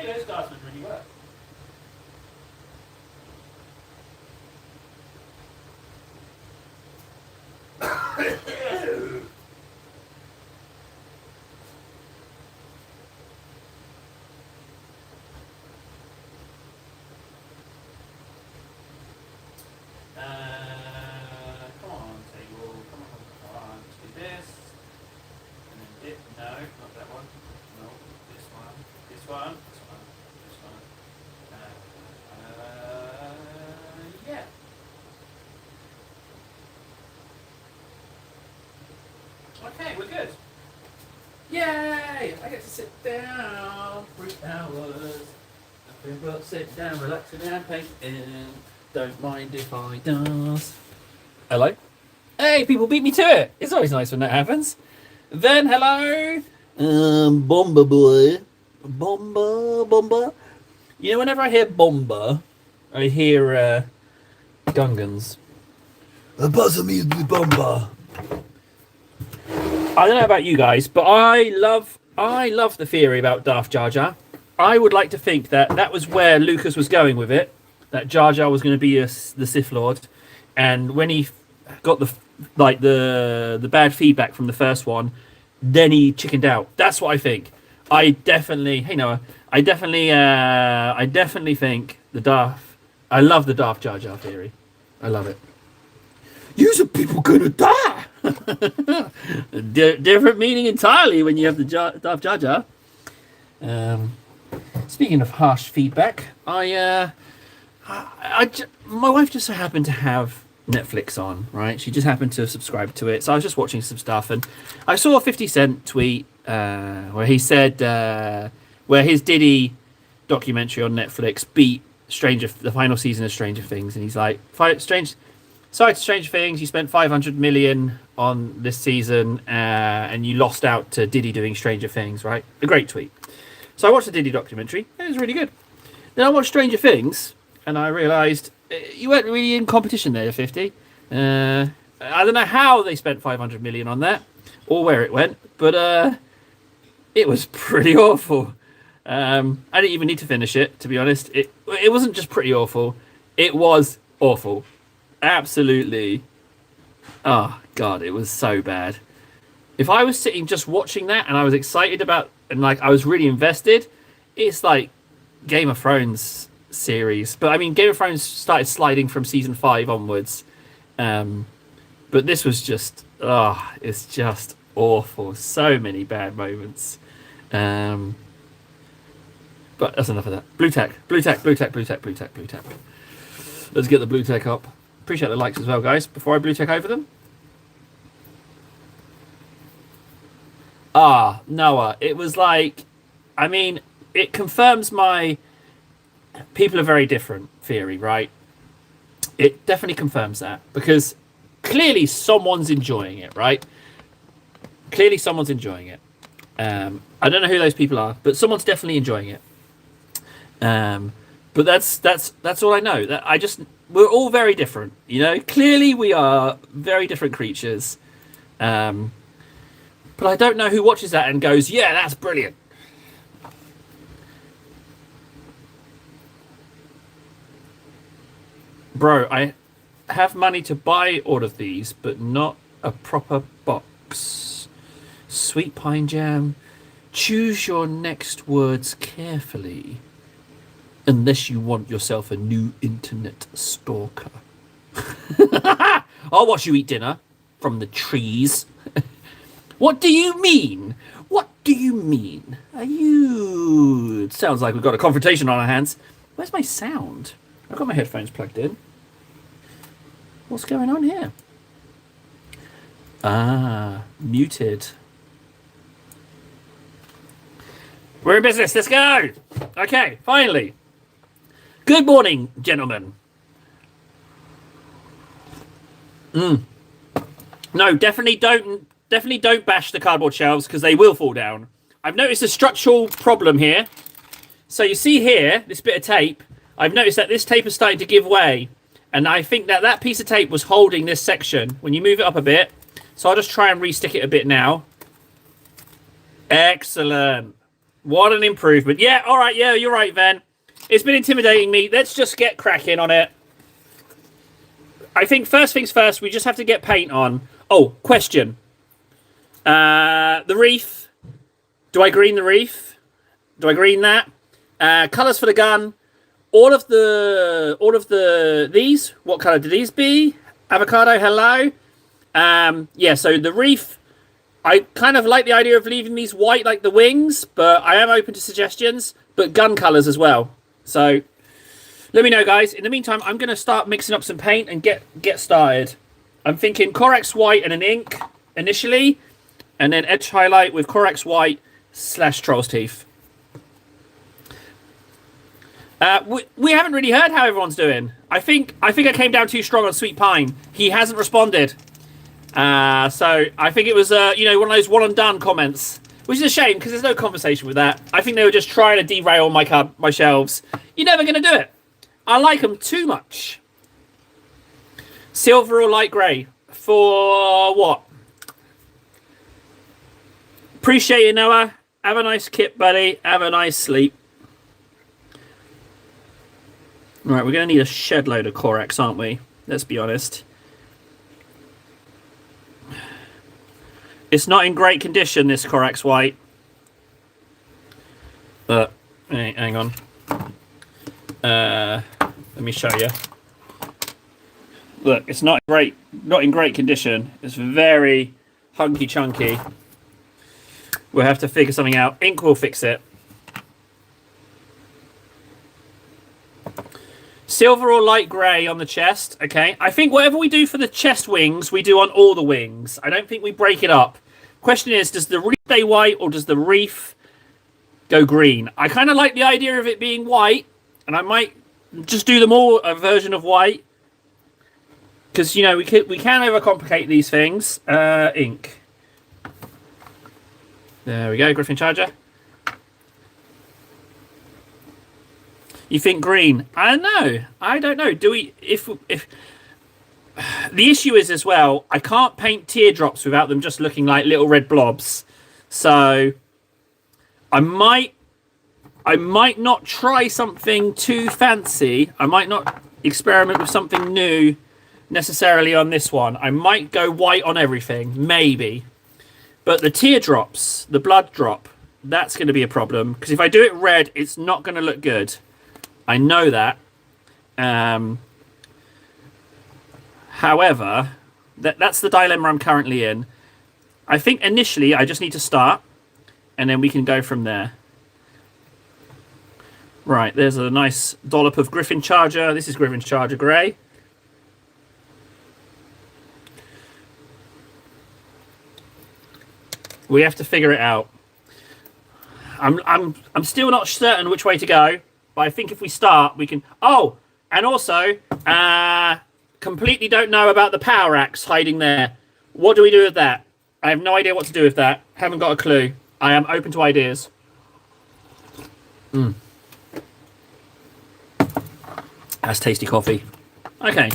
Hey, those guardsmen really work. Come on, table. Come on. Let's do this. And then dip. No, not that one. No, this one. This one. This one. This one. Yeah. Okay, we're good. Yay! I get to sit down 3 hours. Nothing but sit down, relaxing and painting. Don't mind if I does. Hello? Hey, people beat me to it. It's always nice when that happens. Then, hello. Bomber boy. Bomber. You know, whenever I hear bomber, I hear Gungans. Buzzer me the bomber. I don't know about you guys, but I love the theory about Darth Jar Jar. I would like to think that was where Lucas was going with it. That Jar Jar was going to be the Sith Lord, and when he got the bad feedback from the first one, then he chickened out. That's what I think. Hey Noah, I definitely think the Darth. I love the Darth Jar Jar theory. I love it. Yous are people gonna die. Different meaning entirely when you have the Darth Jar Jar. Speaking of harsh feedback, my wife just so happened to have Netflix on, right? She just happened to subscribe to it. So I was just watching some stuff, and I saw a 50 Cent tweet where he said where his Diddy documentary on Netflix beat the final season of Stranger Things, and he's like, Sorry to Stranger Things, you spent 500 million on this season and you lost out to Diddy doing Stranger Things, right? A great tweet. So I watched the Diddy documentary. It was really good. Then I watched Stranger Things and I realised you weren't really in competition there, 50. I don't know how they spent 500 million on that or where it went, but it was pretty awful. I didn't even need to finish it, to be honest. It wasn't just pretty awful. It was awful. Absolutely. Oh God, it was so bad. If I was sitting just watching that and I was excited about and like I was really invested, it's like Game of Thrones series. But I mean, Game of Thrones started sliding from season 5 onwards. But this was just it's just awful. So many bad moments. But that's enough of that. Blue tech. Let's get the blue tech up. Appreciate the likes as well, guys. Before I blue check over them. Noah. It was like, I mean, it confirms my people are very different theory, right? It definitely confirms that because clearly someone's enjoying it, right? Clearly someone's enjoying it. I don't know who those people are, but someone's definitely enjoying it. But that's all I know. We're all very different, you know. Clearly, we are very different creatures. But I don't know who watches that and goes, "Yeah, that's brilliant." Bro, I have money to buy all of these, but not a proper box. Sweet pine jam. Choose your next words carefully. Unless you want yourself a new internet stalker. I'll watch you eat dinner from the trees. What do you mean? What do you mean? It sounds like we've got a confrontation on our hands. Where's my sound? I've got my headphones plugged in. What's going on here? Muted. We're in business. Let's go. Okay, finally. Good morning, gentlemen. No, definitely don't bash the cardboard shelves because they will fall down. I've noticed a structural problem here. So you see here, this bit of tape, I've noticed that this tape is starting to give way. And I think that piece of tape was holding this section. When you move it up a bit, so I'll just try and re-stick it a bit now. Excellent. What an improvement. Yeah, all right. Yeah, you're right, Ven. It's been intimidating me. Let's just get cracking on it. I think first things first, we just have to get paint on. Oh, question. The reef. Do I green the reef? Do I green that? Colors for the gun. All of these. What color do these be? Avocado, hello. Yeah, so the reef, I kind of like the idea of leaving these white like the wings, but I am open to suggestions, but gun colors as well. So let me know, guys. In the meantime, I'm going to start mixing up some paint and get started. I'm thinking Corax white and an ink initially, and then edge highlight with Corax white / Troll's Teeth. We haven't really heard how everyone's doing. I think I came down too strong on Sweet Pine. He hasn't responded. So I think it was one of those one and done comments, which is a shame because there's no conversation with that. I think they were just trying to derail my shelves. You're never going to do it. I like them too much. Silver or light grey for what? Appreciate you, Noah. Have a nice kip, buddy. Have a nice sleep. Right, we're going to need a shed load of Corax, aren't we? Let's be honest. It's not in great condition, this Corax white. But, hang on. Let me show you. Look, it's not in great condition. It's very hunky chunky. We'll have to figure something out. Ink will fix it. Silver or light grey on the chest. Okay. I think whatever we do for the chest wings, we do on all the wings. I don't think we break it up. Question is, does the reef stay white or does the reef go green? I kind of like the idea of it being white, and I might just do them all a version of white. Because, you know, we can overcomplicate these things. Ink. There we go, Griffin Charger. You think green? I don't know. I don't know. Do we? If the issue is as well, I can't paint teardrops without them just looking like little red blobs. So I might not try something too fancy. I might not experiment with something new necessarily on this one. I might go white on everything, maybe. But the teardrops, the blood drop, that's going to be a problem. Because if I do it red, it's not going to look good. I know that. However, that's the dilemma I'm currently in. I think initially I just need to start, and then we can go from there. Right, there's a nice dollop of Griffin Charger. This is Griffin Charger Grey. We have to figure it out. I'm still not certain which way to go. But I think if we start, we can... Oh, and also, completely don't know about the power axe hiding there. What do we do with that? I have no idea what to do with that. Haven't got a clue. I am open to ideas. That's tasty coffee. Okay.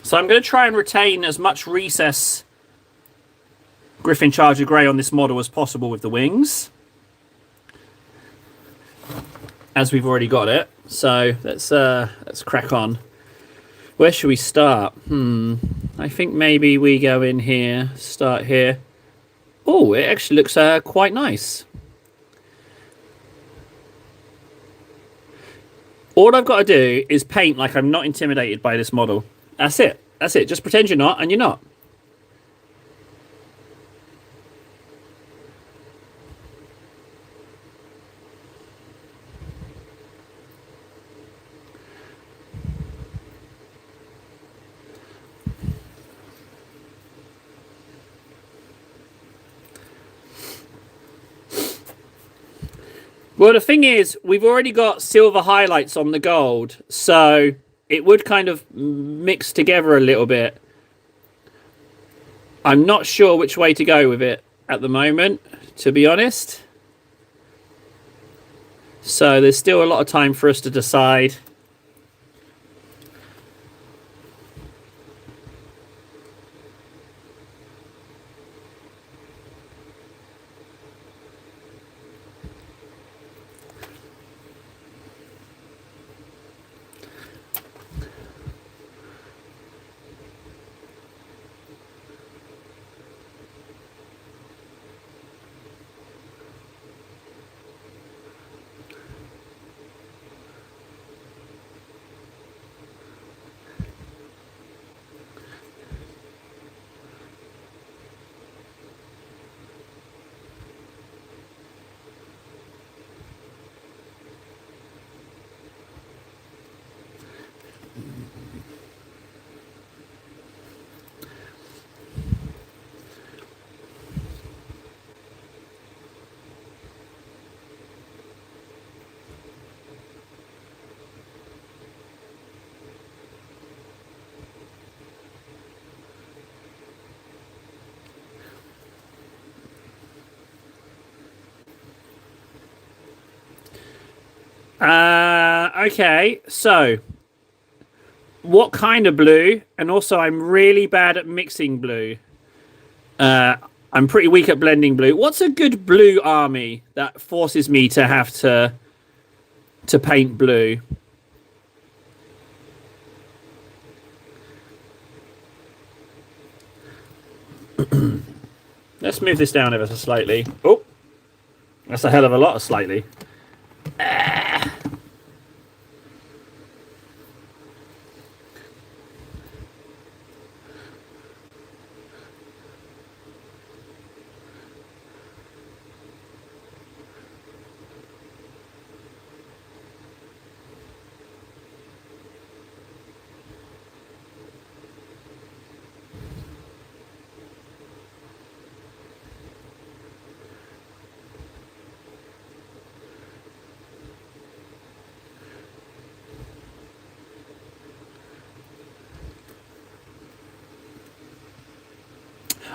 So I'm going to try and retain as much recess Griffin Charger Grey on this model as possible with the wings, as we've already got it. So let's crack on. Where should we start? I think maybe we go in here, start here. Oh, it actually looks quite nice. All I've got to do is paint like I'm not intimidated by this model. That's it. That's it. Just pretend you're not, and you're not. Well, the thing is, we've already got silver highlights on the gold, so it would kind of mix together a little bit. I'm not sure which way to go with it at the moment, to be honest. So there's still a lot of time for us to decide. Okay, so what kind of blue? And also, I'm really bad at mixing blue. Uh, I'm pretty weak at blending blue. What's a good blue army that forces me to have to paint blue? Let's move this down ever so slightly. Oh, that's a hell of a lot of slightly.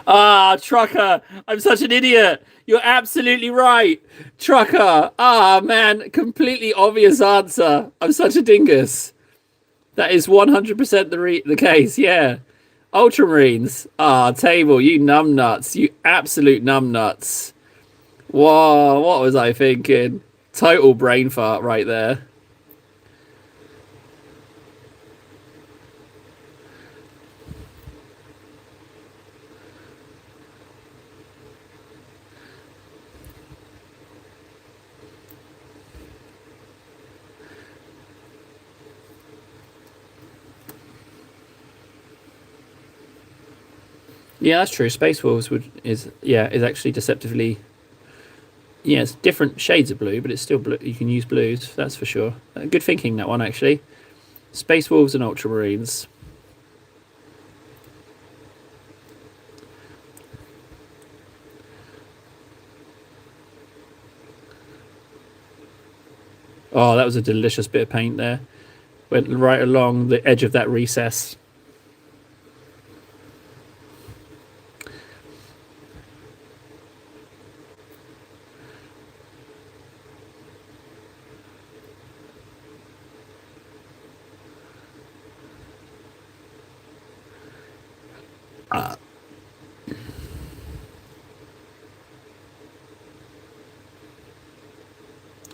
Ah, Trucker, I'm such an idiot. You're absolutely right. Trucker. Ah, man, completely obvious answer. I'm such a dingus. That is 100% the case, yeah. Ultramarines. Ah, table, you numbnuts. You absolute numbnuts. Whoa, what was I thinking? Total brain fart right there. Yeah, that's true. Space Wolves is actually deceptively, yeah, it's different shades of blue, but it's still blue. You can use blues, that's for sure. Good thinking, that one, actually. Space Wolves and Ultramarines. Oh, that was a delicious bit of paint there. Went right along the edge of that recess.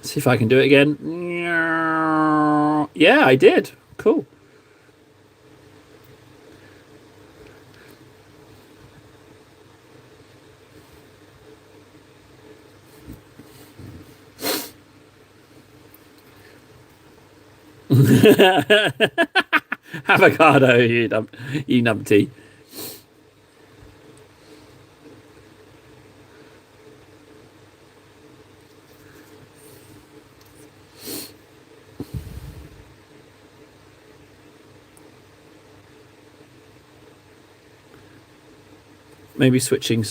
See if I can do it again. Yeah, I did. Cool. Avocado, you numpty. Maybe switching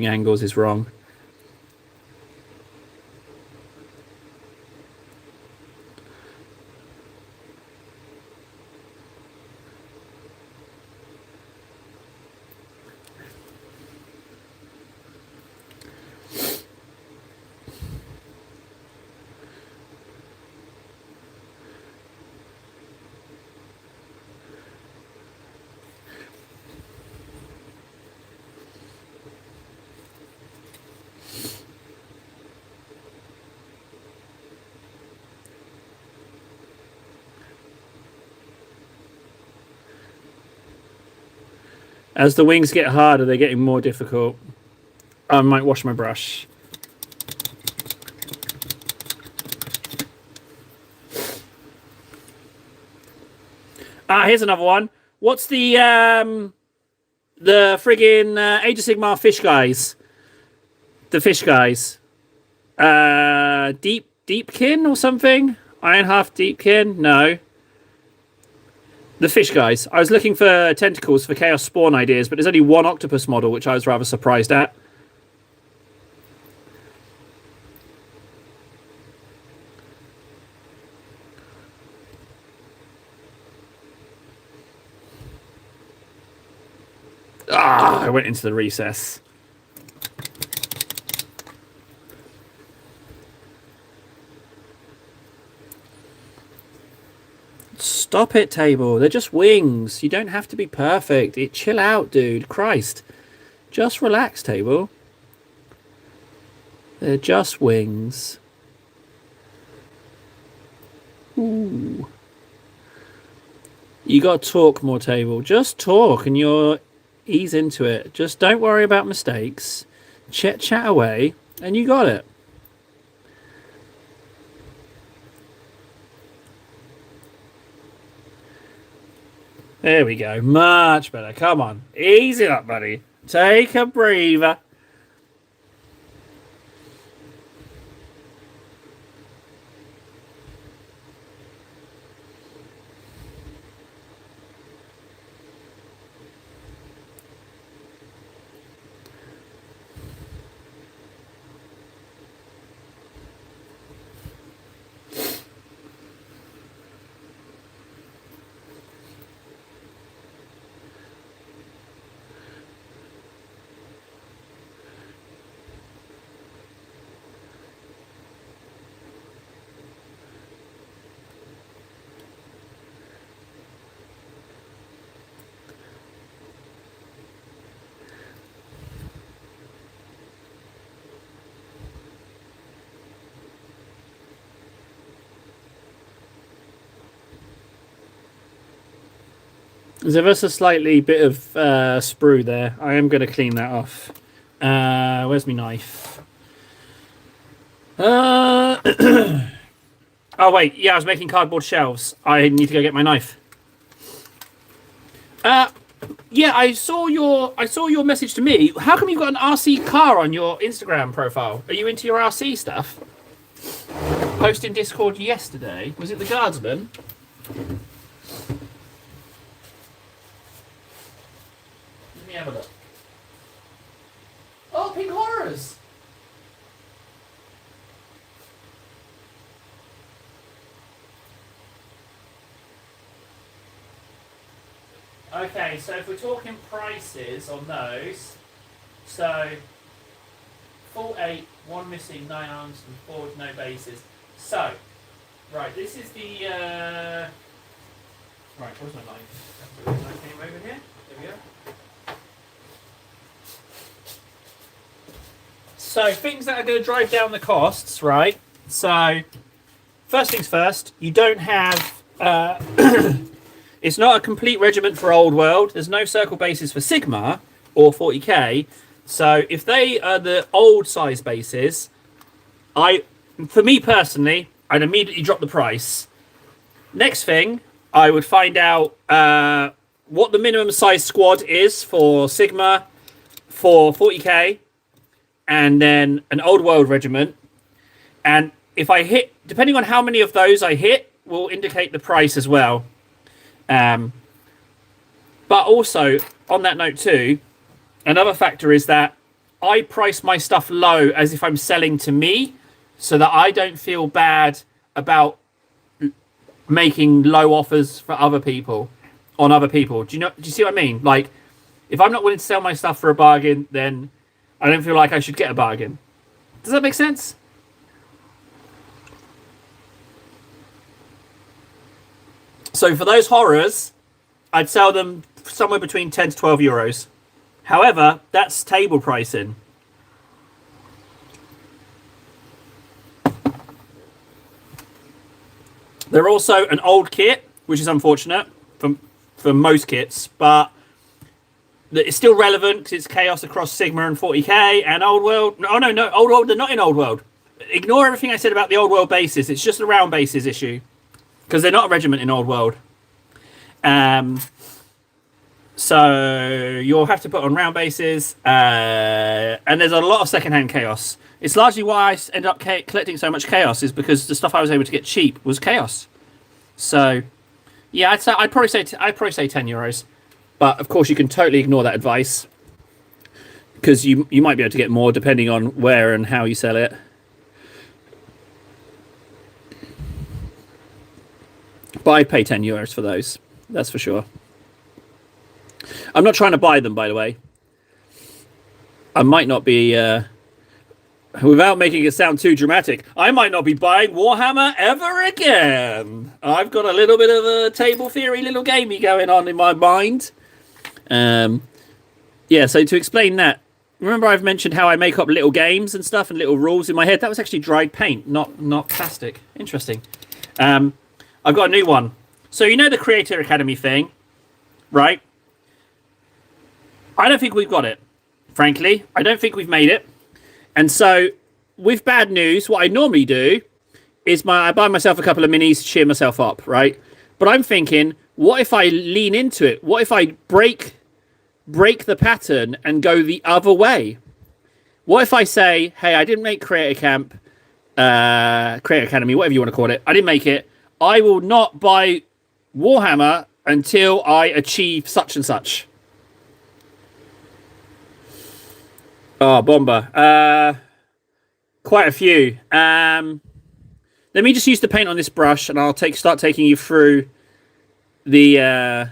angles is wrong. As the wings get harder, they're getting more difficult. I might wash my brush. Ah, here's another one. What's the friggin' Age of Sigmar fish guys? The fish guys. Deepkin or something? Ironheart Deepkin? No. The fish guys. I was looking for tentacles for Chaos Spawn ideas, but there's only one octopus model, which I was rather surprised at. Ah, I went into the recess. Stop it, table. They're just wings. You don't have to be perfect. Chill out, dude. Christ. Just relax, table. They're just wings. Ooh. You got to talk more, table. Just talk and you'll ease into it. Just don't worry about mistakes. Chat away and you got it. There we go. Much better. Come on. Ease it up, buddy. Take a breather. There's ever so slightly bit of sprue there. I am going to clean that off. Where's my knife? Oh wait, yeah, I was making cardboard shelves. I need to go get my knife. Yeah, I saw your message to me. How come you've got an RC car on your Instagram profile? Are you into your RC stuff? Posted in Discord yesterday. Was it the Guardsman? Let me have a look. Oh, Pink Horrors! Okay, so if we're talking prices on those, so full 8, 1 missing, 9 arms, and 4 with no bases. So, right, this is the. Right, where's my knife? Knife came over here. There we go. So, things that are going to drive down the costs, right? So, first things first, you don't have. It's not a complete regiment for Old World. There's no circle bases for Sigma or 40k. So if they are the old size bases, for me personally, I'd immediately drop the price. Next thing, I would find out what the minimum size squad is for Sigma, for 40k, and then an Old World regiment. And if I hit, depending on how many of those I hit, will indicate the price as well. But also, on that note too, another factor is that I price my stuff low as if I'm selling to me, so that I don't feel bad about making low offers for other people, on other people. Do you see what I mean? Like, if I'm not willing to sell my stuff for a bargain, then I don't feel like I should get a bargain. Does that make sense? So for those horrors, I'd sell them somewhere between 10 to 12 euros. However, that's table pricing. They're also an old kit, which is unfortunate for most kits, but it's still relevant because it's chaos across Sigma and 40k and Old World. Oh no, Old World, they're not in Old World. Ignore everything I said about the Old World bases. It's just a round bases issue. Because they're not a regiment in Old World. So you'll have to put on round bases. And there's a lot of secondhand chaos. It's largely why I ended up collecting so much chaos, is because the stuff I was able to get cheap was chaos. So, yeah, I'd probably say 10 euros. But, of course, you can totally ignore that advice. Because you might be able to get more depending on where and how you sell it. But I'd pay 10 euros for those. That's for sure. I'm not trying to buy them, by the way. I might not be Without making it sound too dramatic, I might not be buying Warhammer ever again. I've got a little bit of a table theory, little gamey going on in my mind. Yeah, so to explain that, remember I've mentioned how I make up little games and stuff and little rules in my head? That was actually dried paint, not plastic. Interesting. I've got a new one. So you know the Creator Academy thing, right? I don't think we've got it. Frankly, I don't think we've made it. And so, with bad news, what I normally do is I buy myself a couple of minis to cheer myself up, right? But I'm thinking, what if I lean into it? What if I break the pattern and go the other way? What if I say, hey, I didn't make Creator Academy, whatever you want to call it. I didn't make it. I will not buy Warhammer until I achieve such and such. Oh, Bomber. Quite a few. Let me just use the paint on this brush, and I'll start taking you through the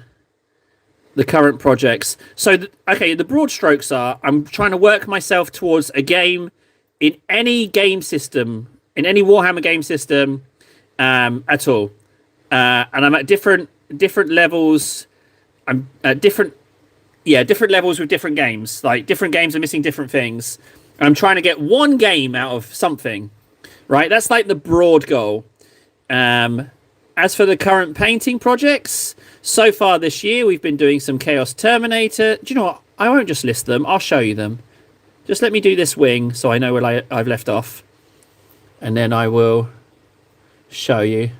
current projects. So, the broad strokes are: I'm trying to work myself towards a game in any game system, in any Warhammer game system at all, and I'm at different levels. I'm at different levels with different games. Like, different games are missing different things. And I'm trying to get one game out of something, right? That's like the broad goal. As for the current painting projects, so far this year, we've been doing some Chaos Terminator. Do you know what? I won't just list them. I'll show you them. Just let me do this wing so I know where I've left off. And then I will show you.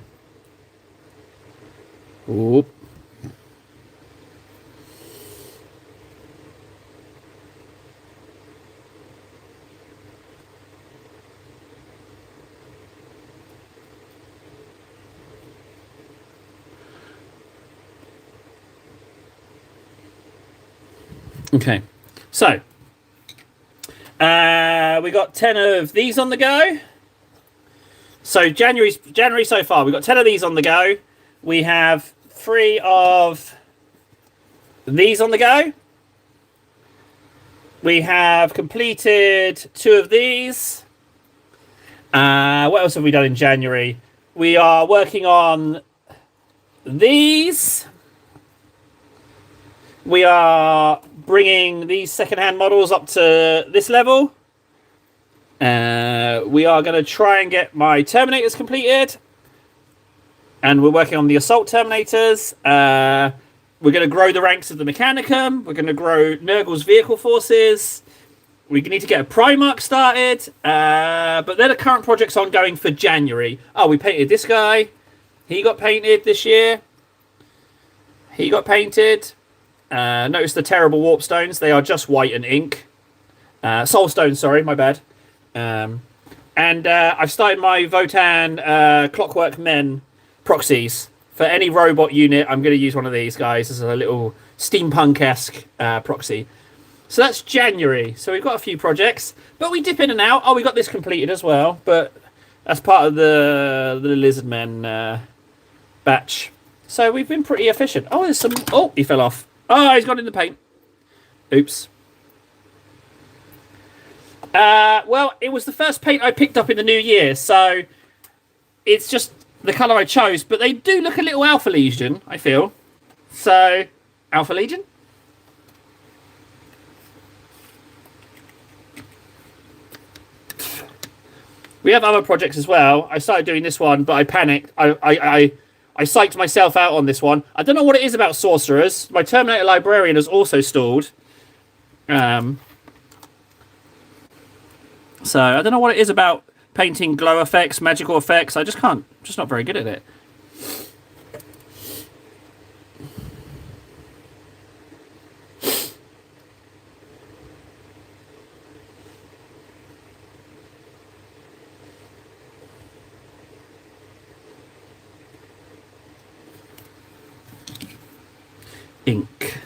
Oop. Okay, so we got 10 of these on the go. So January so far, we got 10 of these on the go. We have 3 of these on the go. We have completed 2 of these. What else have we done in January? We are working on these. We are bringing these second-hand models up to this level. We are going to try and get my Terminators completed. And we're working on the Assault Terminators. We're going to grow the ranks of the Mechanicum. We're going to grow Nurgle's vehicle forces. We need to get a Primarch started. But they're the current projects ongoing for January. Oh, we painted this guy. He got painted this year. He got painted. Notice the terrible warp stones. They are just white and ink. Soul stones, sorry, my bad. And I've started my Votan Clockwork Men proxies. For any robot unit, I'm going to use one of these guys as a little steampunk-esque proxy. So that's January. So we've got a few projects, but we dip in and out. Oh, we got this completed as well, but that's part of the Lizard Men batch. So we've been pretty efficient. Oh, there's some... Oh, he fell off. Oh, he's gone in the paint. Oops. Well, it was the first paint I picked up in the new year, so it's just the colour I chose. But they do look a little Alpha Legion, I feel. So, Alpha Legion? We have other projects as well. I started doing this one, but I panicked. I psyched myself out on this one. I don't know what it is about sorcerers. My Terminator Librarian has also stalled. So I don't know what it is about painting glow effects, magical effects. I just can't. I'm just not very good at it. Ink.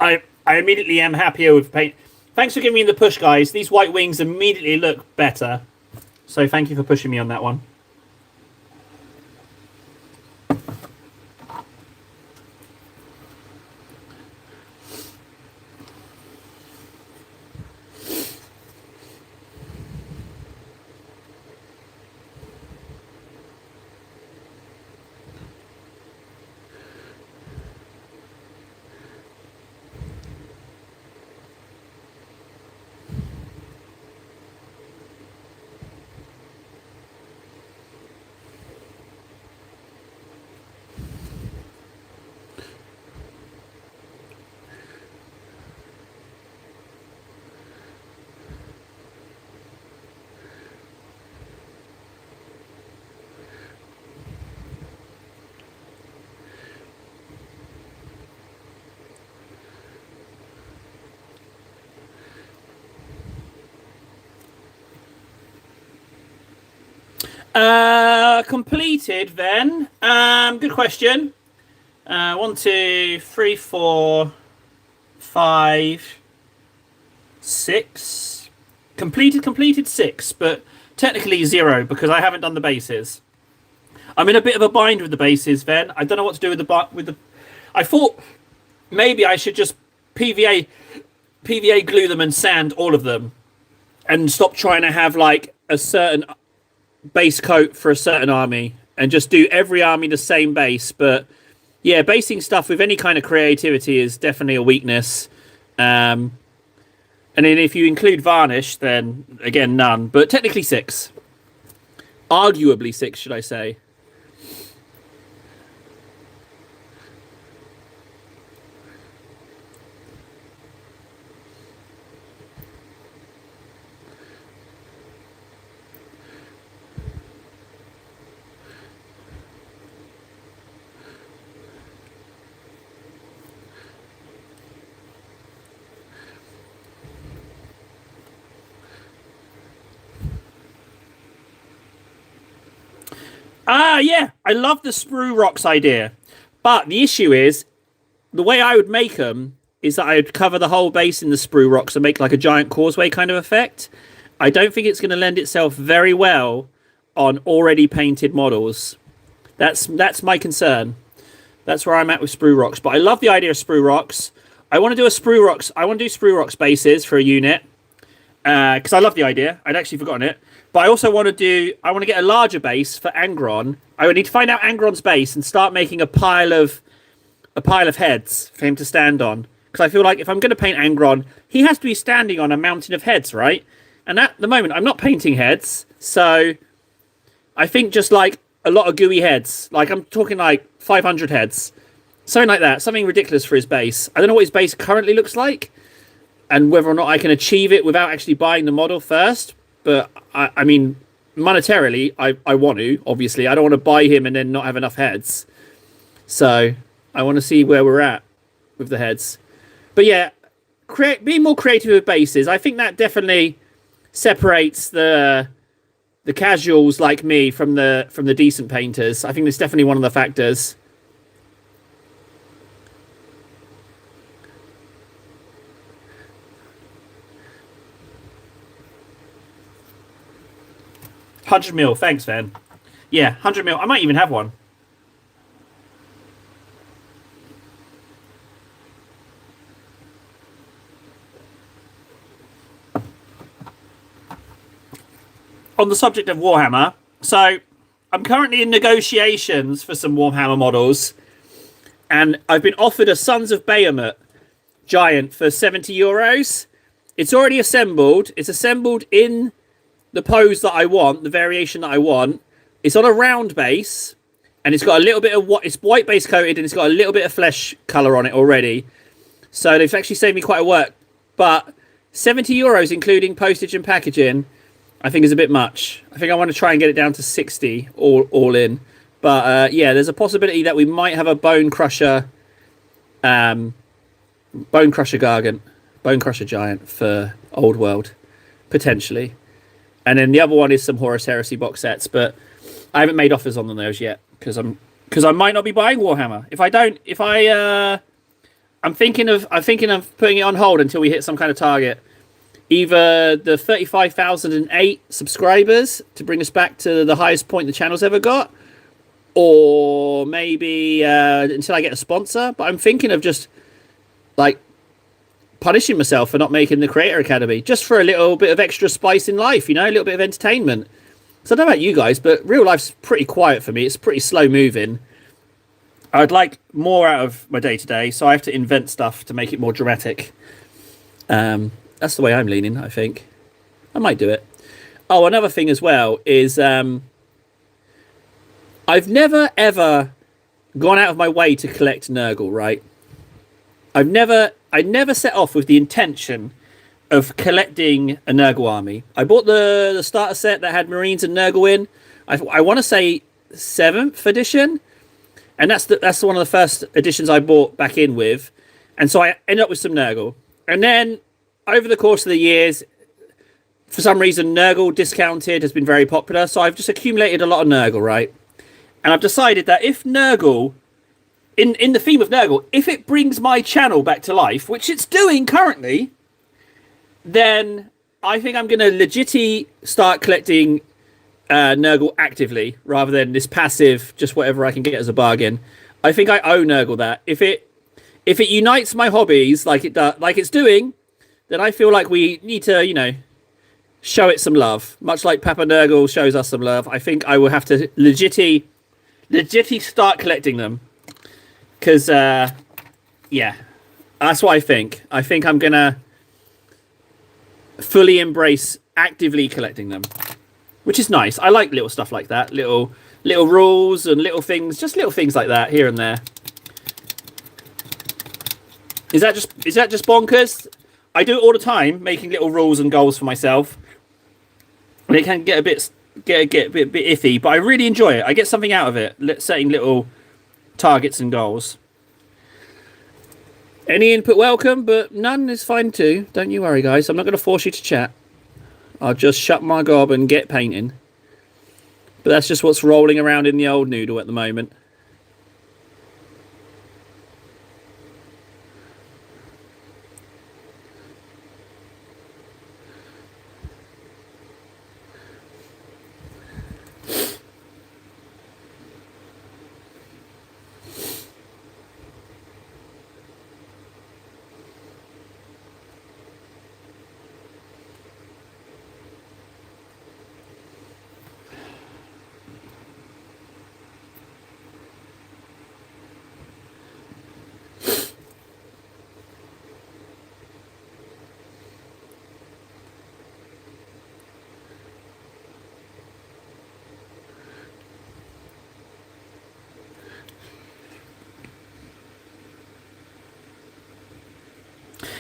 I immediately am happier with paint. Thanks for giving me the push, guys. These white wings immediately look better. So thank you for pushing me on that one. Completed then. Good question. 1, 2, 3, 4, 5, 6. Completed 6, but technically 0 because I haven't done the bases. I'm in a bit of a bind with the bases, Ven. I don't know what to do with the. I thought maybe I should just PVA glue them and sand all of them, and stop trying to have like a certain base coat for a certain army and just do every army the same base. But yeah, basing stuff with any kind of creativity is definitely a weakness. And then if you include varnish, then again none, but technically 6, arguably 6, should I say. Yeah, I love the sprue rocks idea, but the issue is the way I would make them is that I would cover the whole base in the sprue rocks and make like a giant causeway kind of effect. I don't think it's going to lend itself very well on already painted models. That's my concern. That's where I'm at with sprue rocks. But I love the idea of sprue rocks. I want to do sprue rocks bases for a unit because I love the idea. I'd actually forgotten it. But I also want to get a larger base for Angron. I would need to find out Angron's base and start making a pile of heads for him to stand on. Because I feel like if I'm going to paint Angron, he has to be standing on a mountain of heads, right? And at the moment, I'm not painting heads. So I think just like a lot of gooey heads. Like I'm talking like 500 heads. Something like that. Something ridiculous for his base. I don't know what his base currently looks like. And whether or not I can achieve it without actually buying the model first. But I mean, monetarily, I want to, obviously. I don't want to buy him and then not have enough heads. So I want to see where we're at with the heads. But yeah, being more creative with bases. I think that definitely separates the casuals like me from the decent painters. I think that's definitely one of the factors. $100 thanks, Van. Yeah, $100 I might even have one. On the subject of Warhammer, so I'm currently in negotiations for some Warhammer models, and I've been offered a Sons of Bahamut giant for €70. It's already assembled. It's assembled in the pose that I want, the variation that I want. It's on a round base, and it's got a little bit of it's white base coated, and it's got a little bit of flesh color on it already. So they've actually saved me quite a work. But €70, including postage and packaging, I think is a bit much. I think I want to try and get it down to 60 all in. But yeah, there's a possibility that we might have a Bone Crusher Gargant, Bone Crusher Giant for Old World, potentially. And then the other one is some Horus Heresy box sets, but I haven't made offers on those yet because I might not be buying Warhammer. If I'm thinking of putting it on hold until we hit some kind of target. Either the 35,008 subscribers to bring us back to the highest point the channel's ever got, or maybe until I get a sponsor. But I'm thinking of just like punishing myself for not making the Creator Academy, just for a little bit of extra spice in life, a little bit of entertainment. So I don't know about you guys, but real life's pretty quiet for me. It's pretty slow moving. I'd like more out of my day to day, so I have to invent stuff to make it more dramatic. That's the way I'm leaning, I think. I might do it. Oh, another thing as well is I've never, ever gone out of my way to collect Nurgle, right? I never set off with the intention of collecting a Nurgle army. I bought the starter set that had Marines and Nurgle in. I want to say 7th edition. And that's one of the first editions I bought back in with. And so I ended up with some Nurgle. And then over the course of the years, for some reason, Nurgle discounted has been very popular. So I've just accumulated a lot of Nurgle, right? And I've decided that if Nurgle, in the theme of Nurgle, if it brings my channel back to life, which it's doing currently, then I think I'm going to legitimately start collecting Nurgle actively rather than this passive, just whatever I can get as a bargain. I think I owe Nurgle that. If it unites my hobbies like it's doing, then I feel like we need to, show it some love. Much like Papa Nurgle shows us some love. I think I will have to legitimately start collecting them. Because, yeah, that's what I think. I think I'm going to fully embrace actively collecting them. Which is nice. I like little stuff like that. Little rules and little things. Just little things like that here and there. Is that just bonkers? I do it all the time, making little rules and goals for myself. And it can get a bit iffy, but I really enjoy it. I get something out of it, setting little targets and goals. Any input welcome, but none is fine too. Don't you worry, guys. I'm not going to force you to chat. I'll just shut my gob and get painting. But that's just what's rolling around in the old noodle at the moment.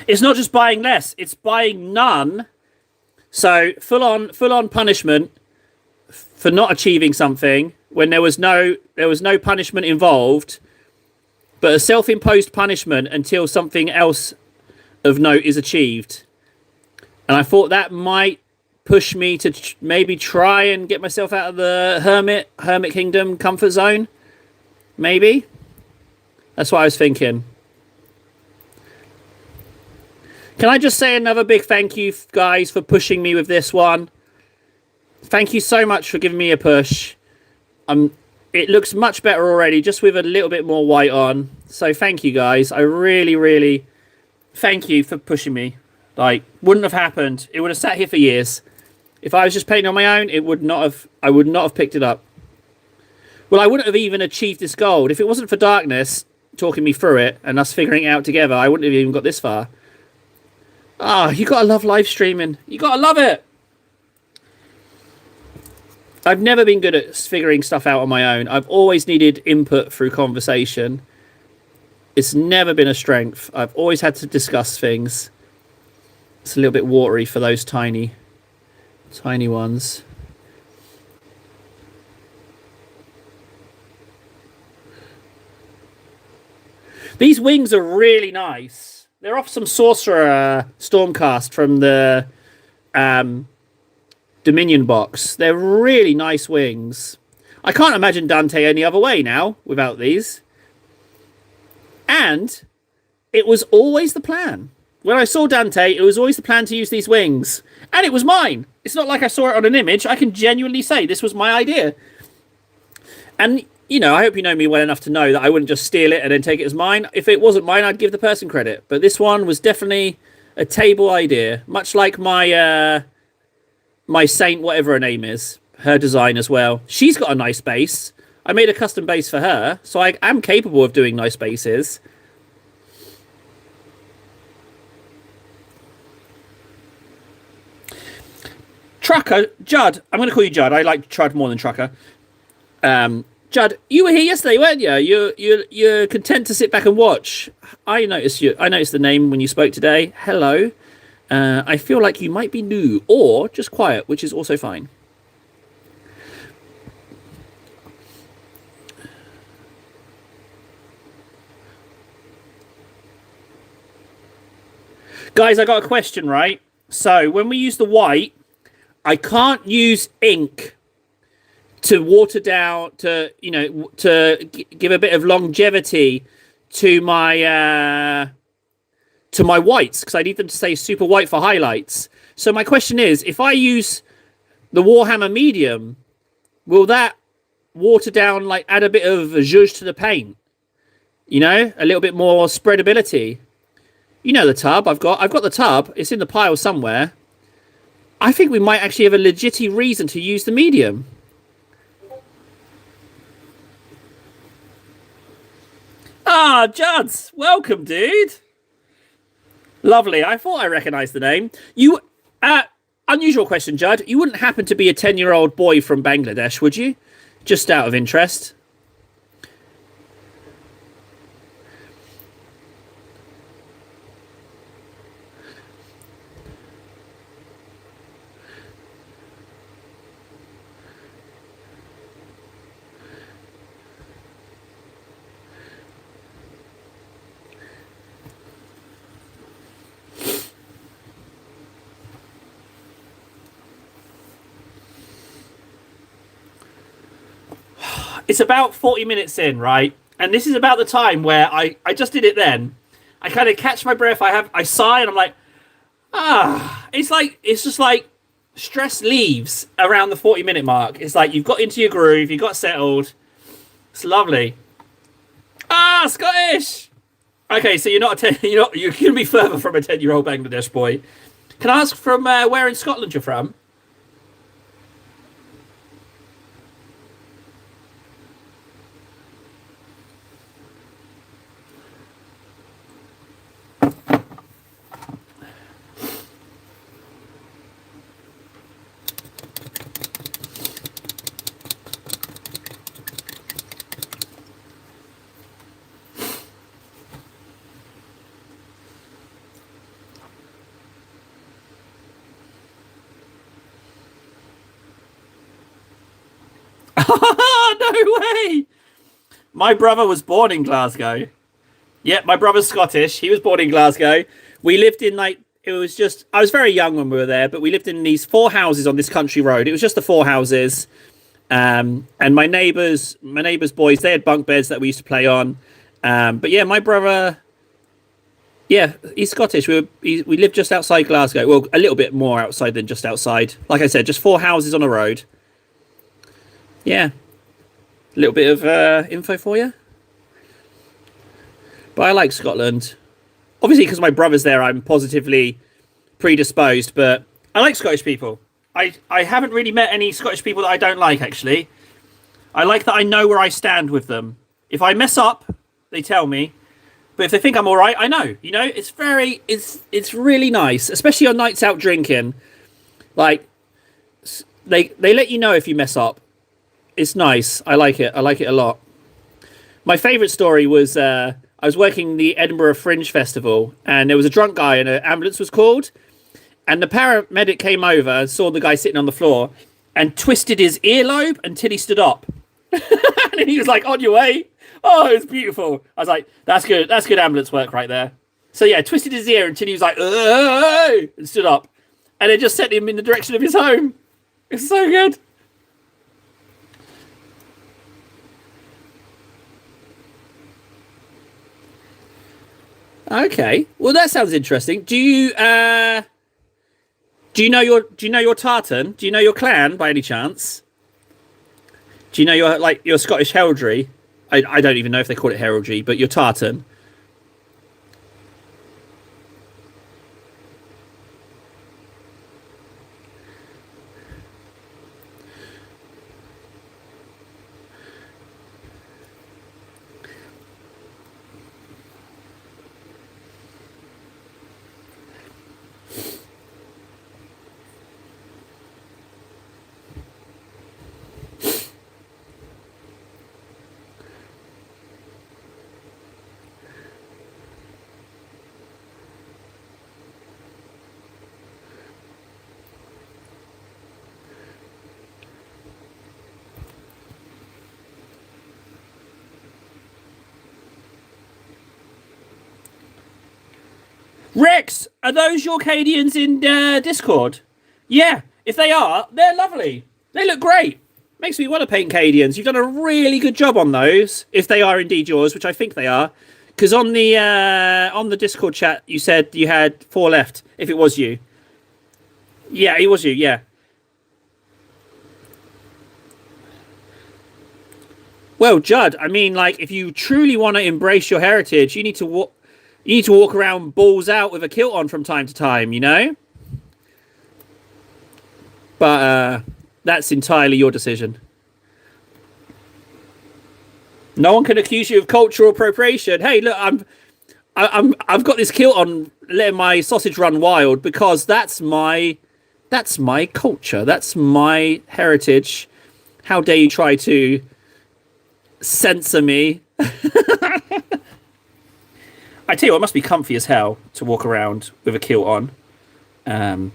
It's not just buying less; it's buying none. So full on punishment for not achieving something when there was no punishment involved, but a self-imposed punishment until something else of note is achieved. And I thought that might push me to maybe try and get myself out of the hermit kingdom comfort zone. Maybe that's what I was thinking. Can I just say another big thank you, guys, for pushing me with this one? Thank you so much for giving me a push. It looks much better already, just with a little bit more white on. So thank you, guys. I really, really thank you for pushing me. Like, wouldn't have happened. It would have sat here for years. If I was just painting on my own, I would not have picked it up. Well, I wouldn't have even achieved this gold. If it wasn't for Darkness talking me through it and us figuring it out together, I wouldn't have even got this far. Ah, you gotta love live streaming. You gotta love it. I've never been good at figuring stuff out on my own. I've always needed input through conversation. It's never been a strength. I've always had to discuss things. It's a little bit watery for those tiny ones. These wings are really nice. They're off some Sorcerer Stormcast from the Dominion box. They're really nice wings. I can't imagine Dante any other way now without these. And it was always the plan. When I saw Dante, it was always the plan to use these wings. And it was mine. It's not like I saw it on an image. I can genuinely say this was my idea. And, I hope you know me well enough to know that I wouldn't just steal it and then take it as mine. If it wasn't mine, I'd give the person credit. But this one was definitely a table idea. Much like my Saint, whatever her name is. Her design as well. She's got a nice base. I made a custom base for her. So I am capable of doing nice bases. Trucker, Judd. I'm going to call you Judd. I like Judd more than Trucker. Judd, you were here yesterday, weren't you? You're content to sit back and watch. I noticed you. I noticed the name when you spoke today. Hello. I feel like you might be new or just quiet, which is also fine. Guys, I got a question, right? So when we use the white, I can't use ink to water down, to give a bit of longevity to my whites, because I need them to stay super white for highlights. So my question is, if I use the Warhammer medium, will that water down, like add a bit of zhuzh to the paint? A little bit more spreadability. The tub I've got the tub. It's in the pile somewhere. I think we might actually have a legit reason to use the medium. Ah, Juds, welcome, dude. Lovely. I thought I recognised the name. Unusual question, Judd. You wouldn't happen to be a 10-year-old boy from Bangladesh, would you? Just out of interest. It's about 40 minutes in, right? And this is about the time where I just did it then. I kind of catch my breath. I sigh and I'm like, it's just like stress leaves around the 40-minute mark. It's like you've got into your groove, you got settled. It's lovely. Scottish. Okay, so you're going to be further from a 10-year-old Bangladesh boy. Can I ask from where in Scotland you're from? No way! My brother was born in Glasgow. Yeah, my brother's Scottish. He was born in Glasgow. We lived in I was very young when we were there, but we lived in these 4 houses on this country road. It was just the 4 houses. And my neighbours boys, they had bunk beds that we used to play on. But yeah, my brother, yeah, he's Scottish. We lived just outside Glasgow. Well, a little bit more outside than just outside. Like I said, just 4 houses on a road. Yeah. A little bit of info for you. But I like Scotland. Obviously, because my brother's there, I'm positively predisposed. But I like Scottish people. I haven't really met any Scottish people that I don't like, actually. I like that I know where I stand with them. If I mess up, they tell me. But if they think I'm all right, I know. It's really nice, especially on nights out drinking. Like, they let you know if you mess up. It's nice. I like it. I like it a lot. My favourite story was I was working the Edinburgh Fringe Festival, and there was a drunk guy, and an ambulance was called. And the paramedic came over and saw the guy sitting on the floor and twisted his earlobe until he stood up. And he was like, "On your way." Oh, it was beautiful. I was like, "That's good. That's good ambulance work right there." So yeah, twisted his ear until he was like, "Oh," and stood up, and it just sent him in the direction of his home. It's so good. Okay. Well, that sounds interesting. Do you know your tartan? Do you know your clan by any chance? Do you know your Scottish heraldry? I don't even know if they call it heraldry, but your tartan. Rex, are those your Cadians in Discord? Yeah, if they are, they're lovely. They look great. Makes me want to paint Cadians. You've done a really good job on those, if they are indeed yours, which I think they are. Because on the Discord chat, you said you had 4 left. If it was you, yeah, it was you. Yeah. Well, Judd, I mean, like, if you truly want to embrace your heritage, you need to walk. You need to walk around balls out with a kilt on from time to time, you know? But that's entirely your decision. No one can accuse you of cultural appropriation. Hey, look, I've got this kilt on, letting my sausage run wild because that's my culture. That's my heritage. How dare you try to censor me? I tell you what, it must be comfy as hell to walk around with a kilt on. Um,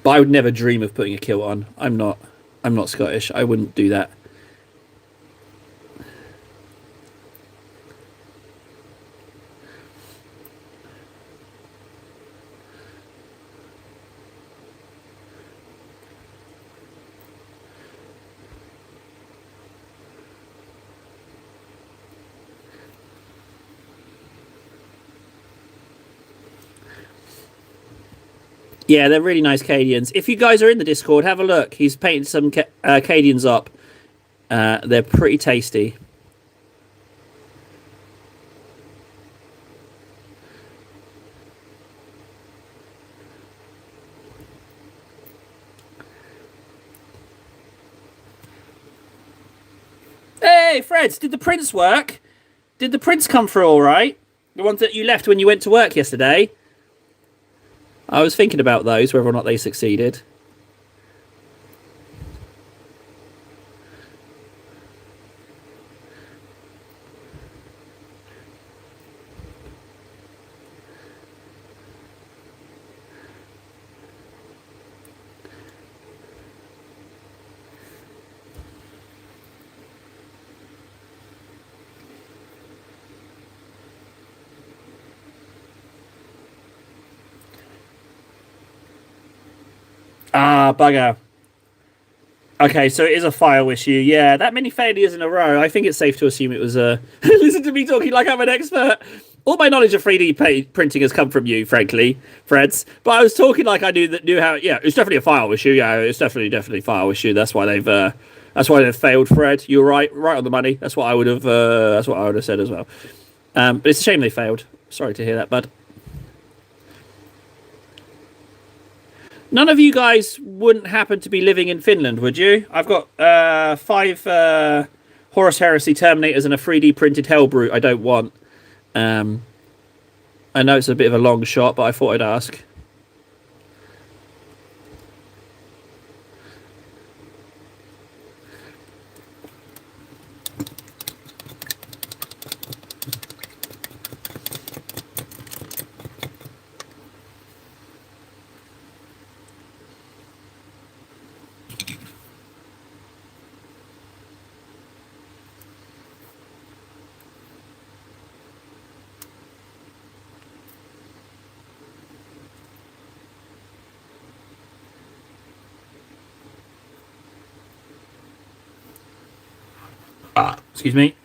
but I would never dream of putting a kilt on. I'm not Scottish. I wouldn't do that. Yeah, they're really nice Cadians. If you guys are in the Discord, have a look. He's painted some Cadians up. They're pretty tasty. Hey, Freds, did the prints work? Did the prints come through all right? The ones that you left when you went to work yesterday? I was thinking about those, whether or not they succeeded. Ah, bugger. Okay, so it is a file issue. Yeah, that many failures in a row. I think it's safe to assume it was a. Listen to me talking like I'm an expert. All my knowledge of 3D printing has come from you, frankly, Freds. But I was talking like I knew how. Yeah, it's definitely a file issue. Yeah, it's definitely a file issue. That's why they've failed, Fred. You're right on the money. That's what I would have. That's what I would have said as well. But it's a shame they failed. Sorry to hear that, bud. None of you guys wouldn't happen to be living in Finland, would you? I've got 5 Horus Heresy Terminators and a 3D printed Hellbrute I don't want. Um, I know it's a bit of a long shot, but I thought I'd ask. Excuse me.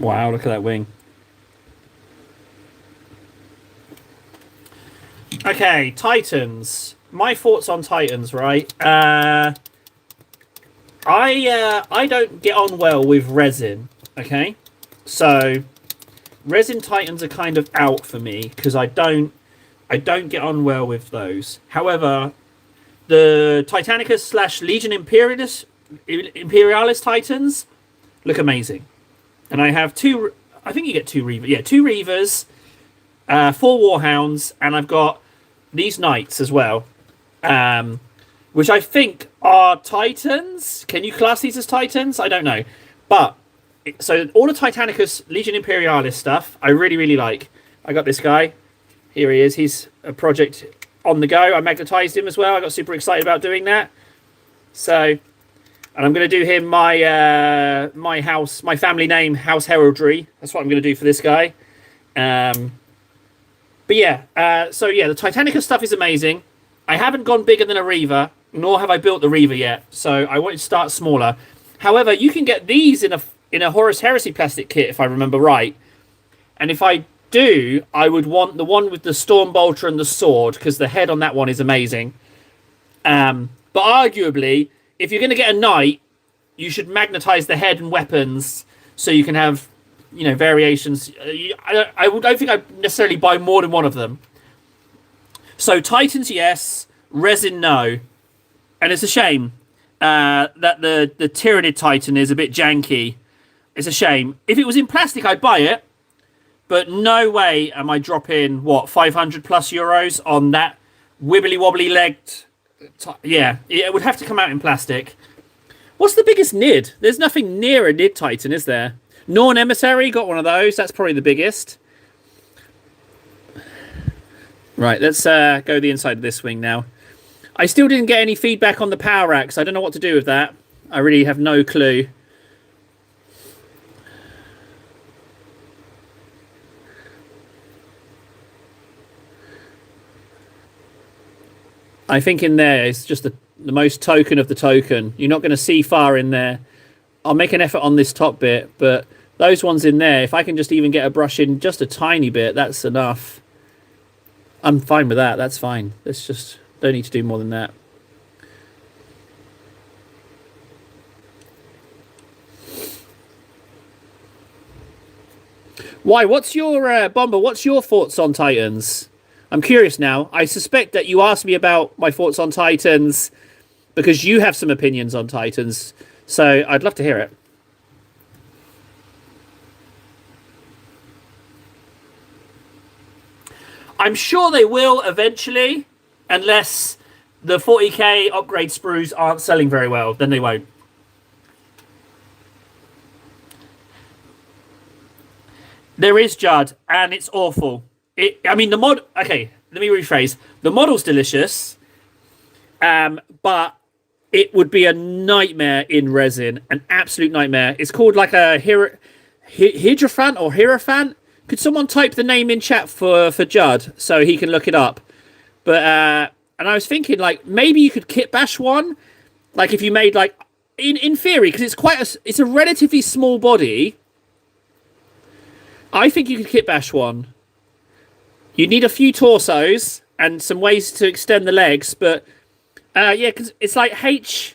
Wow, look at that wing. Okay, Titans. My thoughts on Titans, right? I don't get on well with resin. Okay, so resin Titans are kind of out for me because I don't get on well with those. However, the Titanicus / Legion Imperialis Titans look amazing, and I have two. I think you get two Reavers. Yeah, two Reavers, 4 Warhounds, and I've got these Knights as well, which I think are Titans. Can you class these as Titans? I don't know, but so all the Titanicus Legion Imperialis stuff I really really like. I got this guy. Here he is. He's a project on the go. I magnetized him as well. I got super excited about doing that. So, and I'm going to do him my family name, House Heraldry. That's what I'm going to do for this guy. But yeah, so yeah, the Titanica stuff is amazing. I haven't gone bigger than a Reaver, nor have I built the Reaver yet. So I wanted to start smaller. However, you can get these in a Horus Heresy plastic kit, if I remember right. And if I do, I would want the one with the Stormbolter and the sword, because the head on that one is amazing. But arguably, if you're going to get a knight, you should magnetize the head and weapons so you can have, variations. I don't think I'd necessarily buy more than one of them. So Titans, yes. Resin, no. And it's a shame that the Tyrannid Titan is a bit janky. It's a shame. If it was in plastic, I'd buy it. But no way am I dropping, 500 plus euros on that wibbly wobbly legged. Yeah, it would have to come out in plastic. What's the biggest Nid? There's nothing near a Nid Titan, is there? Norn Emissary, got one of those. That's probably the biggest. Right, let's go the inside of this wing now. I still didn't get any feedback on the power axe. I don't know what to do with that. I really have no clue. I think in there it's just the most token of the token. You're not going to see far in there. I'll make an effort on this top bit, but those ones in there, if I can just even get a brush in just a tiny bit, that's enough. I'm fine with that. That's fine. Let's just don't need to do more than that. Why? What's your Bomber? What's your thoughts on Titans? I'm curious now. I suspect that you asked me about my thoughts on Titans because you have some opinions on Titans. So I'd love to hear it. I'm sure they will eventually, unless the 40k upgrade sprues aren't selling very well, then they won't. There is Judd, and it's awful. Okay, let me rephrase. The model's delicious, but it would be a nightmare in resin, an absolute nightmare. It's called like a Hierophant or Hierophant. Could someone type the name in chat for Judd so he can look it up? But and I was thinking like maybe you could kit bash one, like if you made like in theory because it's a relatively small body. I think you could kit bash one. You need a few torsos and some ways to extend the legs, but yeah, because it's like H.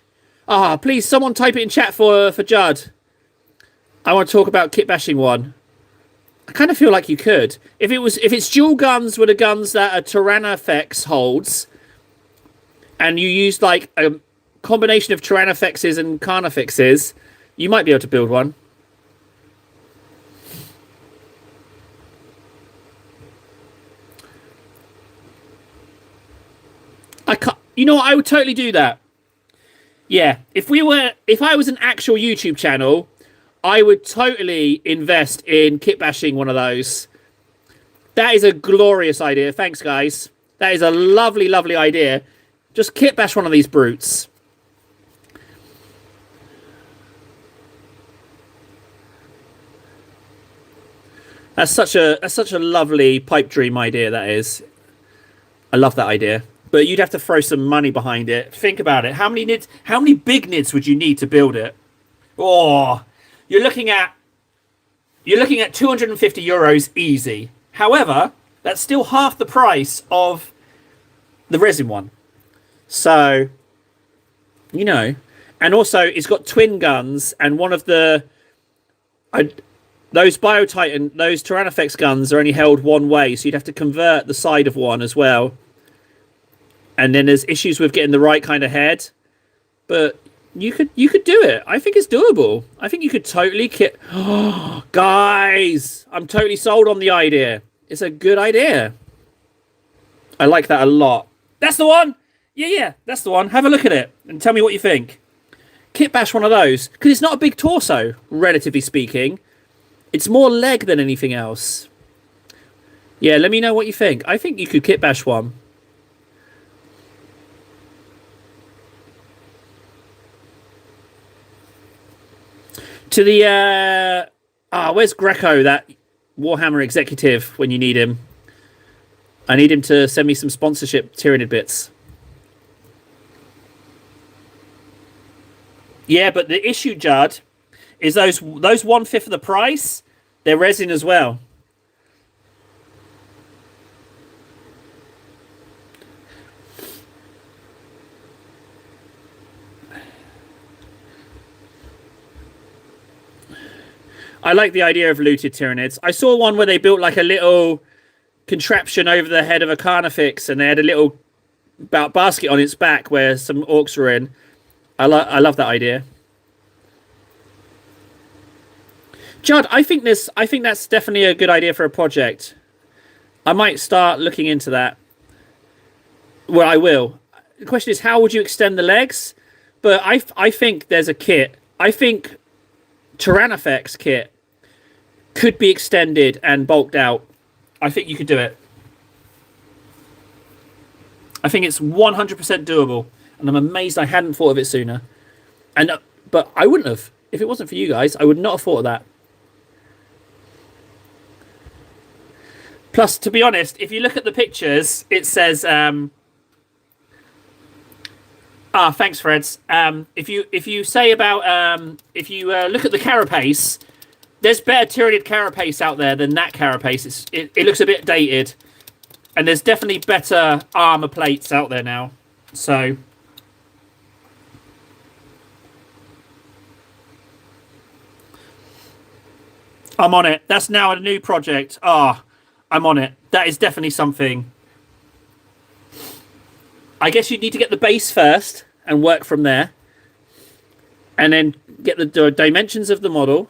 Please, someone type it in chat for Judd. I want to talk about kit bashing one. I kind of feel like you could. If it's dual guns with the guns that a Tyrannofex holds, and you used like a combination of Tyrannofexes and Carnifexes, you might be able to build one. I would totally do that. Yeah, if I was an actual YouTube channel, I would totally invest in kit bashing one of those. That is a glorious idea. Thanks, guys. That is a lovely, lovely idea. Just kit bash one of these brutes. That's such a lovely pipe dream idea, that is. I love that idea. But you'd have to throw some money behind it. Think about it. How many big nids would you need to build it? Oh, you're looking at you're looking at 250 euros easy. However, that's still half the price of the resin one. So, you know, and also it's got twin guns, and one of those Biotitan, those Tyrannofex guns are only held one way, so you'd have to convert the side of one as well. And then there's issues with getting the right kind of head, but you could do it. I think it's doable. I think you could totally kit. Oh, guys, I'm totally sold on the idea. It's a good idea. I like that a lot. That's the one. Yeah, that's the one. Have a look at it and tell me what you think. Kit bash one of those, because it's not a big torso, relatively speaking. It's more leg than anything else. Yeah, let me know what you think. I think you could kit bash one. To the where's Greco, that Warhammer executive, when you need him? I need him to send me some sponsorship Tyranid bits. Yeah, but the issue, Judd, is those 1/5 of the price, they're resin as well. I like the idea of looted Tyranids. I saw one where they built like a little contraption over the head of a Carnifex, and they had a little basket on its back where some orcs were in. I love that idea. Judd, I think that's definitely a good idea for a project. I might start looking into that. Well, I will. The question is, how would you extend the legs? But I think there's a kit. I think Tyrannofex kit could be extended and bulked out. I think you could do it. I think it's 100% doable, and I'm amazed I hadn't thought of it sooner. But I wouldn't have. If it wasn't for you guys, I would not have thought of that. Plus, to be honest, if you look at the pictures, it says... thanks, Freds. If you say about... if you look at the carapace, there's better Tyranid carapace out there than that carapace. It looks a bit dated. And there's definitely better armor plates out there now. So... I'm on it. That's now a new project. I'm on it. That is definitely something. I guess you'd need to get the base first and work from there. And then get the dimensions of the model.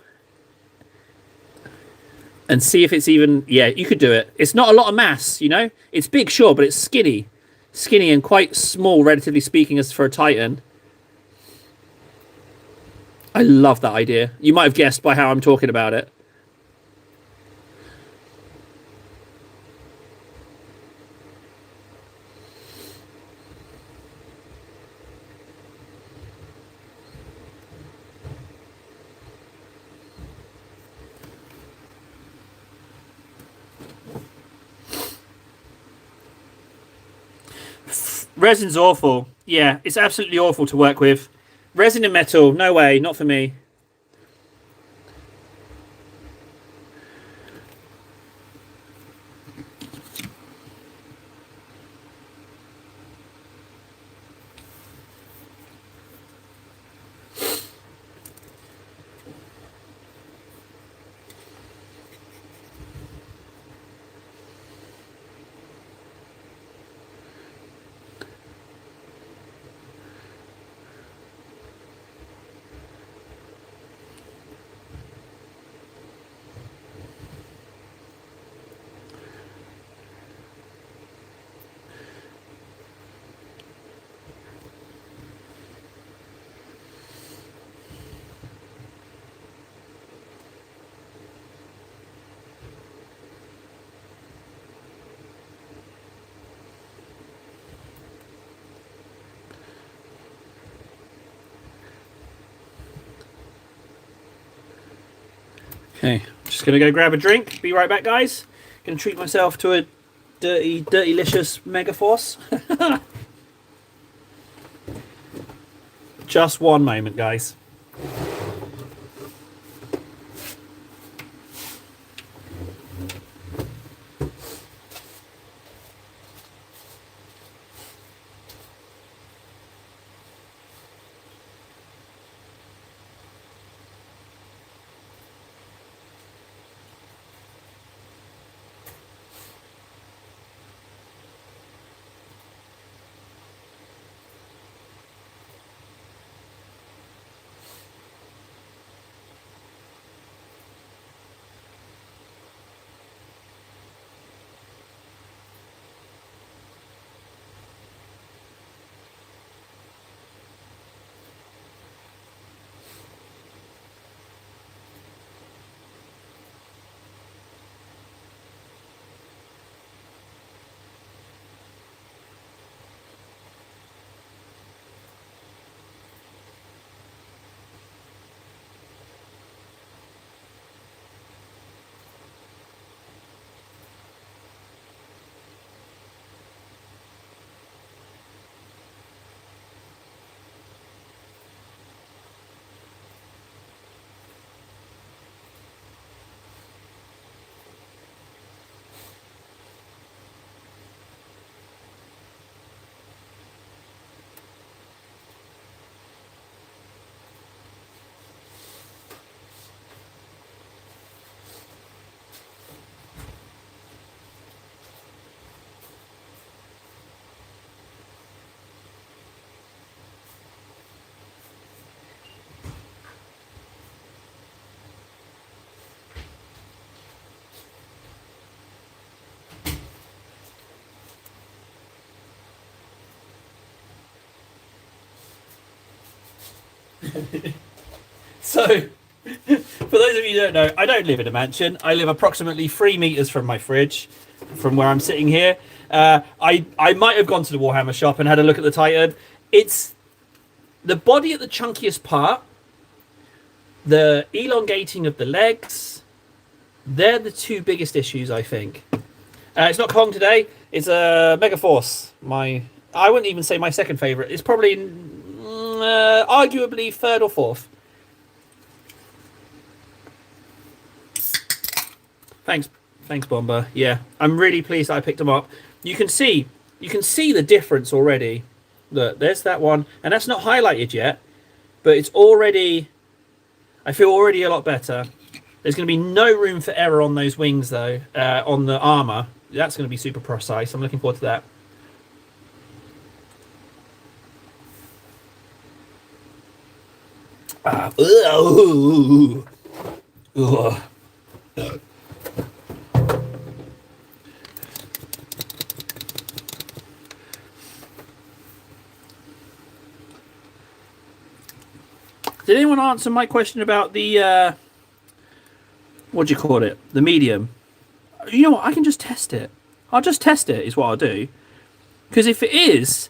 And see if it's even... Yeah, you could do it. It's not a lot of mass, you know? It's big, sure, but it's skinny. Skinny and quite small, relatively speaking, as for a Titan. I love that idea. You might have guessed by how I'm talking about it. Resin's awful. Yeah, it's absolutely awful to work with. Resin and metal, no way, not for me. Okay, just gonna go grab a drink. Be right back, guys. Gonna treat myself to a dirty-licious Megaforce. Just one moment, guys. So, for those of you who don't know, I don't live in a mansion. I live approximately 3 meters from my fridge, from where I'm sitting here. I might have gone to the Warhammer shop and had a look at the Titan. It's the body at the chunkiest part, the elongating of the legs. They're the two biggest issues, I think. It's not Kong today. It's a Megaforce. I wouldn't even say my second favorite. It's probably arguably third or fourth. Thanks, Bomber. Yeah, I'm really pleased that I picked them up. You can see the difference already. Look, there's that one, and that's not highlighted yet, but it's already. I feel already a lot better. There's going to be no room for error on those wings, though. On the armor, that's going to be super precise. I'm looking forward to that. Did anyone answer my question about the what do you call it? The medium. You know what? I can just test it. I'll just test it. Is what I'll do. Because if it is,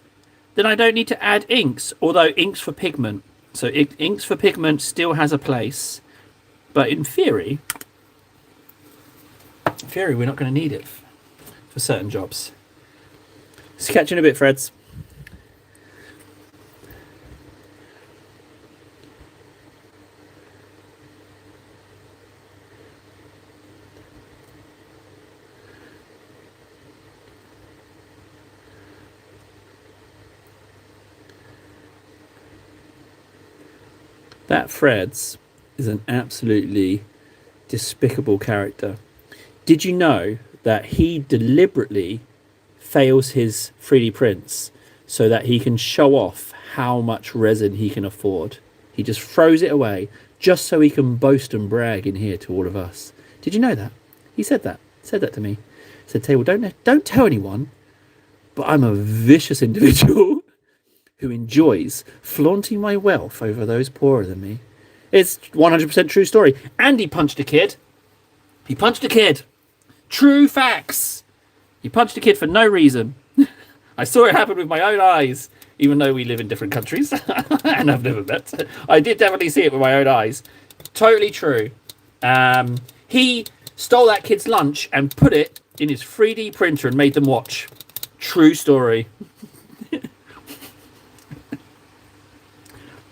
then I don't need to add inks. Although inks for pigment, so inks for pigment still has a place. But in theory, we're not going to need it for certain jobs. Just catch you in a bit, Freds. That Freds is an absolutely despicable character. Did you know that he deliberately fails his 3D prints so that he can show off how much resin he can afford? He just throws it away just so he can boast and brag in here to all of us. Did you know that? He said that. Said that to me. He said, Table, don't tell anyone, but I'm a vicious individual who enjoys flaunting my wealth over those poorer than me. It's 100% true story. And he punched a kid. He punched a kid. True facts. He punched a kid for no reason. I saw it happen with my own eyes, even though we live in different countries and I've never met. I did definitely see it with my own eyes. Totally true. He stole that kid's lunch and put it in his 3D printer and made them watch. True story.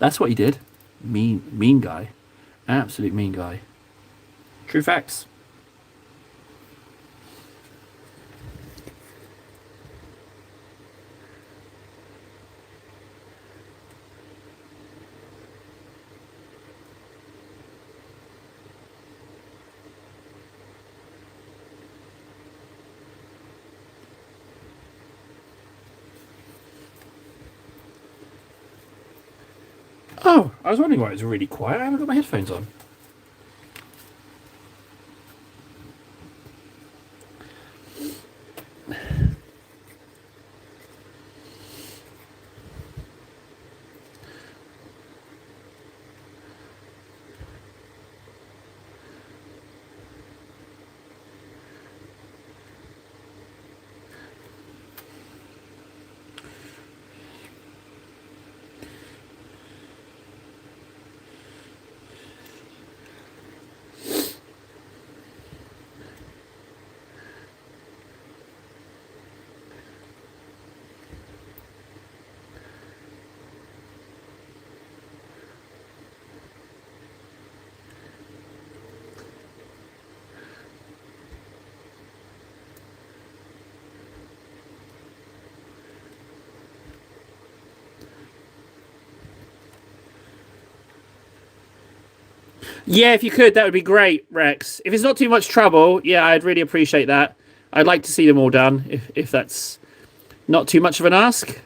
That's what he did. Mean guy. Absolute mean guy. True facts. Oh, I was wondering why it was really quiet. I haven't got my headphones on. Yeah, if you could, that would be great, Rex. If it's not too much trouble, yeah, I'd really appreciate that. I'd like to see them all done, if that's not too much of an ask.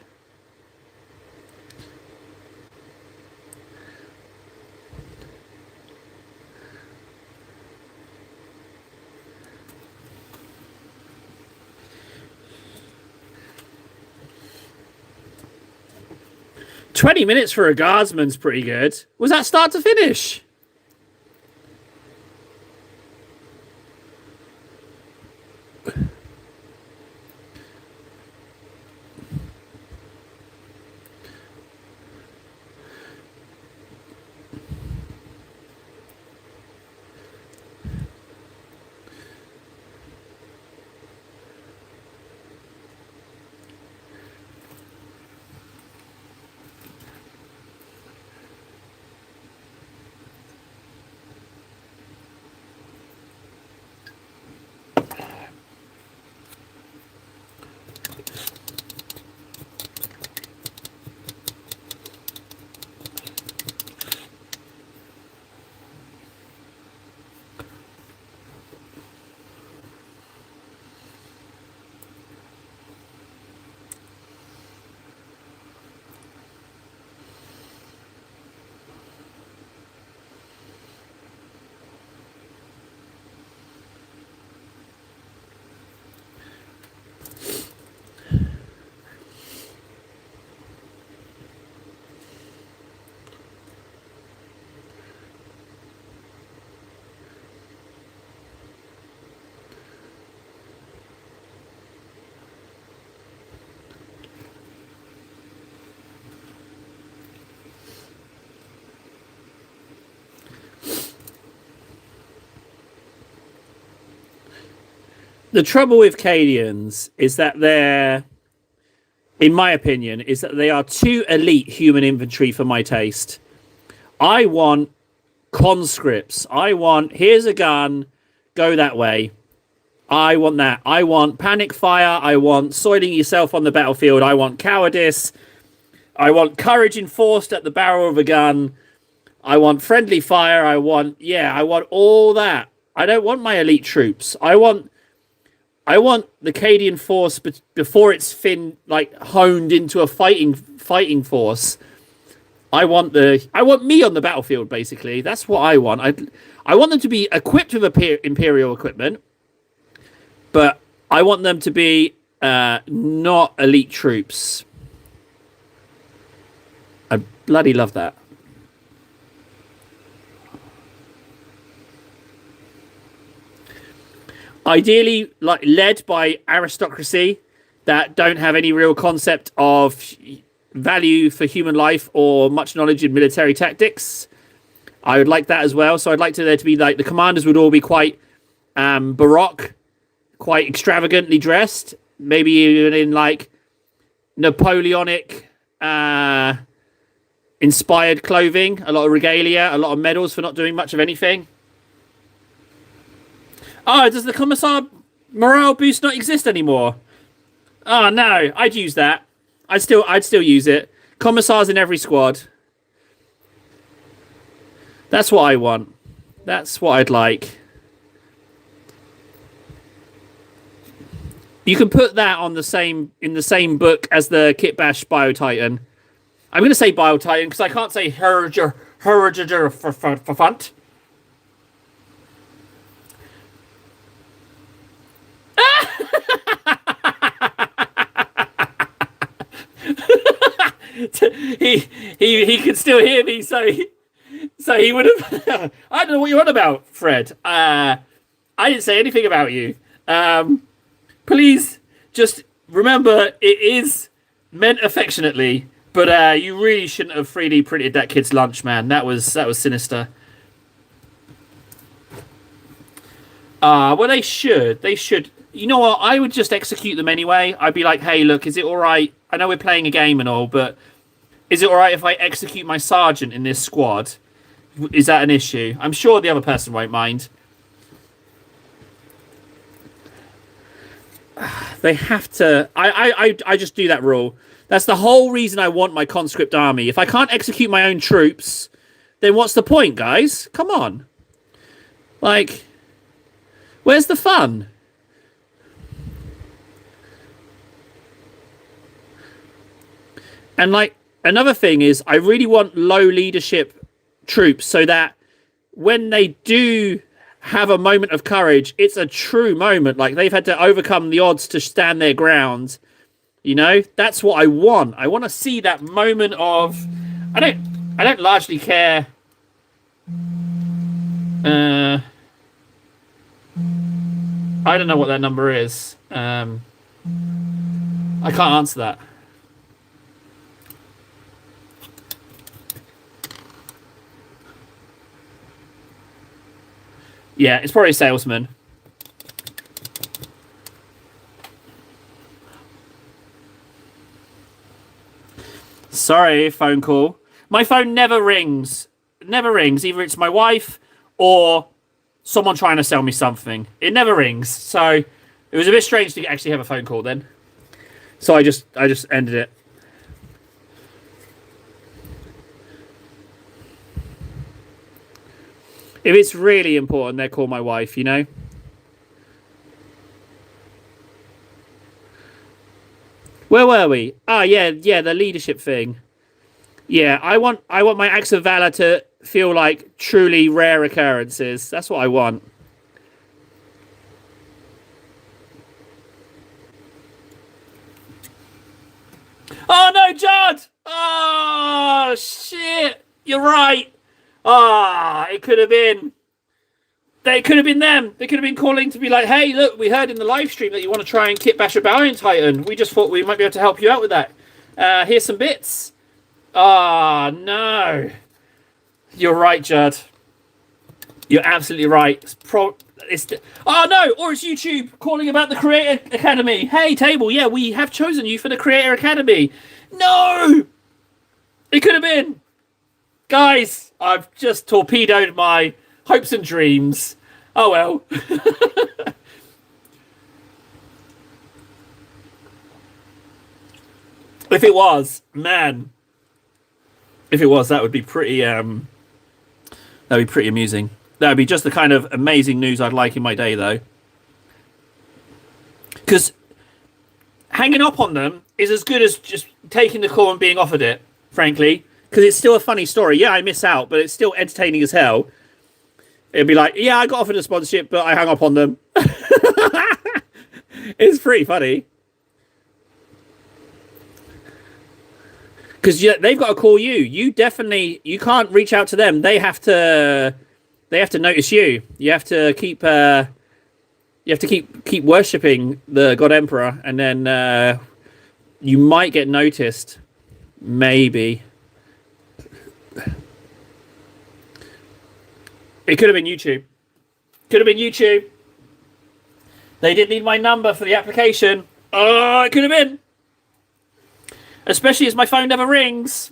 20 minutes for a guardsman's pretty good. Was that start to finish? The trouble with Cadians is that they're, in my opinion, is that they are too elite human infantry for my taste. I want conscripts. I want, here's a gun, go that way. I want that. I want panic fire. I want soiling yourself on the battlefield. I want cowardice. I want courage enforced at the barrel of a gun. I want friendly fire. I want all that. I don't want my elite troops. I want the Cadian force before it's honed into a fighting force. I want me on the battlefield, basically. That's what I want. I want them to be equipped with Imperial equipment, but I want them to be not elite troops. I bloody love that. Ideally, led by aristocracy that don't have any real concept of value for human life or much knowledge in military tactics. I would like that as well. So I'd like there to be the commanders would all be quite baroque, quite extravagantly dressed, maybe even in Napoleonic inspired clothing, a lot of regalia, a lot of medals for not doing much of anything. Oh, does the Commissar morale boost not exist anymore? Oh no, I'd use that. I'd still use it. Commissars in every squad. That's what I want. That's what I'd like. You can put that in the same book as the Kit Bash Bio Titan. I'm going to say Bio Titan because I can't say Herger for font. he could still hear me, so he would have. I don't know what you're on about, Fred. I didn't say anything about you. Please just remember it is meant affectionately, but you really shouldn't have 3D printed that kid's lunch, man. That was sinister. Well, they should. You know what? I would just execute them anyway. I'd be like, hey, look, is it all right? I know we're playing a game and all, but is it all right if I execute my sergeant in this squad? Is that an issue? I'm sure the other person won't mind. They have to. I just do that rule. That's the whole reason I want my conscript army. If I can't execute my own troops, then what's the point, guys? Come on. Where's the fun? And another thing is I really want low leadership troops so that when they do have a moment of courage, it's a true moment. They've had to overcome the odds to stand their ground. You know, that's what I want. I want to see that moment of. I don't largely care. I don't know what that number is. I can't answer that. Yeah, it's probably a salesman. Sorry, phone call. My phone never rings. Never rings. Either it's my wife or someone trying to sell me something. It never rings. So it was a bit strange to actually have a phone call then. So I just ended it. If it's really important, they call my wife, you know? Where were we? Ah, yeah, the leadership thing. Yeah, I want my acts of valor to feel like truly rare occurrences. That's what I want. Oh no, Judd! Oh shit! You're right. Ah, it could have been. They could have been them. They could have been calling to be like, "Hey, look, we heard in the live stream that you want to try and kit bash a Battalion Titan. We just thought we might be able to help you out with that. Here's some bits." Ah, no. You're right, Judd. You're absolutely right. Oh no, or it's YouTube calling about the Creator Academy. Hey, table, yeah, we have chosen you for the Creator Academy. No, it could have been. Guys, I've just torpedoed my hopes and dreams. Oh well. If it was, man. If it was, that would be pretty. That'd be pretty amusing. That'd be just the kind of amazing news I'd like in my day, though. Because hanging up on them is as good as just taking the call and being offered it, frankly. Because it's still a funny story. Yeah, I miss out, but it's still entertaining as hell. It'd be like, yeah, I got offered a sponsorship, but I hung up on them. It's pretty funny. Because they've got to call you. You can't reach out to them. They have to notice you. You have to keep keep worshipping the God Emperor, and then you might get noticed. Maybe. It could have been YouTube. Could have been YouTube. They didn't need my number for the application. Oh, it could have been. Especially as my phone never rings.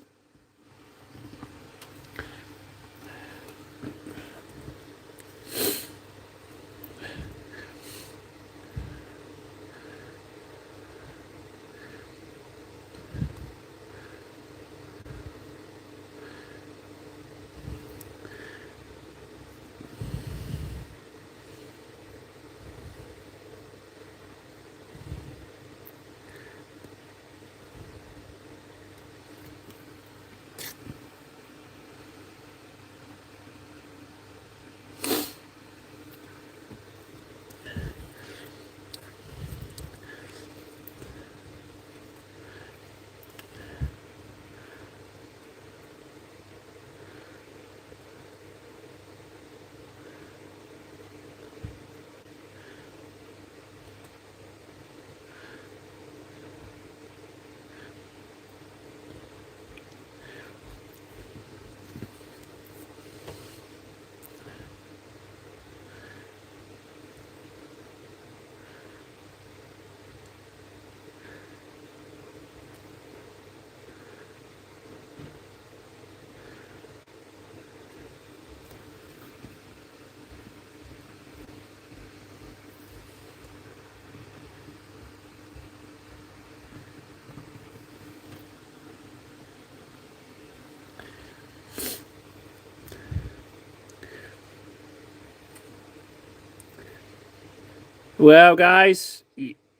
Well, guys,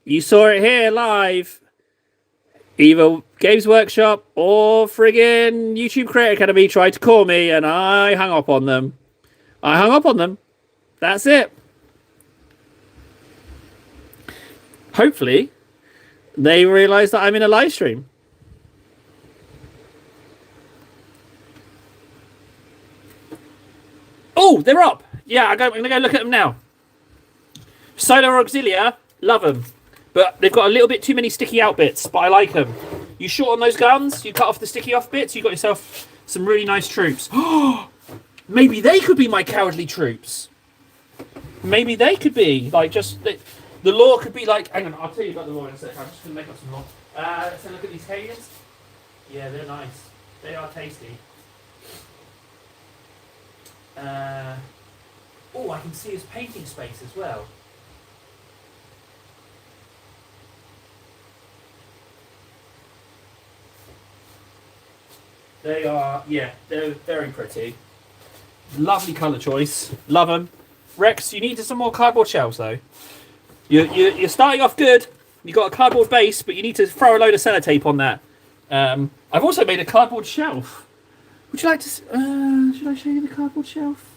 you saw it here live. Either Games Workshop or friggin' YouTube Creator Academy tried to call me, and I hung up on them. That's it. Hopefully, They realise that I'm in a live stream. Oh, they're up. Yeah, I'm going to go look at them now. Solar Auxilia, love them. But they've got a little bit too many sticky out bits, but I like them. You short on those guns, you cut off the sticky off bits, you got yourself some really nice troops. Maybe they could be my cowardly troops. Maybe they could be, like, just... The lore could be like... Hang on, I'll tell you about the lore in a second. I'm just going to make up some lore. Let's have a look at these Cadians. Yeah, they're nice. They are tasty. Oh, I can see his painting space as well. They are, yeah, they're very pretty. Lovely colour choice. Love them. Rex, you need some more cardboard shells though. You're starting off good. You've got a cardboard base, but you need to throw a load of sellotape on that. I've also made a cardboard shelf. Would you like to... should I show you the cardboard shelf?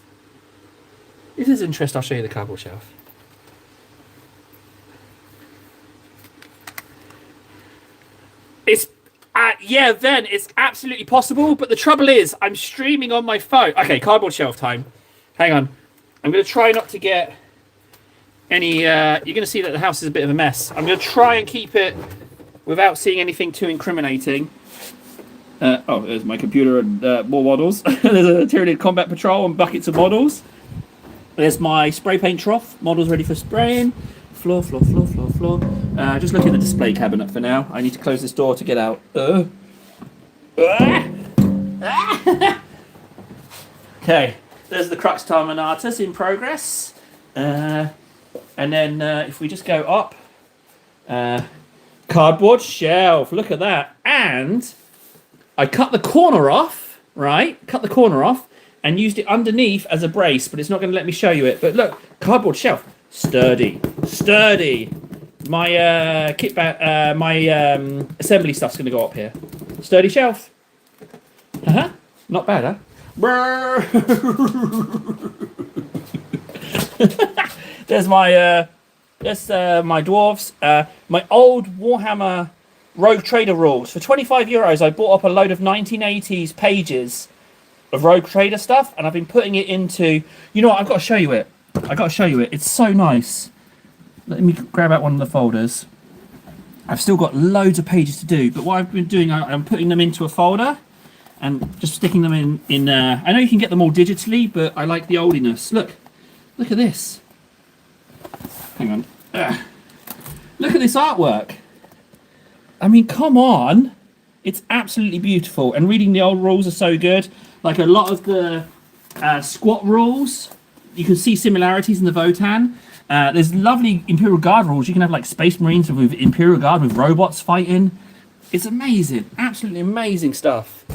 If there's interest, I'll show you the cardboard shelf. It's... yeah, then it's absolutely possible, but the trouble is, I'm streaming on my phone. Okay, cardboard shelf time. Hang on. I'm going to try not to get any... you're going to see that the house is a bit of a mess. I'm going to try and keep it without seeing anything too incriminating. Oh, there's my computer and more models. There's a Tyranid Combat Patrol and buckets of models. There's my spray paint trough. Models ready for spraying. Floor. Just look at the display cabinet for now. I need to close this door to get out. Okay, there's the Crux Terminatus in progress. And then if we just go up, cardboard shelf. Look at that. And I cut the corner off, right? Cut the corner off and used it underneath as a brace, but it's not going to let me show you it. But look, cardboard shelf. Sturdy. My kit bag, my assembly stuff's going to go up here. Sturdy shelf. Not bad, huh? There's my my dwarves. My old Warhammer Rogue Trader rules. For €25, I bought up a load of 1980s pages of Rogue Trader stuff, and I've been putting it into... You know what? I've got to show you it. It's so nice. Let me grab out one of the folders. I've still got loads of pages to do, but what I've been doing, I'm putting them into a folder and just sticking them in I know you can get them all digitally, but I like the oldiness. Look at this. Hang on. Look at this artwork. I mean, come on. It's absolutely beautiful. And reading the old rules are so good. Like a lot of the squat rules, you can see similarities in the Votan. There's lovely Imperial Guard rules. You can have like Space Marines with Imperial Guard with robots fighting. It's amazing. Absolutely amazing stuff.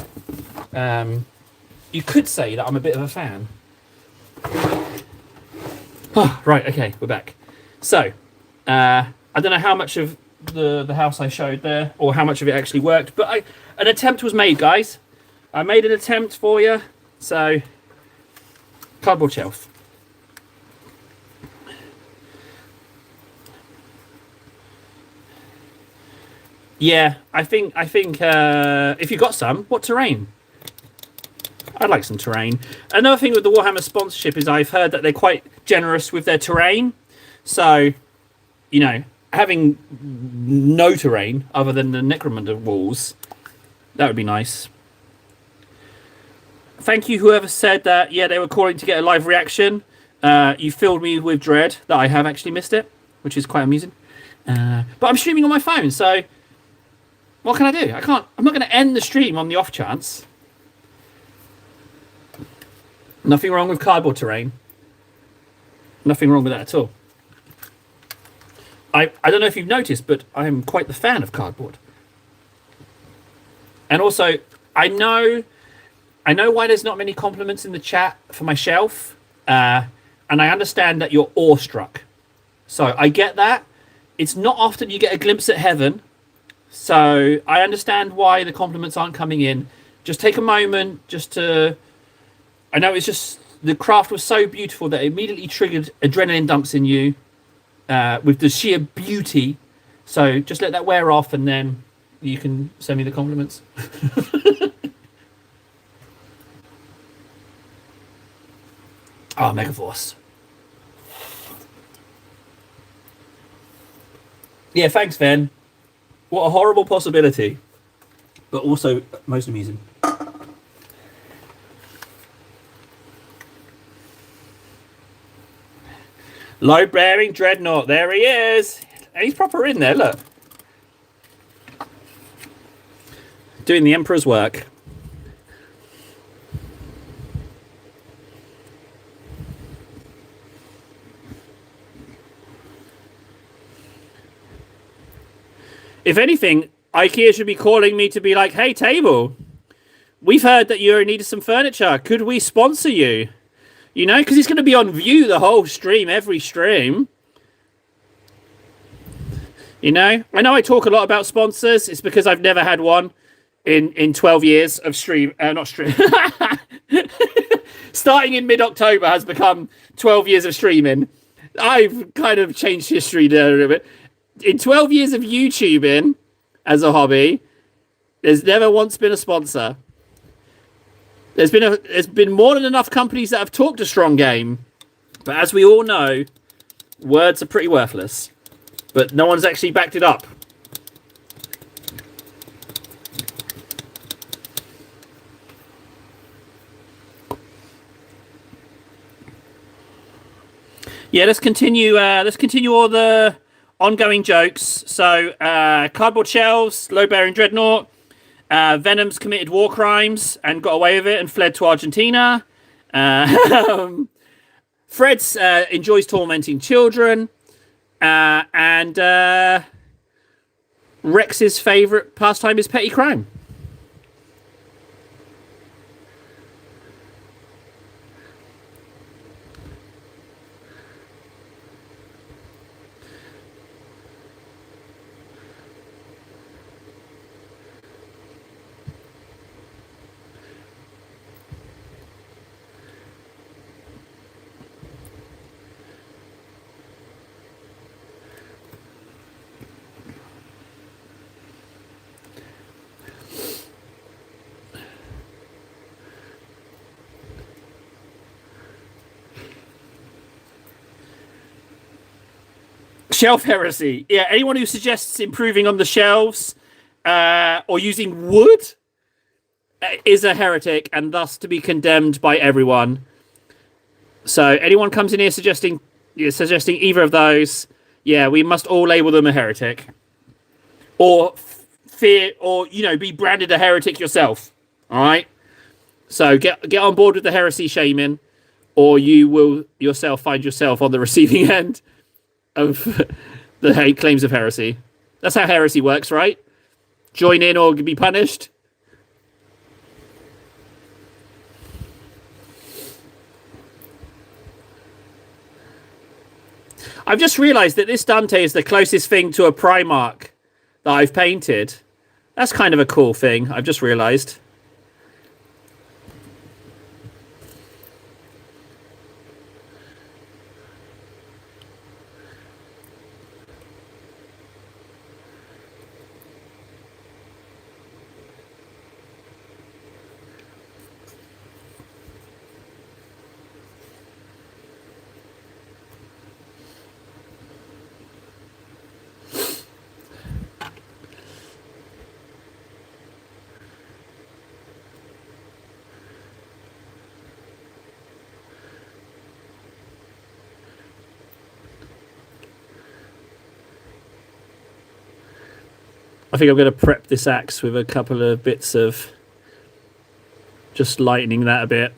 You could say that I'm a bit of a fan. Right, okay, we're back. So, I don't know how much of the house I showed there, or how much of it actually worked, but an attempt was made, guys. I made an attempt for you. So, cardboard shelf. Yeah, I think if you got some, what terrain? I'd like some terrain. Another thing with the Warhammer sponsorship is I've heard that they're quite generous with their terrain. So, you know, having no terrain other than the Necromunda walls, that would be nice. Thank you, whoever said that, yeah, they were calling to get a live reaction. You filled me with dread that I have actually missed it, which is quite amusing. But I'm streaming on my phone, so what can I do? I'm not going to end the stream on the off chance. Nothing wrong with cardboard terrain. Nothing wrong with that at all. I don't know if you've noticed, but I'm quite the fan of cardboard. And also, I know why there's not many compliments in the chat for my shelf. And I understand that you're awestruck. So I get that. It's not often you get a glimpse at heaven. So I understand why the compliments aren't coming in. Just take a moment just to... I know it's just... The craft was so beautiful that it immediately triggered adrenaline dumps in you with the sheer beauty So just let that wear off, and then you can send me the compliments. Oh, Megaforce. Yeah, thanks, Ven. What a horrible possibility, but also most amusing. Load bearing dreadnought. There he is. And he's proper in there. Look, doing the Emperor's work. If anything, IKEA should be calling me to be like, hey, Table, we've heard that you needed some furniture. Could we sponsor you? You know, because he's going to be on view the whole stream, every stream. You know I talk a lot about sponsors. It's because I've never had one in 12 years of stream. Not stream. Starting in mid-October has become 12 years of streaming. I've kind of changed history there a little bit. In 12 years of YouTubing as a hobby, there's never once been a sponsor. There's been more than enough companies that have talked a strong game. But as we all know, words are pretty worthless. But no one's actually backed it up. Yeah, let's continue all the ongoing jokes. So, cardboard shelves, low-bearing dreadnought. Venom's committed war crimes and got away with it and fled to Argentina. Fred's enjoys tormenting children. And Rex's favourite pastime is petty crime. Shelf heresy. Yeah, anyone who suggests improving on the shelves or using wood is a heretic and thus to be condemned by everyone. So anyone comes in here suggesting either of those, yeah, we must all label them a heretic. Or fear, or, be branded a heretic yourself. All right? So get on board with the heresy shaming, or you will yourself find yourself on the receiving end of the claims of heresy. That's how heresy works, right? Join in or be punished. I've just realised that this Dante is the closest thing to a Primarch that I've painted. That's kind of a cool thing, I've just realised. I think I'm going to prep this axe with a couple of bits of just lightening that a bit.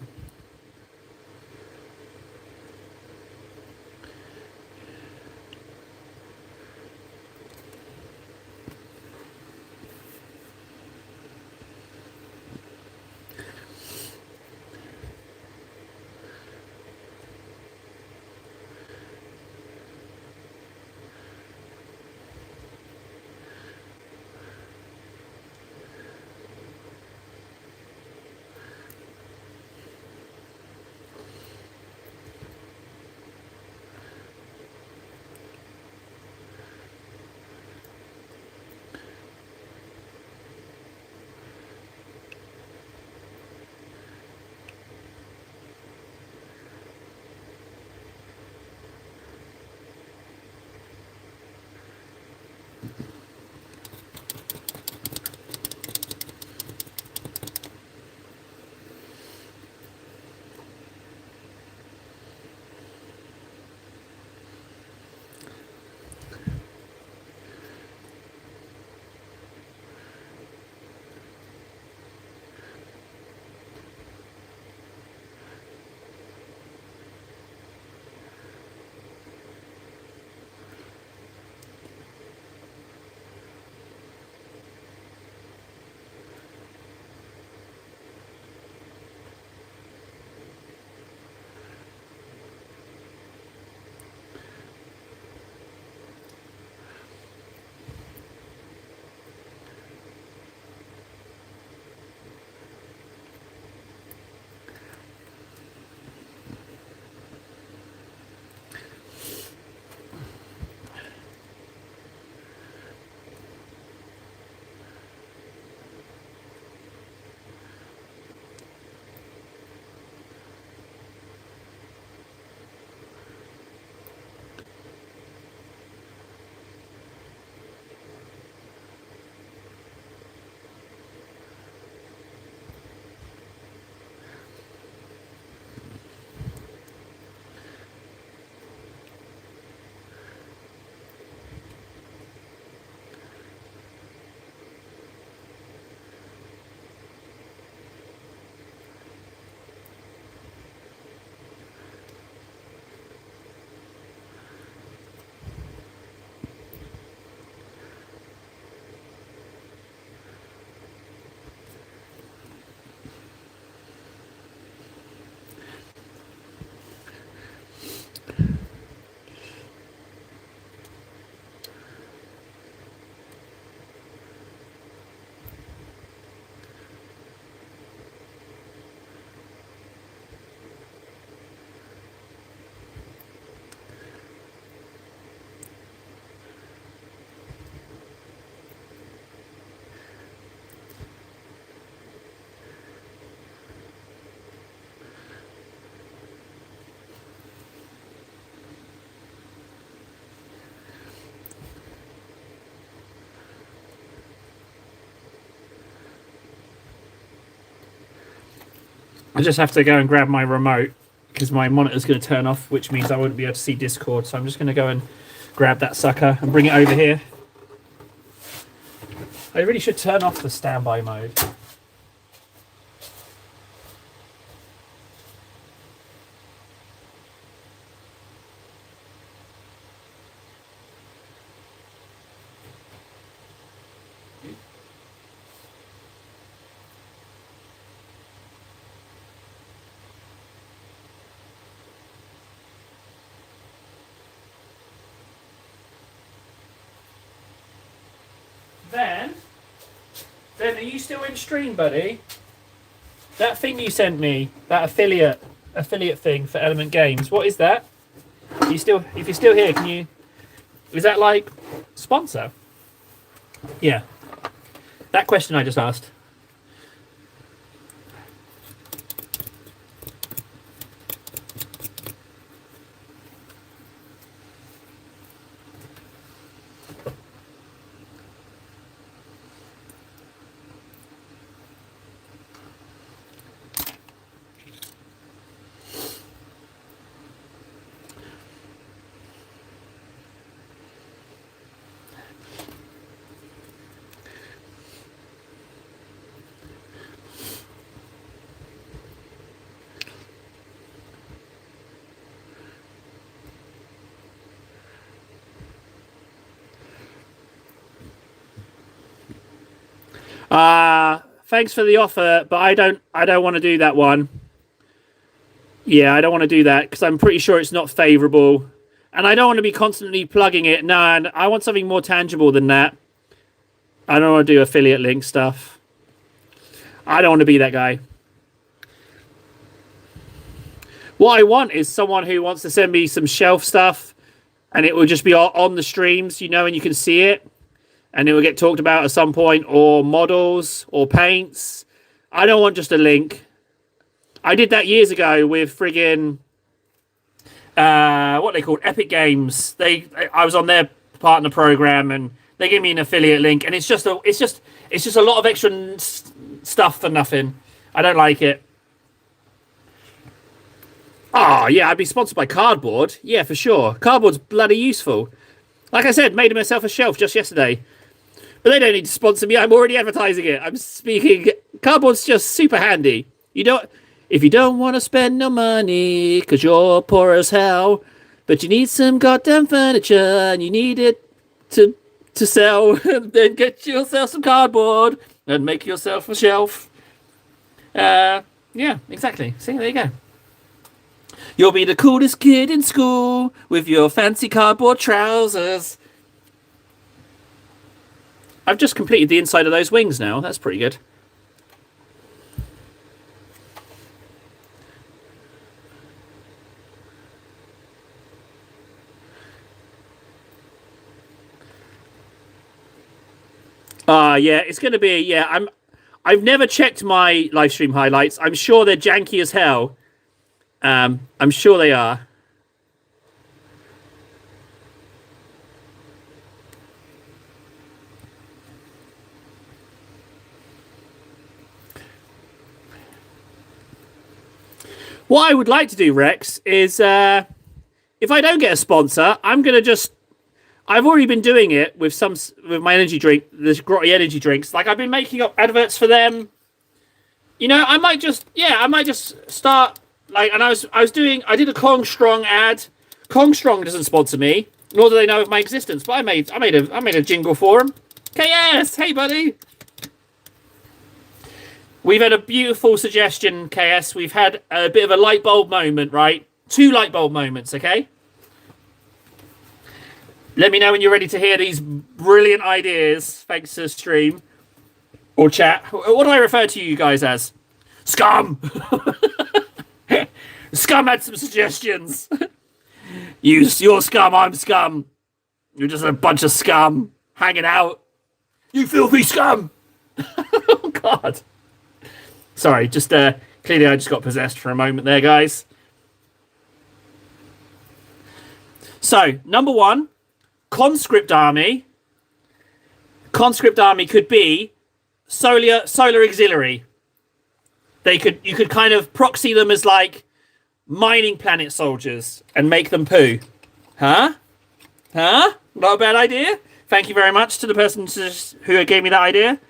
I just have to go and grab my remote because my monitor's going to turn off, which means I won't be able to see Discord. So I'm just going to go and grab that sucker and bring it over here. I really should turn off the standby mode. Then are you still in stream, buddy? That thing you sent me, that affiliate thing for Element Games, what is that? If you're still here, can you? Is that like sponsor? Yeah. That question I just asked. Thanks for the offer, but I don't want to do that one. Yeah, I don't want to do that because I'm pretty sure it's not favorable. And I don't want to be constantly plugging it. No, and I want something more tangible than that. I don't want to do affiliate link stuff. I don't want to be that guy. What I want is someone who wants to send me some shelf stuff and it will just be on the streams, you know, and you can see it. And it will get talked about at some point, or models, or paints. I don't want just a link. I did that years ago with friggin' what they called Epic Games. I was on their partner program, and They give me an affiliate link, and it's just a lot of extra stuff for nothing. I don't like it. Oh, yeah, I'd be sponsored by Cardboard. Yeah, for sure. Cardboard's bloody useful. Like I said, made myself a shelf just yesterday. But they don't need to sponsor me. I'm already advertising it. I'm speaking. Cardboard's just super handy. If you don't want to spend no money because you're poor as hell, but you need some goddamn furniture and you need it to sell, then get yourself some cardboard and make yourself a shelf. Yeah, exactly. See, there you go. You'll be the coolest kid in school with your fancy cardboard trousers. I've just completed the inside of those wings now. That's pretty good. Yeah, it's going to be, yeah, I've never checked my live stream highlights. I'm sure they're janky as hell. I'm sure they are. What I would like to do, Rex, is if I don't get a sponsor, I'm going to just... I've already been doing it with my energy drink, the grotty energy drinks. Like, I've been making up adverts for them. You know, I might just start... Like, and I did a Kong Strong ad. Kong Strong doesn't sponsor me, nor do they know of my existence. But I made a jingle for them. KS, hey buddy. We've had a beautiful suggestion, KS. We've had a bit of a light bulb moment, right? 2 light bulb moments, okay? Let me know when you're ready to hear these brilliant ideas. Thanks to stream or chat. What do I refer to you guys as? Scum. Scum had some suggestions. You're scum, I'm scum. You're just a bunch of scum hanging out. You filthy scum. Oh, God. Sorry, just clearly I just got possessed for a moment there, guys. So, number 1, conscript army. Conscript army could be solar auxiliary. You could kind of proxy them as like mining planet soldiers and make them poo. Huh? Not a bad idea. Thank you very much to the person who gave me that idea.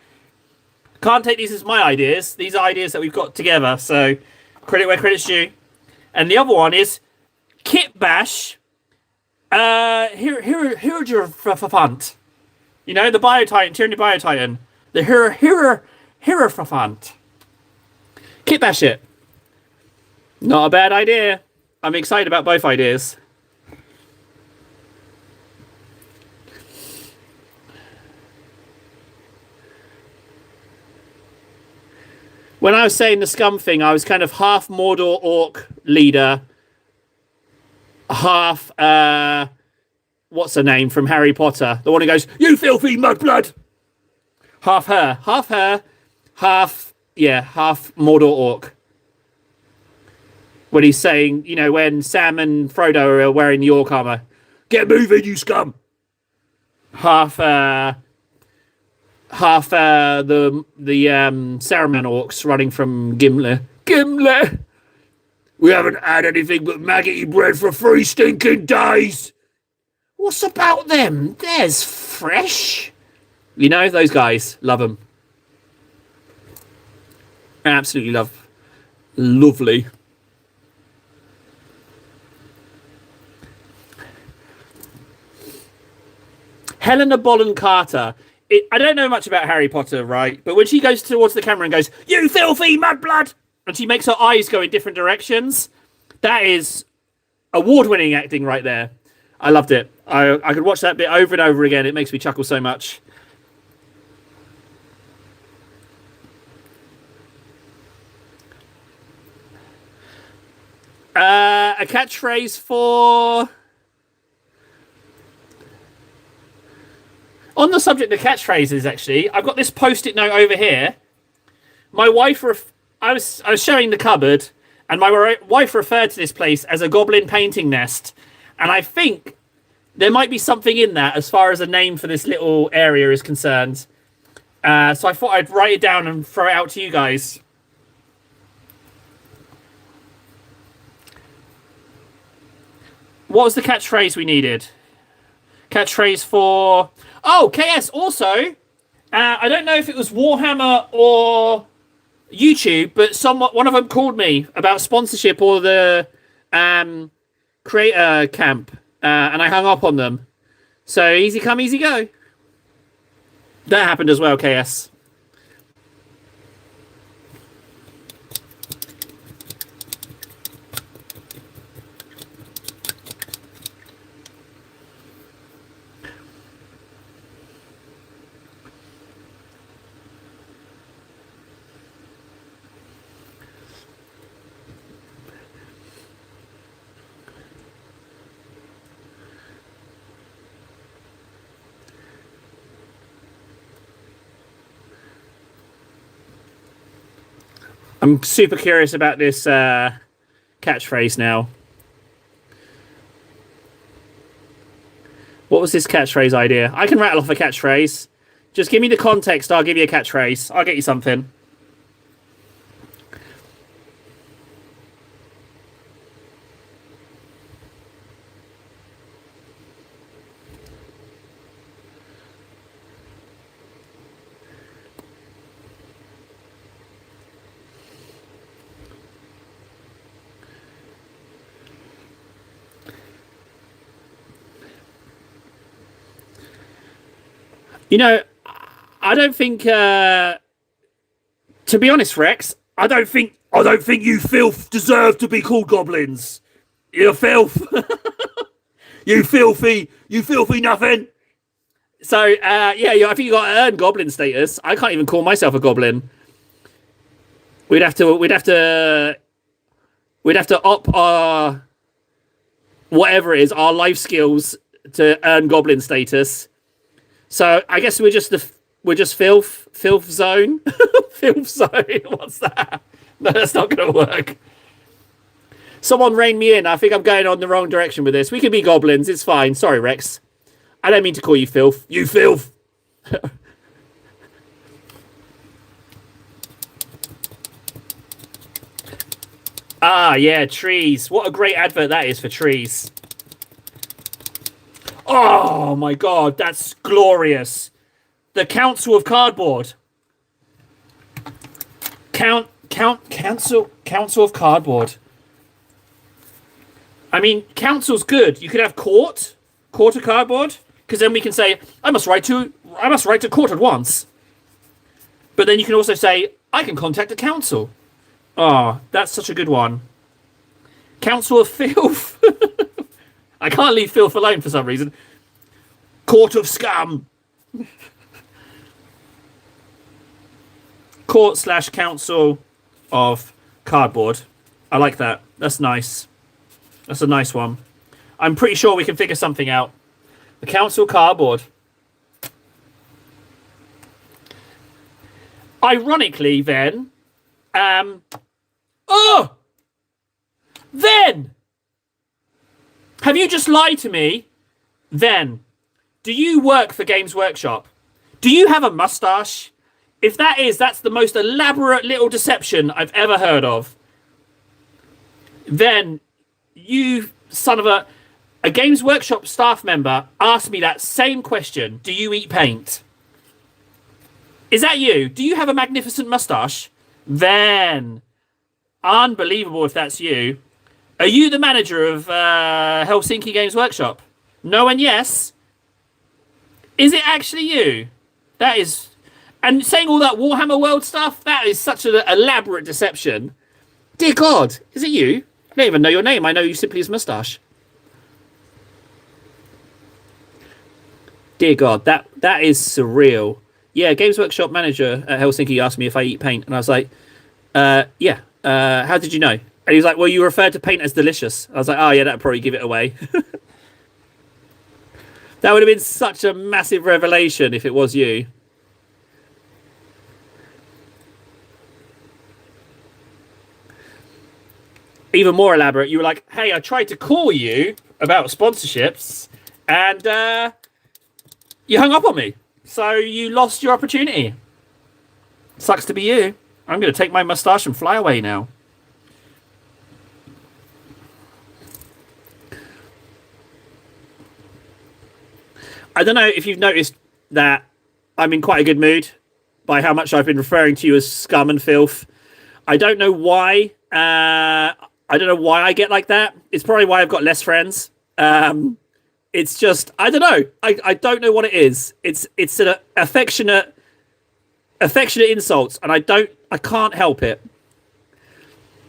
Can't take these as my ideas. These are ideas that we've got together. So credit where credit's due. And the other one is Kit Bash. Here your font. You know, the Biotitan, Tyranny Biotitan. The Hierophant. Kit Bash it. Not a bad idea. I'm excited about both ideas. When I was saying the scum thing, I was kind of half Mordor orc leader, half what's her name from Harry Potter, the one who goes, "You filthy mudblood." Half her, half Mordor orc. When he's saying, you know, when Sam and Frodo are wearing the orc armor, "Get moving, you scum." Half the Saruman orcs running from Gimli. Gimli! We haven't had anything but maggoty bread for 3 stinking days. What's about them? There's fresh. You know, those guys. Love them. Absolutely lovely. Helena Bonham Carter. I don't know much about Harry Potter, right? But when she goes towards the camera and goes, "You filthy mudblood," and she makes her eyes go in different directions, that is award-winning acting right there. I loved it. I could watch that bit over and over again. It makes me chuckle so much. A catchphrase for... On the subject of catchphrases, actually, I've got this post-it note over here. My wife, I was showing the cupboard, and my wife referred to this place as a goblin painting nest. And I think there might be something in that as far as a name for this little area is concerned. So I thought I'd write it down and throw it out to you guys. What was the catchphrase we needed? Catchphrase for... Oh, KS also. I don't know if it was Warhammer or YouTube, but one of them called me about sponsorship or the creator camp, and I hung up on them. So easy come, easy go. That happened as well, KS. I'm super curious about this catchphrase now. What was this catchphrase idea? I can rattle off a catchphrase. Just give me the context, I'll give you a catchphrase. I'll get you something. You know, I don't think. To be honest, Rex, I don't think you filth deserve to be called goblins. You're filth. you filthy nothing. So yeah, I think you got to earn goblin status. I can't even call myself a goblin. We'd have to up our whatever it is, our life skills to earn goblin status. So I guess we're just filth zone. Filth zone. What's that? No, that's not going to work. Someone rein me in. I think I'm going on the wrong direction with this. We can be goblins. It's fine. Sorry, Rex. I don't mean to call you filth. You filth. Ah, yeah, trees. What a great advert that is for trees. Oh my god, that's glorious. The Council of Cardboard. Council of Cardboard. I mean, council's good. You could have court of cardboard, because then we can say, I must write to court at once. But then you can also say, I can contact the council. Oh, that's such a good one. Council of Filth. I can't leave filth alone for some reason. Court of Scum. Court/Council of Cardboard. I like that. That's nice. That's a nice one. I'm pretty sure we can figure something out. The Council of Cardboard. Ironically, then... Then! Have you just lied to me? Then, do you work for Games Workshop? Do you have a mustache? If that is, that's the most elaborate little deception I've ever heard of. Then, you son of a Games Workshop staff member asked me that same question. Do you eat paint? Is that you? Do you have a magnificent mustache? Then, unbelievable if that's you. Are you the manager of Helsinki Games Workshop? No and yes. Is it actually you? That is... And saying all that Warhammer World stuff, that is such an elaborate deception. Dear God, is it you? I don't even know your name. I know you simply as Moustache. Dear God, that is surreal. Yeah, Games Workshop manager at Helsinki asked me if I eat paint. And I was like, yeah. How did you know? And he was like, well, you referred to paint as delicious. I was like, oh, yeah, that'd probably give it away. That would have been such a massive revelation if it was you. Even more elaborate, you were like, hey, I tried to call you about sponsorships, and you hung up on me. So you lost your opportunity. Sucks to be you. I'm going to take my mustache and fly away now. I don't know if you've noticed that I'm in quite a good mood by how much I've been referring to you as scum and filth. I don't know why. I don't know why I get like that. It's probably why I've got less friends. It's just, I don't know. I don't know what it is. It's an affectionate insults, and I can't help it.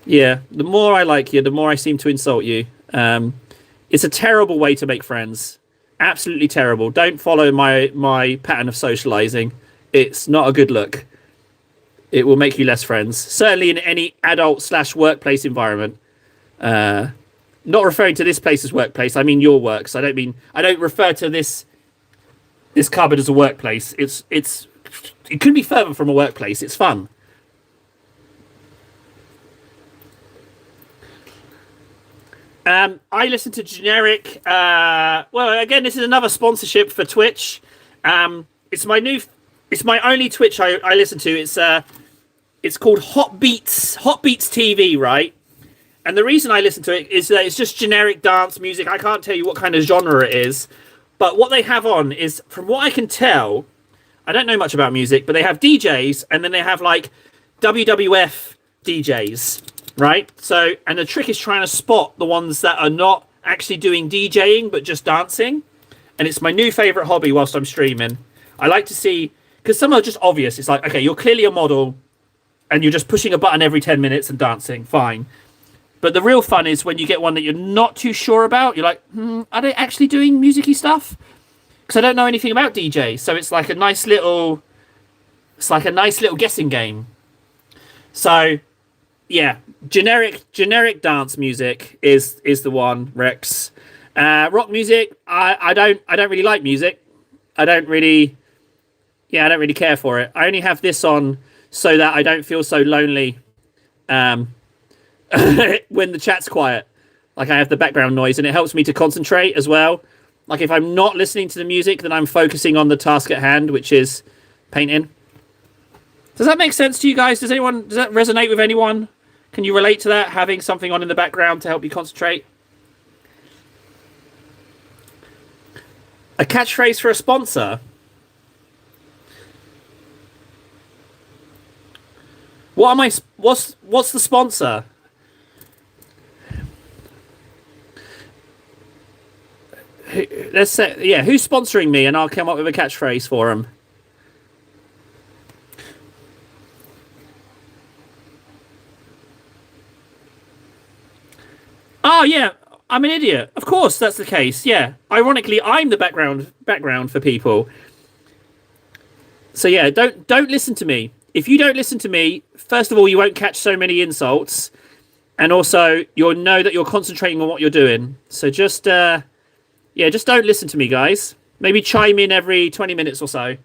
Yeah, the more I like you, the more I seem to insult you. It's a terrible way to make friends. Absolutely terrible. Don't follow my pattern of socializing. It's not a good look. It will make you less friends. Certainly in any adult/workplace environment. Not referring to this place as workplace. I mean your works. I don't refer to this cupboard as a workplace. It couldn't be further from a workplace. It's fun. I listen to generic. Well, again, this is another sponsorship for Twitch. It's my only Twitch I listen to. It's called Hot Beats TV, right? And the reason I listen to it is that it's just generic dance music. I can't tell you what kind of genre it is, but what they have on is, from what I can tell, I don't know much about music, but they have DJs, and then they have like WWF DJs. Right? So, and the trick is trying to spot the ones that are not actually doing DJing, but just dancing. And it's my new favorite hobby whilst I'm streaming. I like to see, because some are just obvious. It's like, okay, you're clearly a model and you're just pushing a button every 10 minutes and dancing. Fine. But the real fun is when you get one that you're not too sure about. You're like, are they actually doing music-y stuff? Because I don't know anything about DJ. So it's like a nice little guessing game. So, yeah, generic dance music is the one, Rex. Rock music, I don't really like music. I don't really care for it. I only have this on so that I don't feel so lonely when the chat's quiet. Like, I have the background noise, and it helps me to concentrate as well. Like, if I'm not listening to the music, then I'm focusing on the task at hand, which is painting. Does that make sense to you guys? Does that resonate with anyone? Can you relate to that, having something on in the background to help you concentrate? A catchphrase for a sponsor? What's the sponsor? Let's say, yeah, who's sponsoring me, and I'll come up with a catchphrase for them. Oh, yeah, I'm an idiot. Of course, that's the case. Yeah. Ironically, I'm the background for people. So yeah, don't listen to me. If you don't listen to me, first of all, you won't catch so many insults, and also you'll know that you're concentrating on what you're doing. So just don't listen to me, guys. Maybe chime in every 20 minutes or so.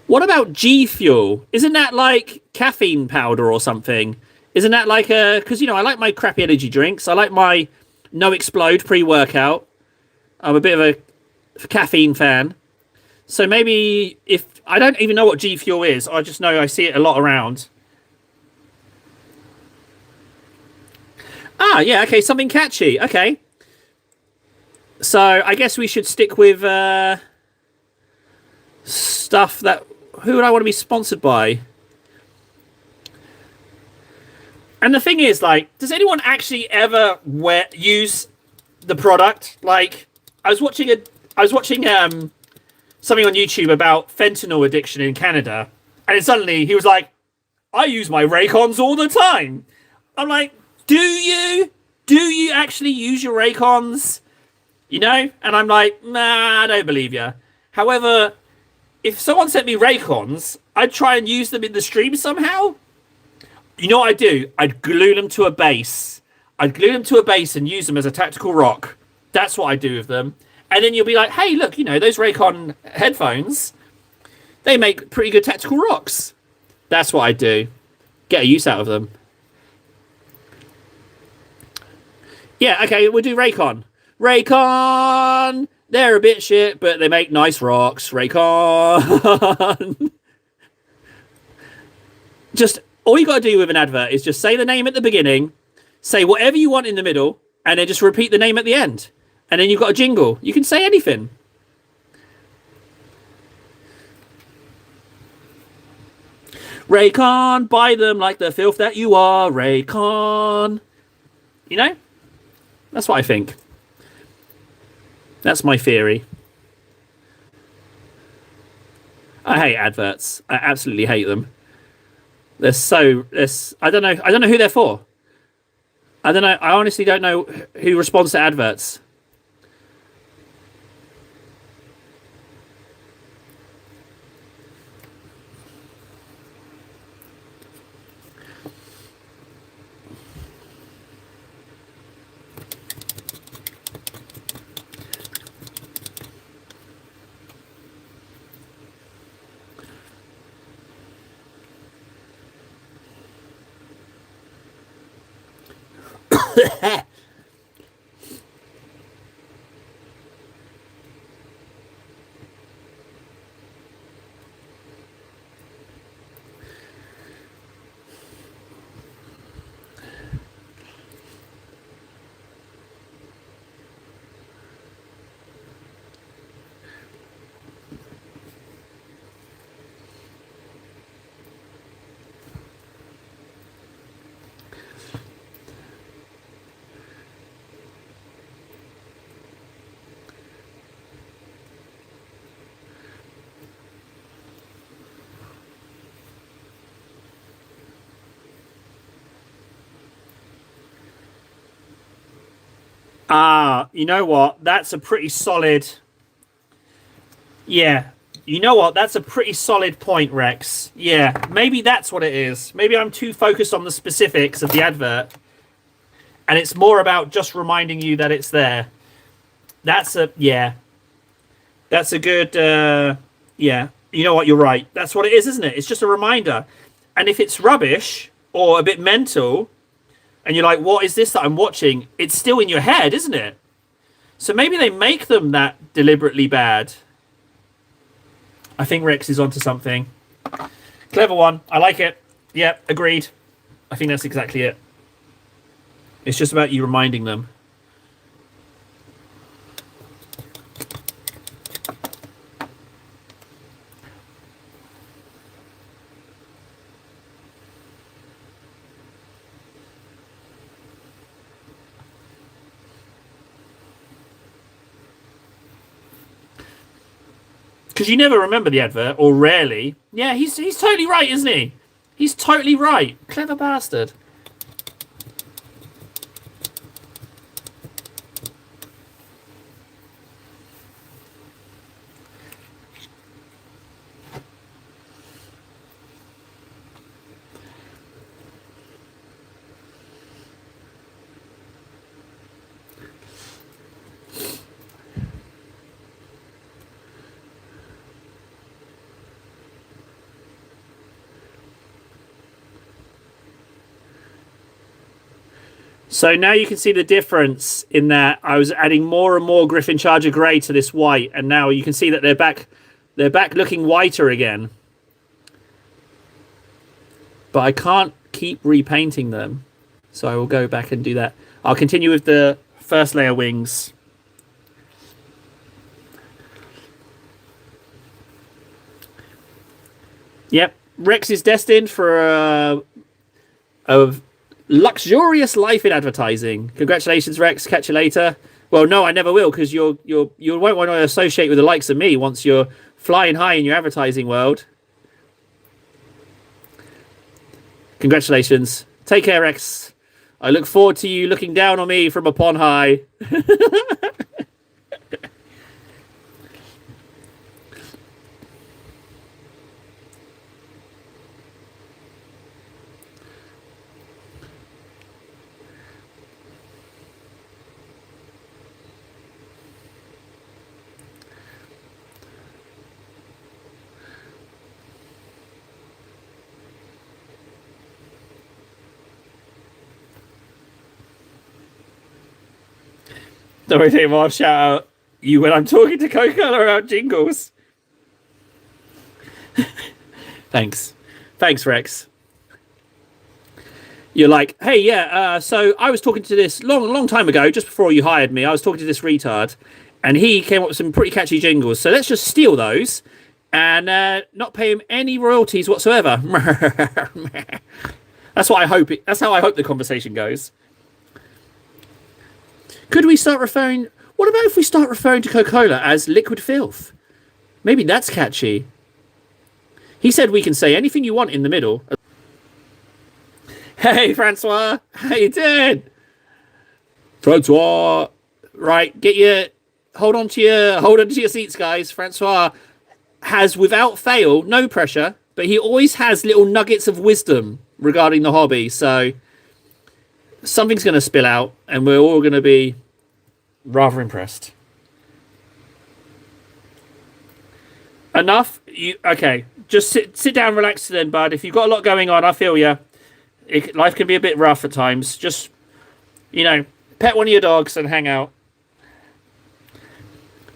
What about G Fuel? Isn't that like caffeine powder or something? Isn't that like a... Because, I like my crappy energy drinks. I like my No Explode pre-workout. I'm a bit of a caffeine fan. So maybe if... I don't even know what G Fuel is. I just know I see it a lot around. Ah, yeah, okay, something catchy. Okay. So I guess we should stick with stuff that... Who would I want to be sponsored by? And the thing is, like, does anyone actually ever use the product? Like, I was watching something on YouTube about fentanyl addiction in Canada, and then suddenly he was like, "I use my Raycons all the time." I'm like, "Do you? Do you actually use your Raycons?" And I'm like, "Nah, I don't believe you." However, if someone sent me Raycons, I'd try and use them in the stream somehow. You know what I'd do? I'd glue them to a base. I'd glue them to a base and use them as a tactical rock. That's what I do with them. And then you'll be like, hey, look, those Raycon headphones, they make pretty good tactical rocks. That's what I do. get a use out of them. Yeah, okay, we'll do Raycon. Raycon! They're a bit shit, but they make nice rocks. Raycon! Just, all you got to do with an advert is just say the name at the beginning, say whatever you want in the middle, and then just repeat the name at the end. And then you've got a jingle. You can say anything. Raycon, buy them like the filth that you are, Raycon. You know? That's what I think. That's my theory. I hate adverts. I absolutely hate them. They're so... I don't know who they're for. I don't know. I honestly don't know who responds to adverts. You know what? That's a pretty solid... Yeah. You know what? That's a pretty solid point, Rex. Yeah, maybe that's what it is. Maybe I'm too focused on the specifics of the advert. And it's more about just reminding you that it's there. That's a... Yeah. That's a good... yeah. You know what? You're right. That's what it is, isn't it? It's just a reminder. And if it's rubbish or a bit mental... And you're like, what is this that I'm watching? It's still in your head, isn't it? So maybe they make them that deliberately bad. I think Rex is onto something. Clever one. I like it. Yeah, agreed. I think that's exactly it. It's just about you reminding them. Because you never remember the advert, or rarely. Yeah, he's totally right, isn't he? He's totally right. Clever bastard. So now you can see the difference in that I was adding more and more Griffin Charger Grey to this white, and now you can see that they're back looking whiter again. But I can't keep repainting them, so I will go back and do that. I'll continue with the first layer wings. Yep, Rex is destined for a luxurious life in advertising. Congratulations, Rex. Catch you later. Well, no, I never will, because you won't want to associate with the likes of me once you're flying high in your advertising world. Congratulations. Take care, Rex. I look forward to you looking down on me from upon high. Don't worry, Dave, I'll shout out you when I'm talking to Coca-Cola about jingles. Thanks. Thanks, Rex. You're like, hey, yeah, so I was talking to this long time ago, just before you hired me. I was talking to this retard, and he came up with some pretty catchy jingles. So let's just steal those and not pay him any royalties whatsoever. That's what I hope. That's how I hope the conversation goes. Could we start referring? What about if we start referring to Coca-Cola as liquid filth? Maybe that's catchy. He said we can say anything you want in the middle. Hey, Francois, how you doing? Francois, right? Hold on to your seats, guys. Francois has, without fail, no pressure, but he always has little nuggets of wisdom regarding the hobby. So something's going to spill out, and we're all going to be rather impressed. Enough? Okay? Just sit down, relax, then, bud. If you've got a lot going on, I feel you. Life can be a bit rough at times. Just, pet one of your dogs and hang out.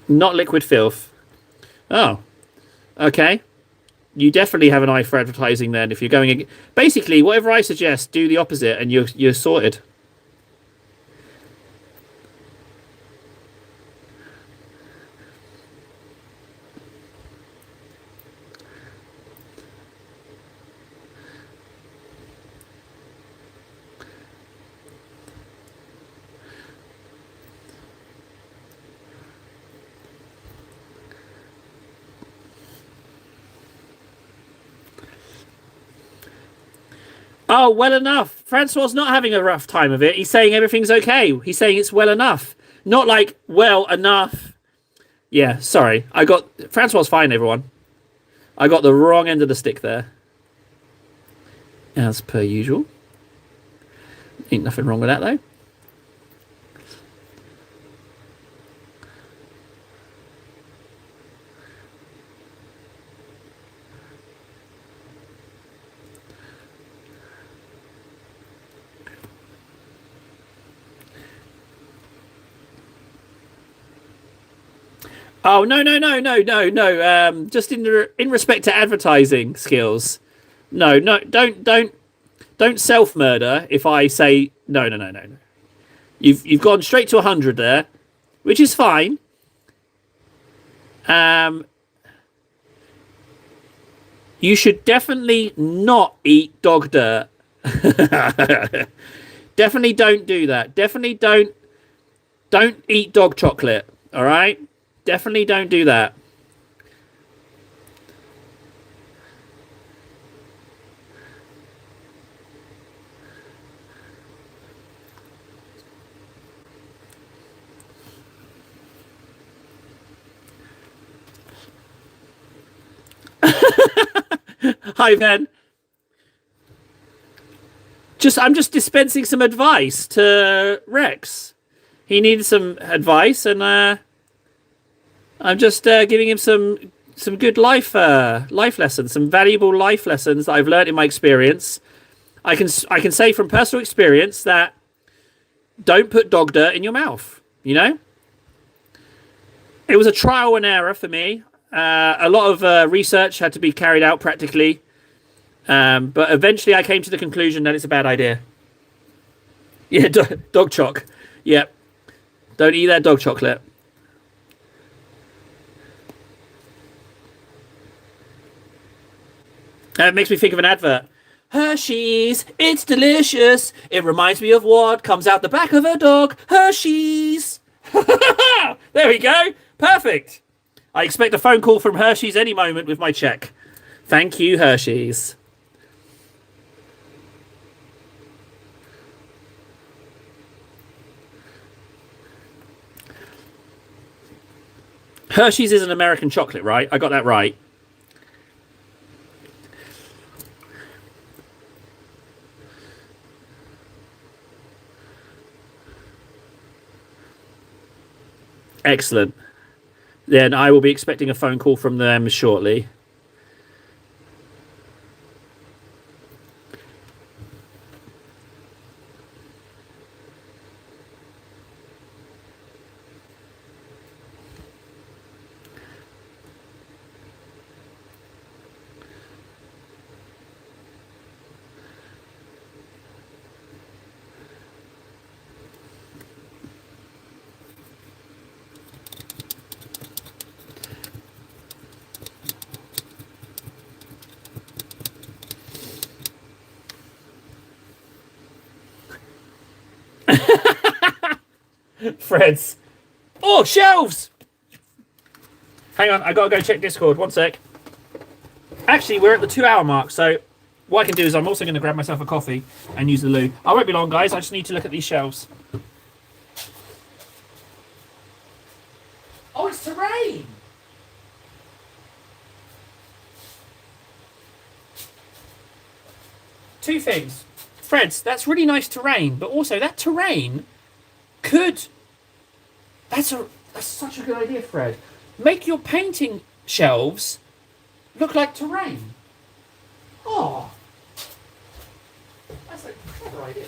Not liquid filth. Oh, okay. You definitely have an eye for advertising then. If you're going, basically, whatever I suggest, do the opposite, and you're sorted. Oh, well enough. Francois not having a rough time of it. He's saying everything's okay. He's saying it's well enough. Not like, well enough. Yeah, sorry. Francois fine, everyone. I got the wrong end of the stick there. As per usual. Ain't nothing wrong with that, though. Oh, no. Just in respect to advertising skills. No, don't self-murder if I say no. You've gone straight to 100 there, which is fine. You should definitely not eat dog dirt. Definitely don't do that. Definitely don't eat dog chocolate. All right? Definitely don't do that. Hi, Ben. I'm just dispensing some advice to Rex. He needed some advice, and I'm just giving him some good life lessons, some valuable life lessons that I've learned in my experience. I can say from personal experience that don't put dog dirt in your mouth. It was a trial and error for me. A lot of research had to be carried out practically, but eventually I came to the conclusion that it's a bad idea. Yeah, dog choc. Yep. Don't eat that dog chocolate. It makes me think of an advert. Hershey's, it's delicious. It reminds me of what comes out the back of a dog. Hershey's. There we go. Perfect. I expect a phone call from Hershey's any moment with my check. Thank you, Hershey's. Hershey's is an American chocolate, right? I got that right. Excellent. Then I will be expecting a phone call from them shortly. Fred's. Oh, shelves! Hang on, I gotta go check Discord. 1 sec. Actually, we're at the 2-hour mark, so what I can do is I'm also going to grab myself a coffee and use the loo. I won't be long, guys. I just need to look at these shelves. Oh, it's terrain! Two things. Fred's, that's really nice terrain, but also that terrain could... That's such a good idea, Fred. Make your painting shelves look like terrain. Oh, that's a clever idea.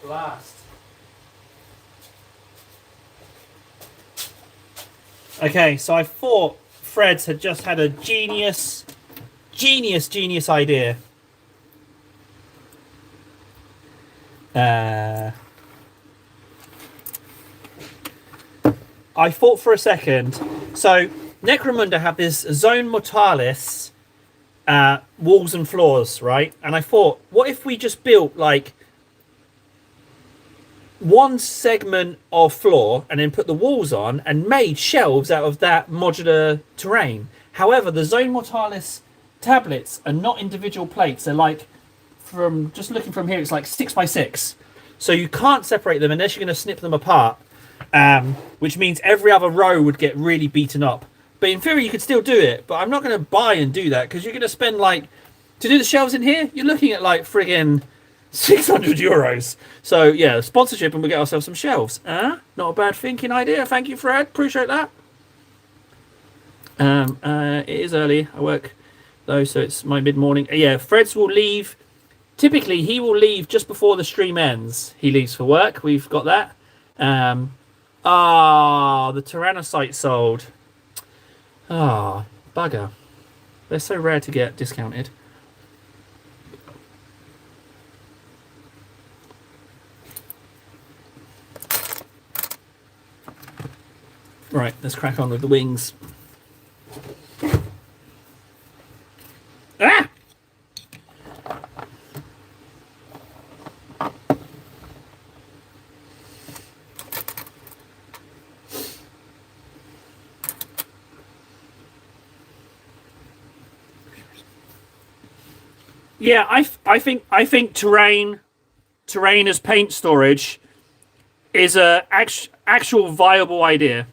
Blast. Okay, so I thought Fred's had just had a genius idea. I thought for a second. So Necromunda have this Zone Mortalis walls and floors, right? And I thought, what if we just built like one segment of floor and then put the walls on and made shelves out of that modular terrain. However, the Zone Mortalis tablets are not individual plates. They're like, from just looking from here, it's like 6x6. So you can't separate them unless you're going to snip them apart, which means every other row would get really beaten up. But in theory, you could still do it. But I'm not going to buy and do that because you're going to spend like, to do the shelves in here, you're looking at like friggin' 600 euros. So yeah, sponsorship and we'll get ourselves some shelves. Not a bad thinking idea. Thank you, Fred. Appreciate that. It is early. I work though, so it's my mid-morning. Yeah, Fred's will leave. Typically, he will leave just before the stream ends. He leaves for work. We've got that. The Tyrannocyte sold. Bugger. They're so rare to get discounted. right, let's crack on with the wings. Ah! Yeah, I think terrain as paint storage is a actual viable idea.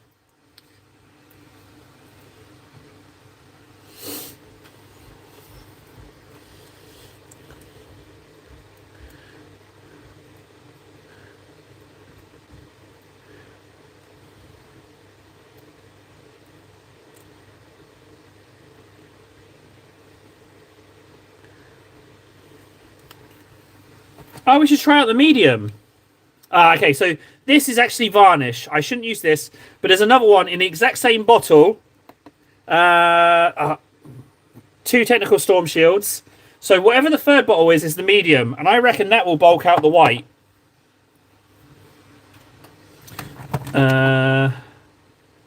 Oh, we should try out the medium. Okay, so this is actually varnish. I shouldn't use this, but there's another one in the exact same bottle. 2 technical storm shields. So whatever the third bottle is the medium, and I reckon that will bulk out the white. I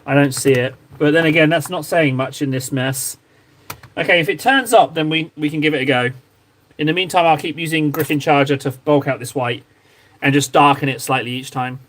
don't see it, but then again, that's not saying much in this mess. Okay, if it turns up, then we can give it a go. In the meantime, I'll keep using Griffin Charger to bulk out this white and just darken it slightly each time.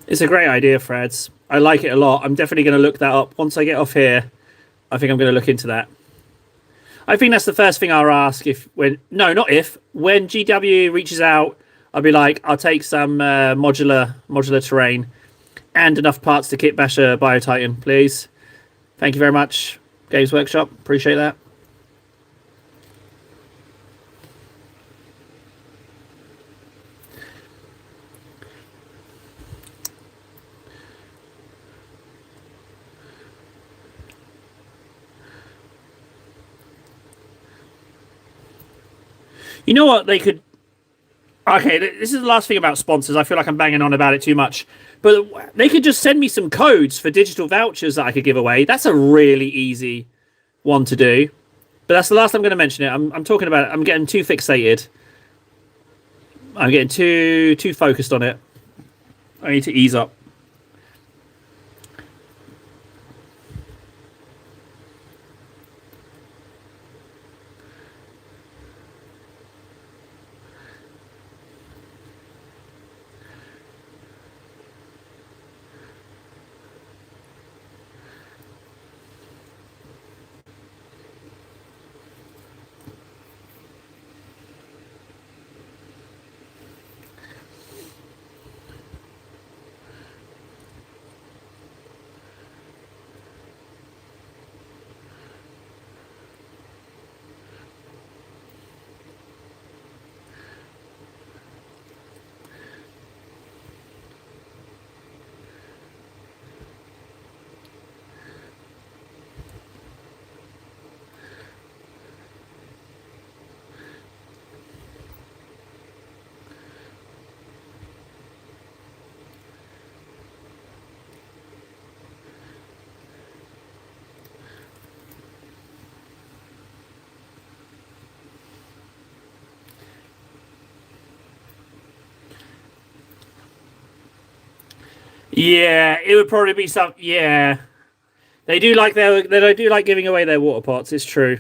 It's a great idea, Freds. I like it a lot. I'm definitely going to look that up. Once I get off here, I think I'm going to look into that. I think that's the first thing I'll ask when GW reaches out, I'll be like, I'll take some modular terrain and enough parts to kit bash a Biotitan, please. Thank you very much, Games Workshop. Appreciate that. You know what they could... Okay, this is the last thing about sponsors. I feel like I'm banging on about it too much. But they could just send me some codes for digital vouchers that I could give away. That's a really easy one to do. But that's the last I'm going to mention it. I'm talking about it. I'm getting too fixated. I'm getting too focused on it. I need to ease up. Yeah, it would probably be some. Yeah, they do like they do like giving away their water pots. It's true.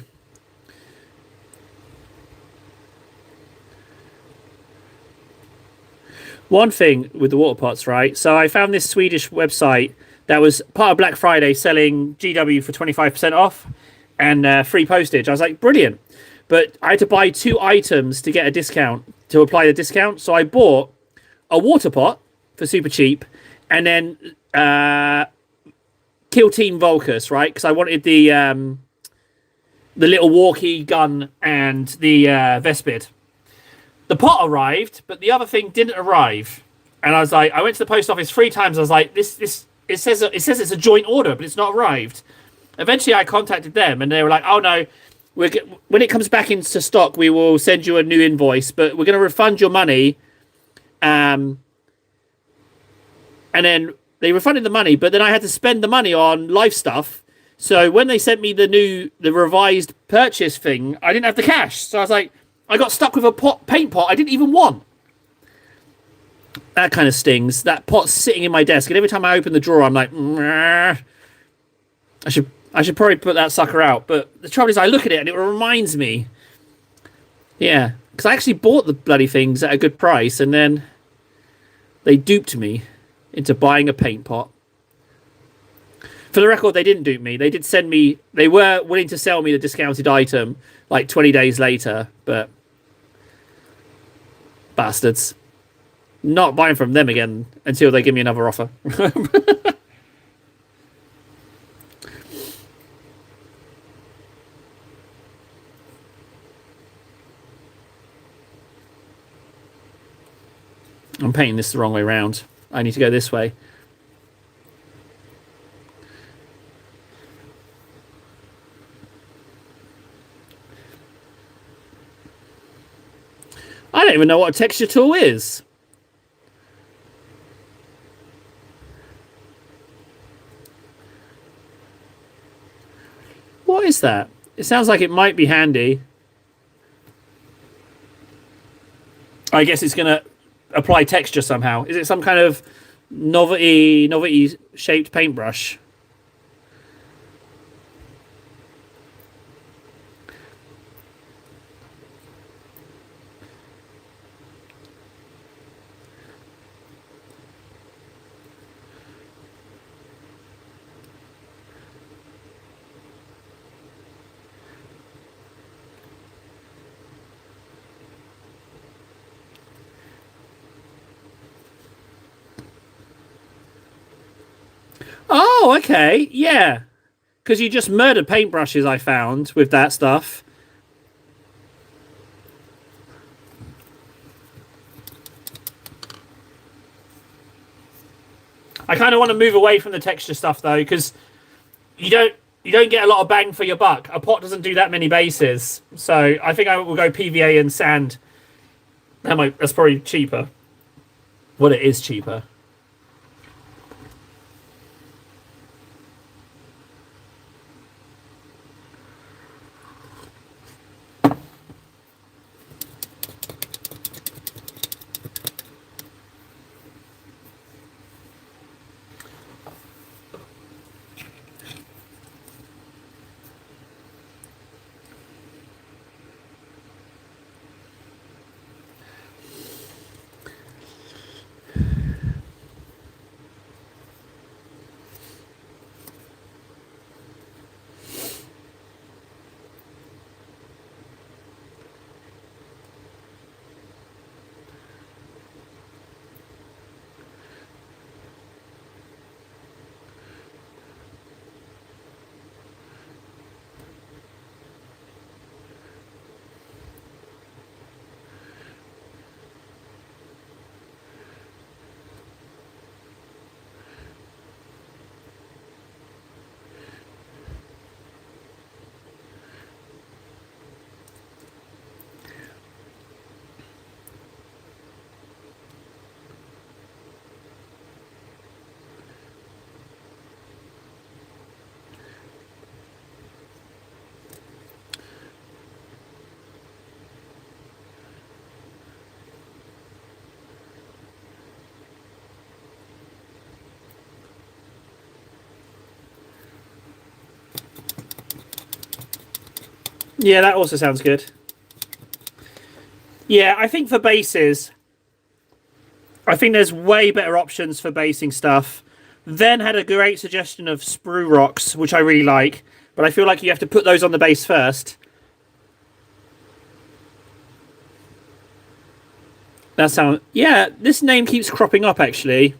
One thing with the water pots, right? So I found this Swedish website that was part of Black Friday selling GW for 25% off and free postage. I was like, brilliant. But I had to buy 2 items to get a discount, to apply the discount. So I bought a water pot for super cheap and then Kill Team Volcus, right? Because I wanted the little walkie gun and the Vespid. The pot arrived, but the other thing didn't arrive. And I was like, I went to the post office 3 times. I was like, this it says it's a joint order, but it's not arrived. Eventually, I contacted them, and they were like, oh no, when it comes back into stock, we will send you a new invoice, but we're going to refund your money. And then they refunded the money, but then I had to spend the money on life stuff. So when they sent me the revised purchase thing, I didn't have the cash. So I was like, I got stuck with a paint pot I didn't even want. That kind of stings. That pot's sitting in my desk, and every time I open the drawer, I'm like, I should probably put that sucker out. But the trouble is, I look at it and it reminds me. Yeah, because I actually bought the bloody things at a good price, and then they duped me into buying a paint pot. For the record, they didn't dupe me. They did send me. They were willing to sell me the discounted item like 20 days later, but bastards. Not buying from them again until they give me another offer. I'm painting this the wrong way around. I need to go this way. I don't even know what a texture tool is. What is that? It sounds like it might be handy. I guess it's going to apply texture somehow. Is it some kind of novelty shaped paintbrush? Oh, okay. Yeah. Because you just murdered paintbrushes, I found, with that stuff. I kind of want to move away from the texture stuff, though, because you don't get a lot of bang for your buck. A pot doesn't do that many bases. So I think I will go PVA and sand. That's probably cheaper. Well, it is cheaper. Yeah, that also sounds good. Yeah, I think for bases, I think there's way better options for basing stuff. Then had a great suggestion of sprue rocks, which I really like, but I feel like you have to put those on the base first. That sound, yeah. This name keeps cropping up actually.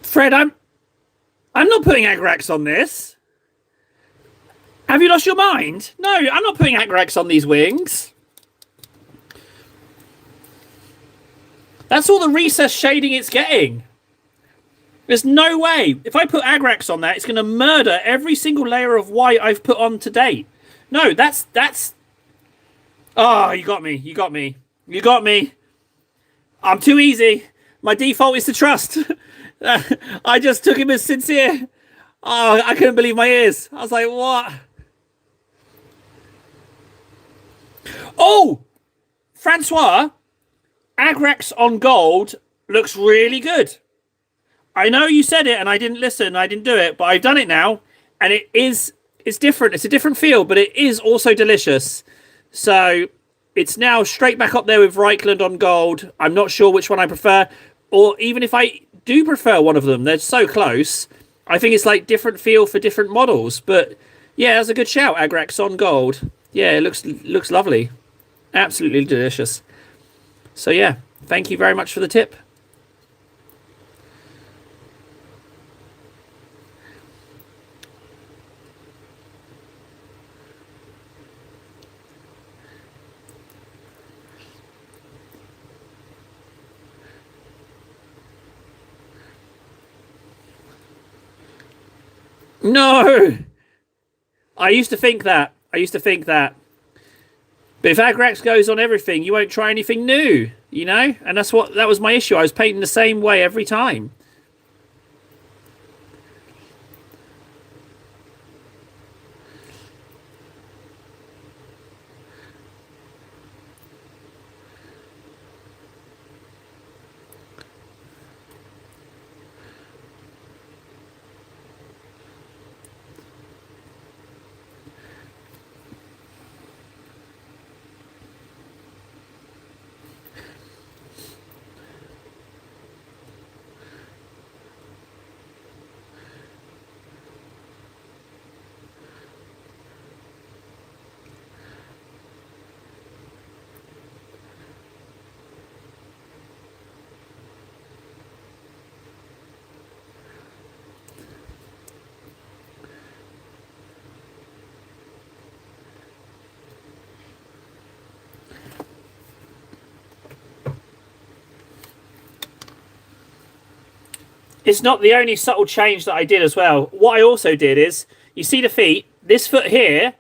Fred, I'm not putting Agrax on this. Have you lost your mind? No, I'm not putting Agrax on these wings. That's all the recess shading it's getting. There's no way. If I put Agrax on that, it's going to murder every single layer of white I've put on to date. No, that's... Oh, you got me. You got me. You got me. I'm too easy. My default is to trust. I just took him as sincere. Oh, I couldn't believe my ears. I was like, what? Oh! Francois, Agrax on gold looks really good. I know you said it and I didn't listen. I didn't do it, but I've done it now. And it's different. It's a different feel, but it is also delicious. So it's now straight back up there with Reichland on gold. I'm not sure which one I prefer. Or even if I do prefer one of them, they're so close. I think it's like different feel for different models. But yeah, that's a good shout, Agrax on gold. Yeah, it looks lovely. Absolutely delicious. So yeah, thank you very much for the tip. No! I used to think that. But if Agrax goes on everything, you won't try anything new, you know? And that was my issue. I was painting the same way every time. it's not the only subtle change that I did as well. What I also did is, you see the feet. This foot here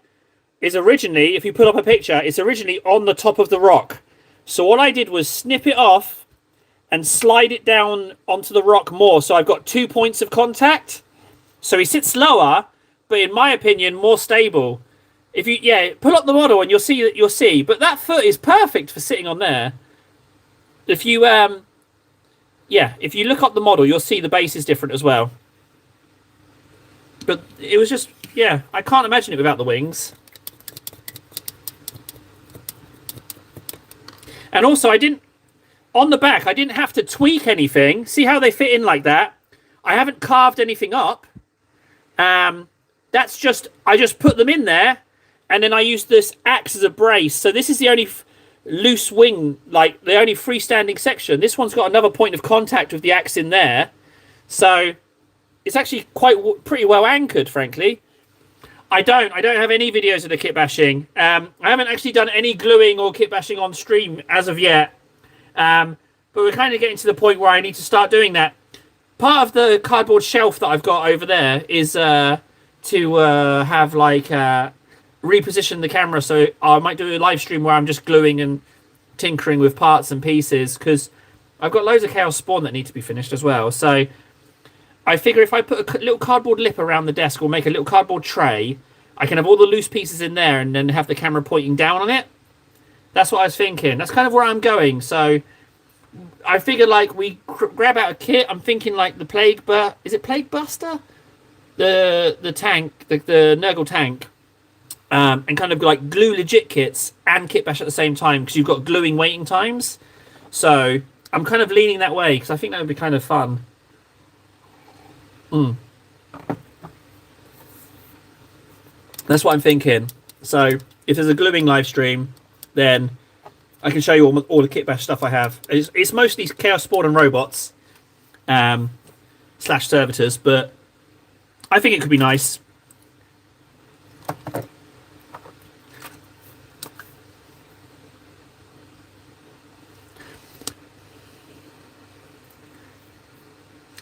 is originally, if you put up a picture, it's originally on the top of the rock. So what I did was snip it off and slide it down onto the rock more. So I've got 2 points of contact. So he sits lower, but in my opinion, more stable. If you, pull up the model and you'll see. But that foot is perfect for sitting on there. If you, if you look up the model, you'll see the base is different as well. But it was just, I can't imagine it without the wings. And also, on the back, I didn't have to tweak anything. See how they fit in like that? I haven't carved anything up. That's just, I just put them in there, and then I used this axe as a brace. So this is the only loose wing, like the only freestanding section. This one's got another point of contact with the axe in there. So it's actually pretty well anchored, frankly. I don't have any videos of the kit bashing. I haven't actually done any gluing or kit bashing on stream as of yet. But we're kind of getting to the point where I need to start doing that. Part of the cardboard shelf that I've got over there is to have like reposition the camera. So I might do a live stream where I'm just gluing and tinkering with parts and pieces, because I've got loads of Chaos Spawn that need to be finished as well. So I figure if I put a little cardboard lip around the desk or make a little cardboard tray, I can have all the loose pieces in there and then have the camera pointing down on it. That's what I was thinking. That's kind of where I'm going. So I figure like we grab out a kit. I'm thinking like the is it Plague Buster? The tank, the Nurgle tank. And kind of like glue legit kits and kit bash at the same time, because you've got gluing waiting times. So I'm kind of leaning that way because I think that would be kind of fun. That's what I'm thinking. So if there's a gluing live stream, then I can show you all the kit bash stuff I have. It's mostly Chaos Spawn and robots / servitors, but I think it could be nice.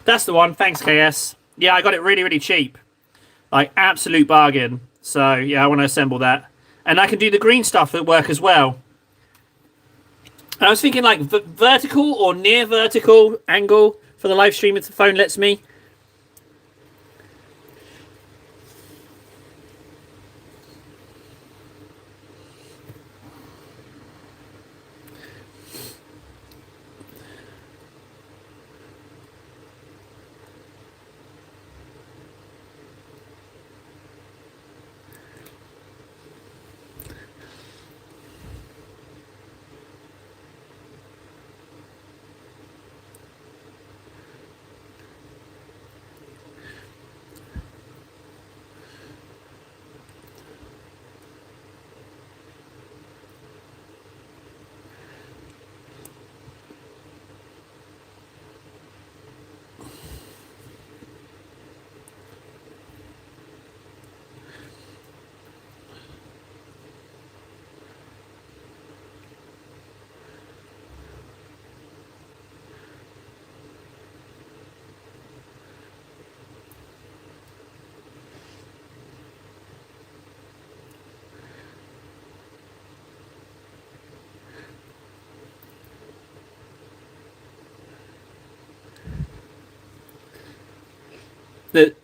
That's the one. Thanks, KS. Yeah, I got it really, really cheap. Like, absolute bargain. So, yeah, I want to assemble that. And I can do the green stuff at work as well. And I was thinking, like, vertical or near vertical angle for the live stream if the phone lets me.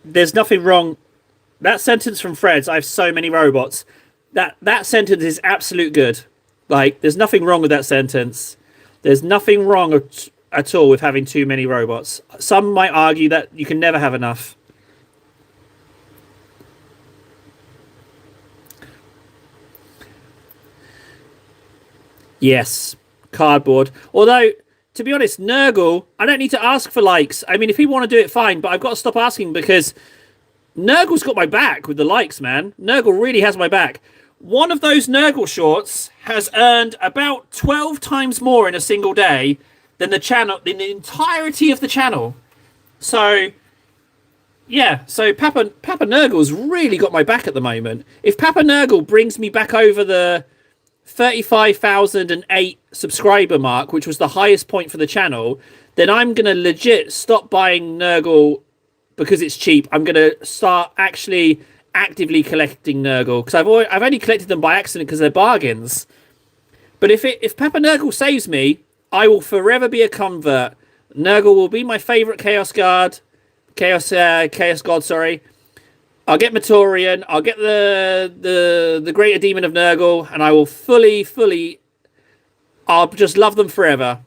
There's nothing wrong. That sentence from Fred's, I have so many robots. That sentence is absolute good. Like, there's nothing wrong with that sentence. There's nothing wrong at all with having too many robots. Some might argue that you can never have enough. Yes, cardboard. Although, to be honest, Nurgle, I don't need to ask for likes. I mean, if people want to do it, fine, but I've got to stop asking because Nurgle's got my back with the likes, man. Nurgle really has my back. One of those Nurgle shorts has earned about 12 times more in a single day than the channel, in the entirety of the channel. So, yeah, so Papa Nurgle's really got my back at the moment. If Papa Nurgle brings me back over the 35,008 subscriber mark, which was the highest point for the channel, then I'm going to legit stop buying Nurgle because it's cheap. I'm going to start actually actively collecting Nurgle, because I've only collected them by accident because they're bargains. But if Papa Nurgle saves me, I will forever be a convert. Nurgle will be my favorite Chaos God. Chaos God, sorry. I'll get Matorian. I'll get the Greater Demon of Nurgle, and I will fully. I'll just love them forever.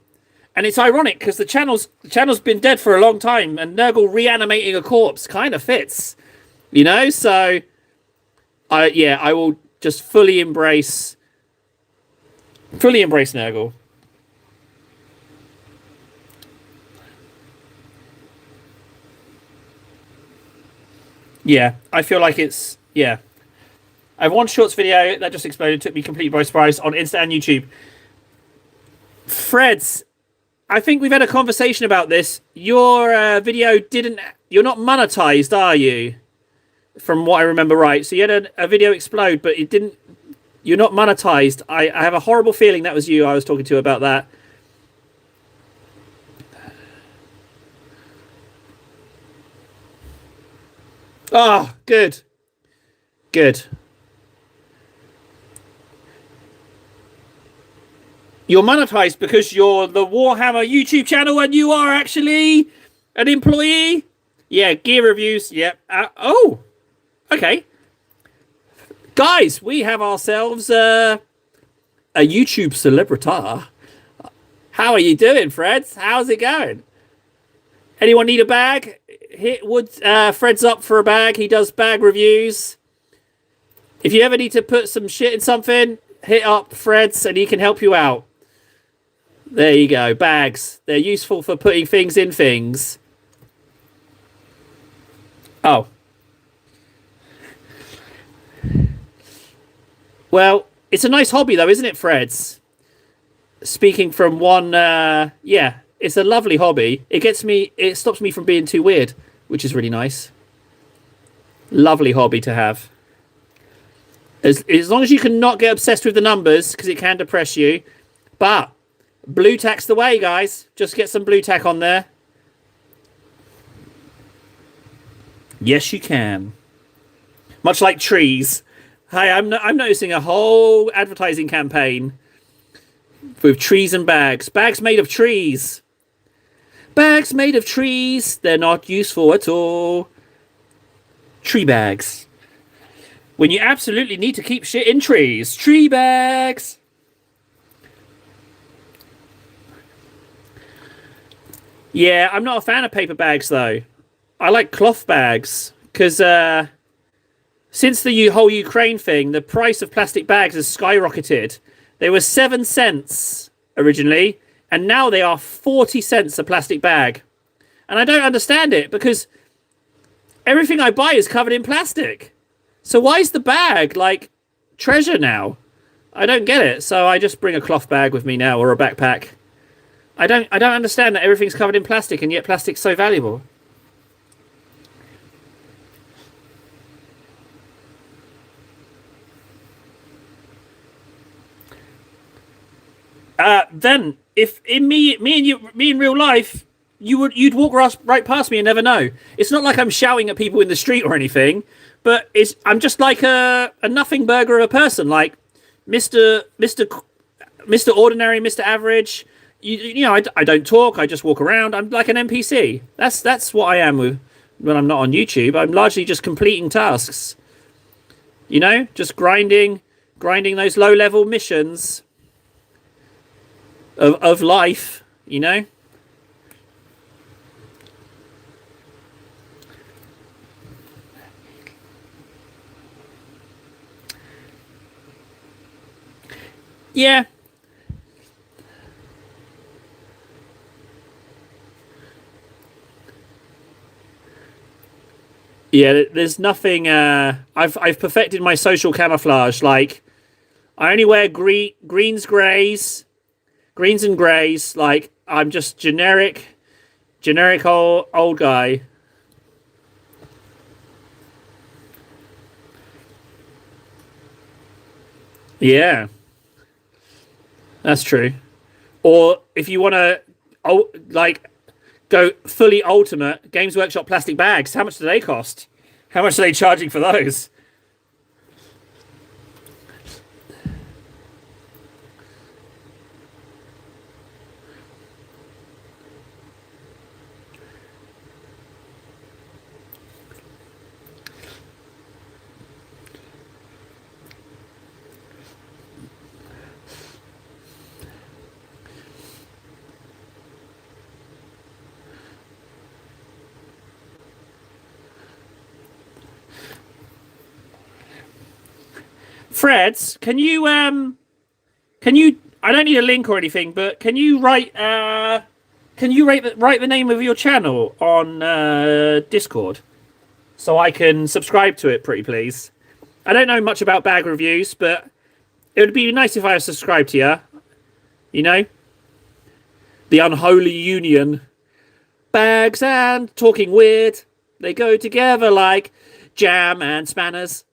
And it's ironic because the channel's been dead for a long time, and Nurgle reanimating a corpse kind of fits, you know. So, I will just fully embrace Nurgle. Yeah, I feel like it's I have one shorts video that just exploded, took me completely by surprise on Insta and YouTube. Freds, I think we've had a conversation about this. Your video you're not monetized, are you? From what I remember right. So you had a video explode, but it didn't. You're not monetized. I have a horrible feeling that was you I was talking to about that. Oh, good. Good. You're monetized because you're the Warhammer YouTube channel and you are actually an employee? Yeah, gear reviews. Yep. Oh, okay. Guys, we have ourselves a YouTube celebrity. How are you doing, Freds? How's it going? Anyone need a bag? Hit Fred's up for a bag. He does bag reviews. If you ever need to put some shit in something, hit up Fred's and he can help you out. There you go. Bags. They're useful for putting things in things. Oh. Well, it's a nice hobby though, isn't it, Fred's? Speaking from one, it's a lovely hobby. It stops me from being too weird, which is really nice. Lovely hobby to have. As long as you can not get obsessed with the numbers, because it can depress you. But blue tack's the way, guys. Just get some blue tack on there. Yes, you can. Much like trees. Hey, I'm noticing a whole advertising campaign with trees and bags. Bags made of trees. Bags made of trees. They're not useful at all. Tree bags. When you absolutely need to keep shit in trees. Tree bags. Yeah, I'm not a fan of paper bags, though. I like cloth bags. Because since the whole Ukraine thing, the price of plastic bags has skyrocketed. They were 7 cents originally, and now they are 40 cents a plastic bag. And I don't understand it, because everything I buy is covered in plastic. So why is the bag like treasure now? I don't get it. So I just bring a cloth bag with me now, or a backpack. I don't understand that everything's covered in plastic, and yet plastic's so valuable. Then if in me in real life, you'd walk right past me and never know. It's not like I'm shouting at people in the street or anything, but I'm just like a nothing burger of a person, like Mr. Ordinary, Mr. Average. You know, I don't talk. I just walk around. I'm like an NPC. That's what I am when I'm not on YouTube. I'm largely just completing tasks. You know, just grinding those low level missions of life, you know? Yeah. Yeah, there's nothing I've perfected my social camouflage. Like I only wear greens, and greys. Like I'm just generic old guy. Yeah. That's true. Or if you want to, like, go fully ultimate, Games Workshop plastic bags. How much do they cost? How much are they charging for those? Freds, can you? I don't need a link or anything, but can you write? Can you write the name of your channel on Discord so I can subscribe to it, pretty please? I don't know much about bag reviews, but it would be nice if I was subscribed to you. You know, the unholy union, bags and talking weird. They go together like jam and spanners.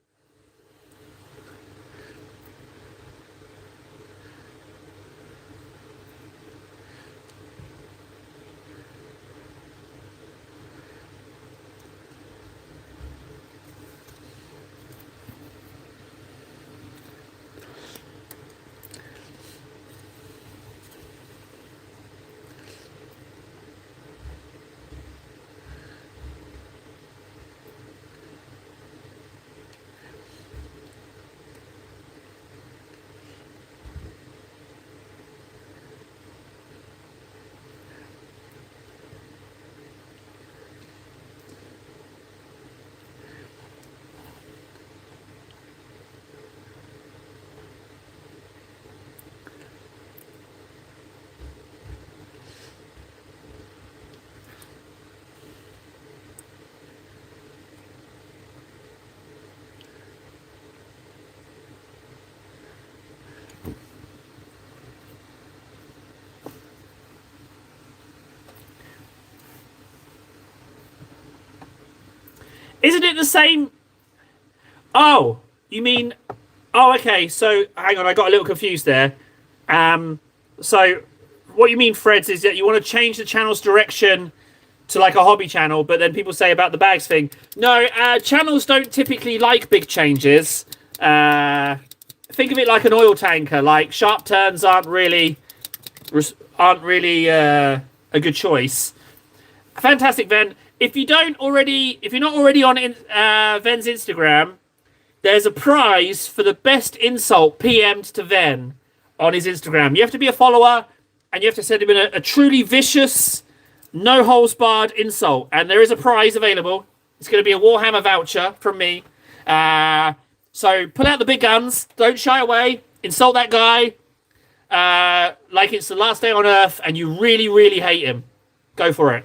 Isn't it the same? Oh, you mean? Oh, okay. So hang on, I got a little confused there. So what you mean, Freds, is that you want to change the channel's direction to like a hobby channel, but then people say about the bags thing. No, channels don't typically like big changes. Think of it like an oil tanker. Like sharp turns aren't really a good choice. Fantastic, Ven. If you're not already on Ven's Instagram, there's a prize for the best insult PM'd to Ven on his Instagram. You have to be a follower, and you have to send him in a truly vicious, no holds barred insult, and there is a prize available. It's going to be a Warhammer voucher from me. So pull out the big guns. Don't shy away. Insult that guy like it's the last day on Earth, and you really, really hate him. Go for it.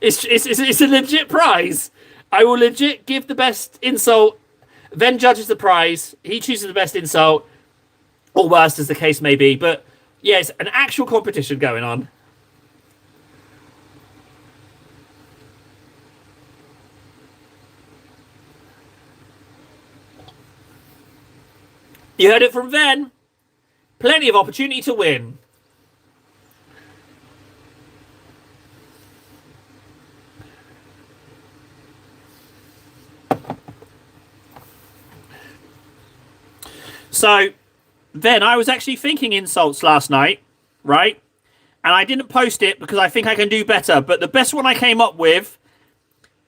It's a legit prize. I will legit give the best insult. Then judges the prize. He chooses the best insult, or worst, as the case may be. But yeah, it's an actual competition going on. You heard it from Ven. Plenty of opportunity to win. So then I was actually thinking insults last night, right? And I didn't post it because I think I can do better. But the best one I came up with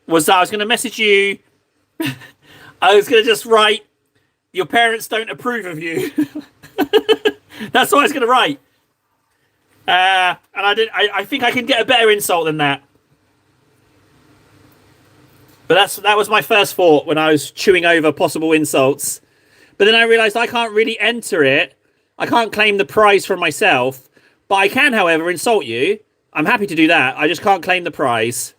was that I was going to message you. I was going to just write, "Your parents don't approve of you." That's what I was going to write. And I think I can get a better insult than that. But that was my first thought when I was chewing over possible insults. But then I realised I can't really enter it. I can't claim the prize for myself. But I can, however, insult you. I'm happy to do that. I just can't claim the prize.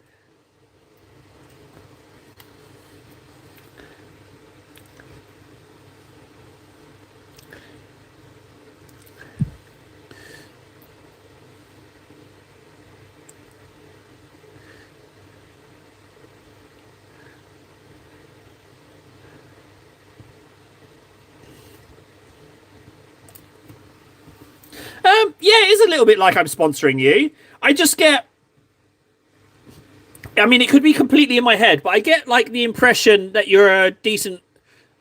Yeah, it is a little bit like I'm sponsoring you. I just get. I mean, it could be completely in my head, but I get like the impression that you're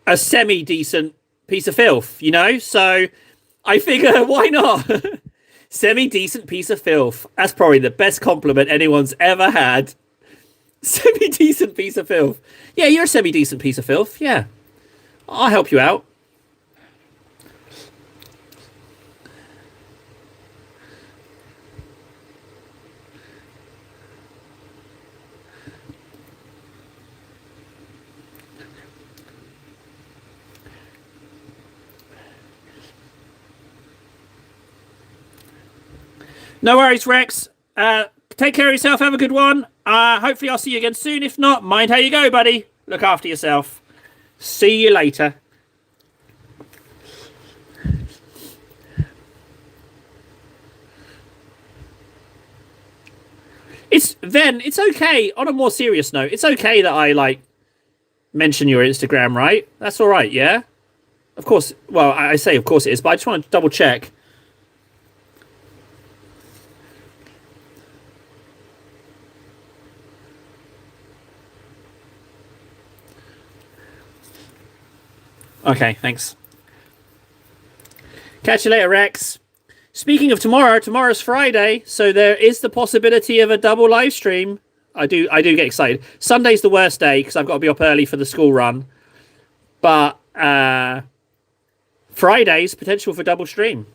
a semi-decent piece of filth, you know? So I figure, why not? Semi-decent piece of filth. That's probably the best compliment anyone's ever had. Semi-decent piece of filth. Yeah, you're a semi-decent piece of filth. Yeah. I'll help you out. No worries, Rex. Take care of yourself. Have a good one. Hopefully I'll see you again soon. If not, mind how you go, buddy. Look after yourself. See you later. It's okay. On a more serious note, it's okay that I like mention your Instagram, right? That's all right, yeah? Of course. Well, I say of course it is, but I just want to double check. Okay, thanks. Catch you later, Rex. Speaking of tomorrow, tomorrow's Friday, so there is the possibility of a double live stream. I do get excited. Sunday's the worst day because I've got to be up early for the school run. But Friday's potential for double stream.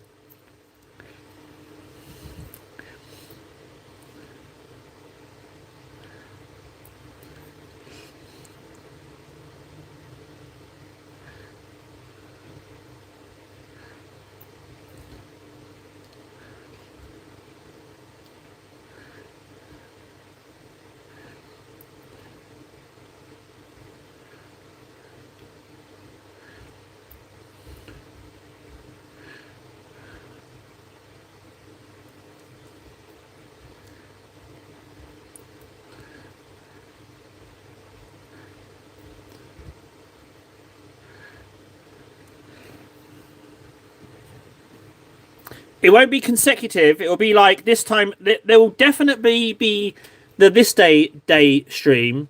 It won't be consecutive. It'll be like this time. There will definitely be the this day stream,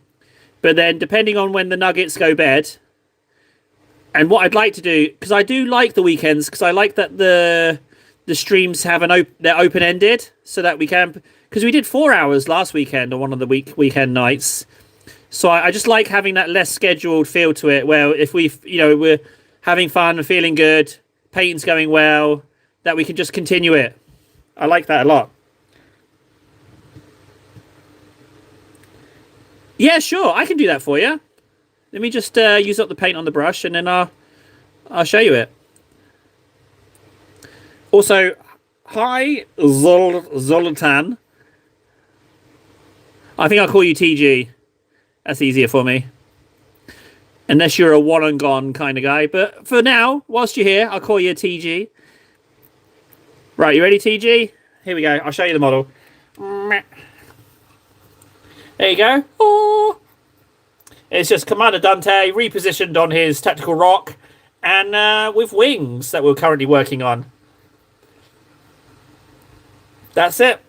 but then depending on when the Nuggets go bed, and what I'd like to do, because I do like the weekends, because I like that the streams have they're open ended, so that we can, because we did 4 hours last weekend on one of the weekend nights. So I just like having that less scheduled feel to it, where if we're having fun and feeling good, Peyton's going well, that we can just continue it. I like that a lot. Yeah, sure, I can do that for you. Let me just use up the paint on the brush, and then I'll show you it. Also, hi Zoltan. I think I'll call you TG. That's easier for me. Unless you're a one and gone kind of guy. But for now, whilst you're here, I'll call you TG. Right, you ready, TG? Here we go. I'll show you the model. There you go. Oh. It's just Commander Dante repositioned on his tactical rock and with wings that we're currently working on. That's it.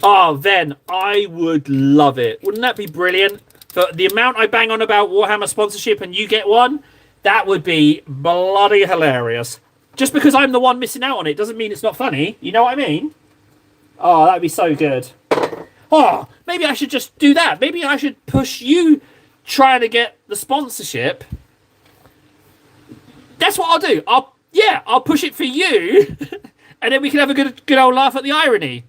Oh, Ven, I would love it. Wouldn't that be brilliant? For the amount I bang on about Warhammer sponsorship and you get one, that would be bloody hilarious. Just because I'm the one missing out on it doesn't mean it's not funny. You know what I mean? Oh, that'd be so good. Oh, maybe I should just do that. Maybe I should push you trying to get the sponsorship. That's what I'll do. I'll push it for you, and then we can have a good old laugh at the irony.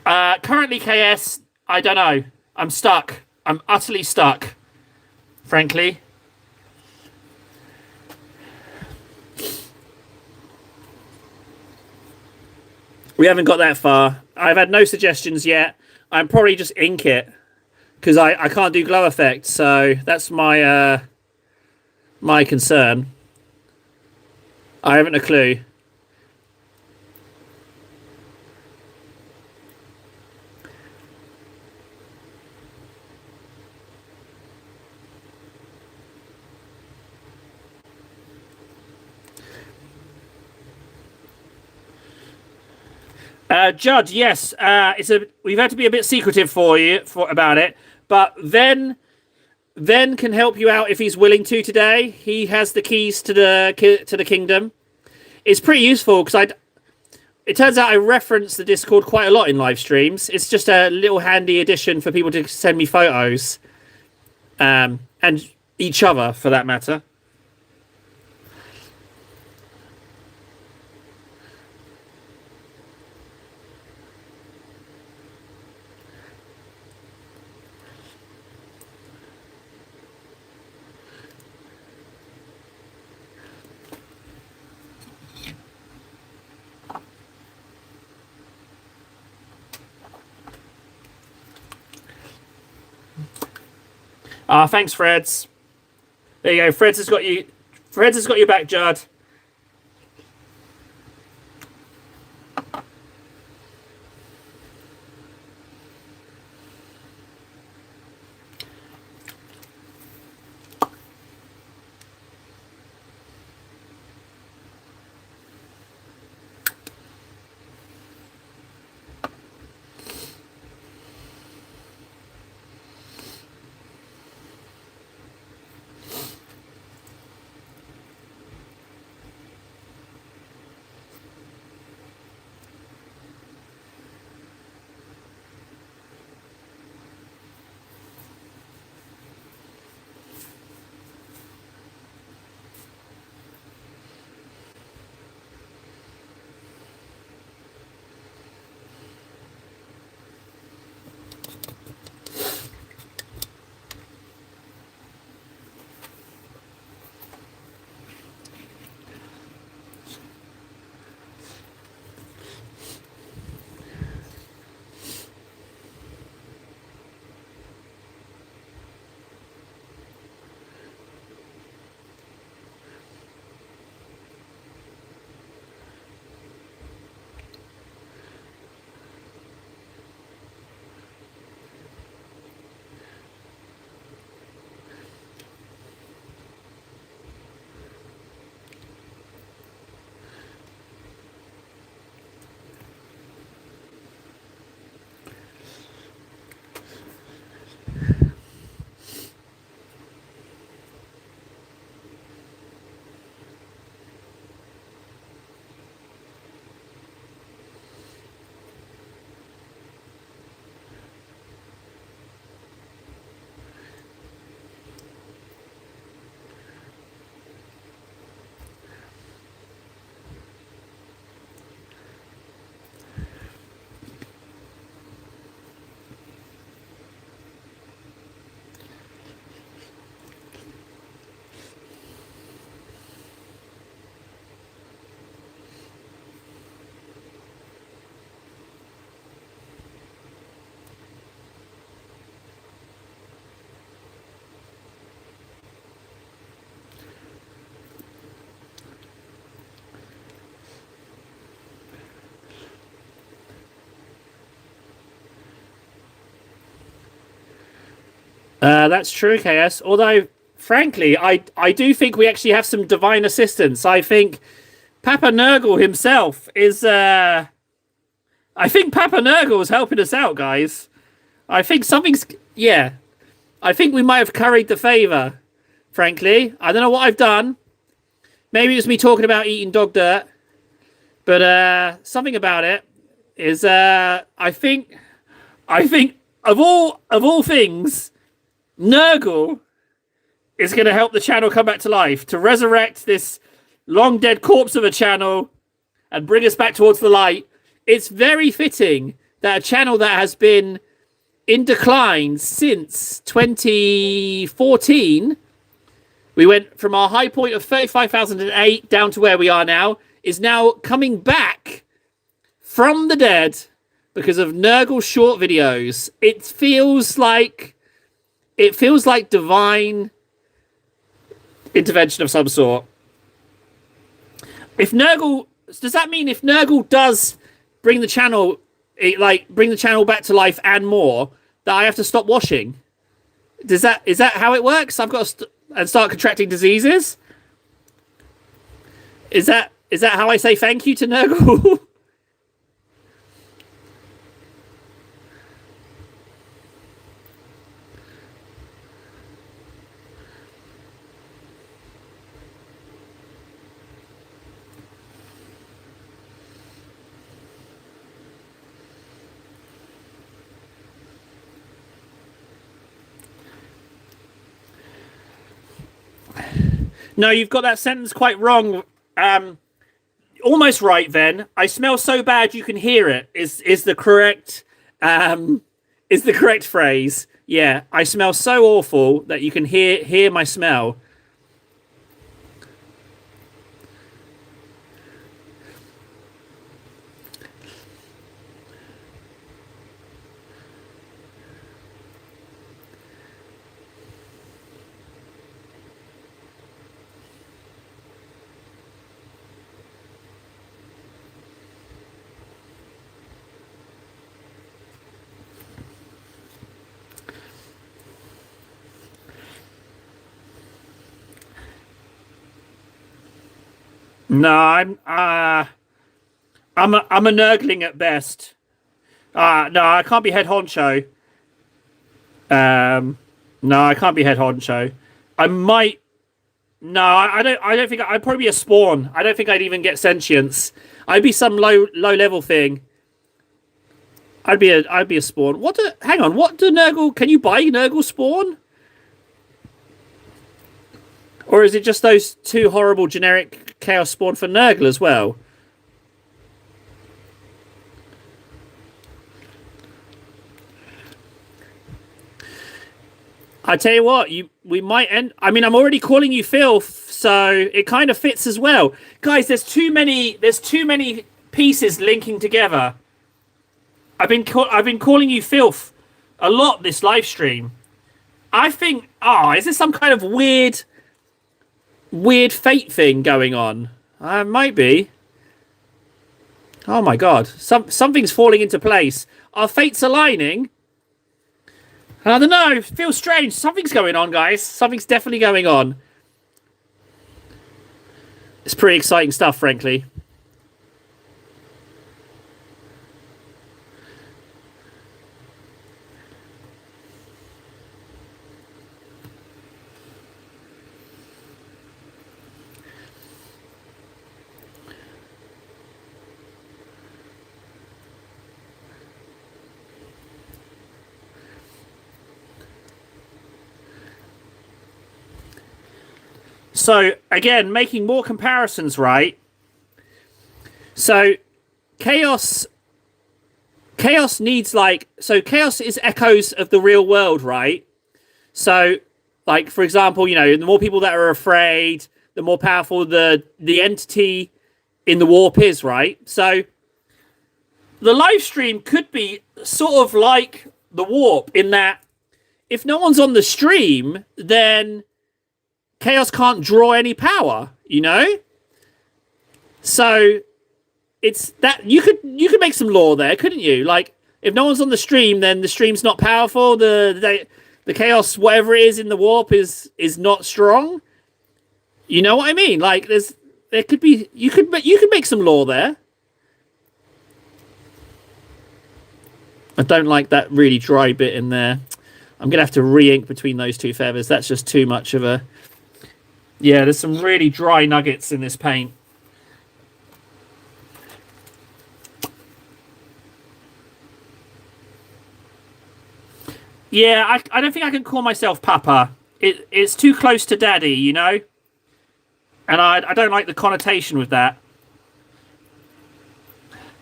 Currently, KS, I don't know. I'm stuck. I'm utterly stuck, frankly. We haven't got that far. I've had no suggestions yet. I'm probably just ink it because I can't do glow effect. So that's my my concern. I haven't a clue. Judd, yes, we've had to be a bit secretive about it, but Ven can help you out if he's willing to today. He has the keys to the kingdom. It's pretty useful because it turns out I reference the Discord quite a lot in live streams. It's just a little handy addition for people to send me photos, and each other for that matter. Thanks, Freds. There you go. Freds has got you. Freds has got your back, Judd. That's true, KS. Although, frankly, I do think we actually have some divine assistance. I think Papa Nurgle himself is. I think Papa Nurgle is helping us out, guys. I think something's. Yeah. I think we might have curried the favour, frankly. I don't know what I've done. Maybe it was me talking about eating dog dirt. But something about it is. I think of all things, Nurgle is going to help the channel come back to life, to resurrect this long dead corpse of a channel and bring us back towards the light. It's very fitting that a channel that has been in decline since 2014, we went from our high point of 35,008 down to where we are now, is now coming back from the dead because of Nurgle short videos. It feels like divine intervention of some sort. If Nurgle, does that mean if Nurgle does bring the channel back to life and more, that I have to stop washing? Is that how it works? I've got to and start contracting diseases? Is that how I say thank you to Nurgle? No, you've got that sentence quite wrong. Almost right then. I smell so bad you can hear it. Is the correct is the correct phrase. Yeah, I smell so awful that you can hear my smell. No, I'm a nurgling at best. No, I can't be head honcho. No, I can't be head honcho. I might. No, I don't. I don't think I'd probably be a spawn. I don't think I'd even get sentience. I'd be some low level thing. I'd be a spawn. What? Hang on. What do Nurgle? Can you buy Nurgle spawn? Or is it just those two horrible generic chaos spawn for Nurgle as well? I tell you what, we might end. I mean, I'm already calling you filth, so it kind of fits as well, guys. There's too many. There's too many pieces linking together. I've been calling you filth a lot this live stream. I think. Oh, is this some kind of weird fate thing going on? Might be. Oh my god, something's falling into place. Our fates aligning. I don't know. It feels strange. Something's going on, guys. Something's definitely going on. It's pretty exciting stuff, frankly. So, again, making more comparisons, right? So, chaos needs chaos is echoes of the real world, right? So, like, for example, the more people that are afraid, the more powerful the entity in the warp is, right? So the live stream could be sort of like the warp in that if no one's on the stream, then chaos can't draw any power, So it's that you could make some law there, couldn't you? Like, if no one's on the stream, then the stream's not powerful. The chaos, whatever it is in the warp, is not strong. You know what I mean? Like, there could be you could make some law there. I don't like that really dry bit in there. I'm gonna have to re-ink between those two feathers. That's just too much of a. Yeah, there's some really dry nuggets in this paint. Yeah, I don't think I can call myself Papa. It's too close to Daddy, And I don't like the connotation with that.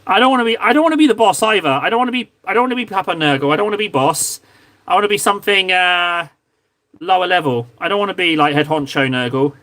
I don't want to be the boss either. I don't want to be Papa Nurgle. I don't want to be boss. I want to be something lower level. I don't want to be like head honcho Nurgle.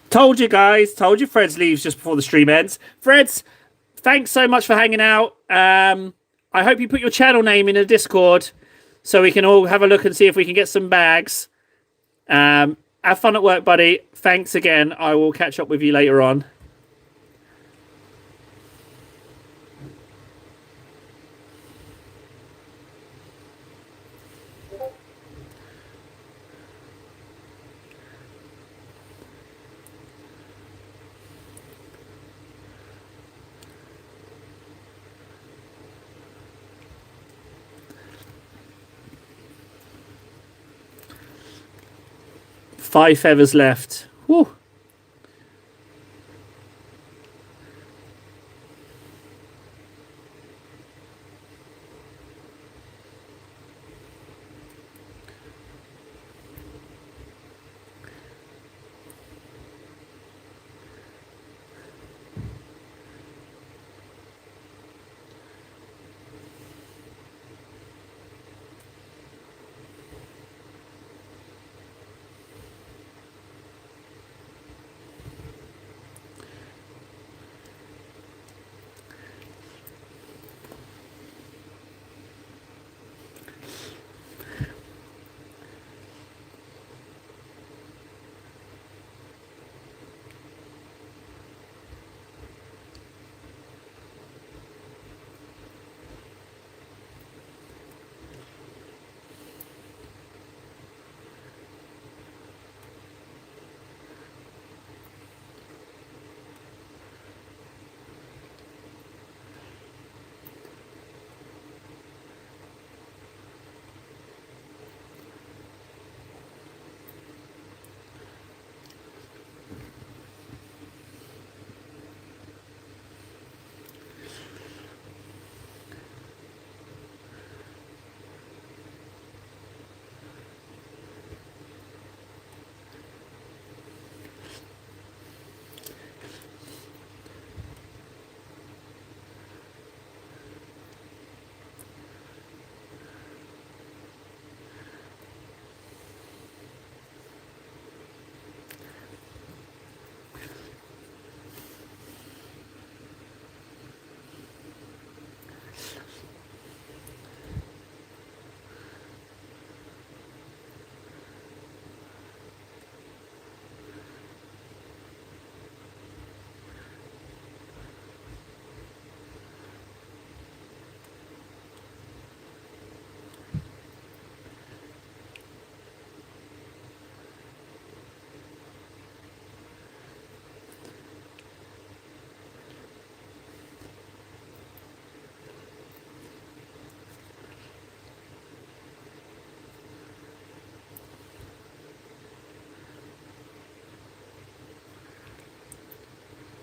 Told you guys. Told you Fred's leaves just before the stream ends. Fred's, thanks so much for hanging out. I hope you put your channel name in a Discord so we can all have a look and see if we can get some bags. Have fun at work, buddy. Thanks again. I will catch up with you later on. Five feathers left. Whew.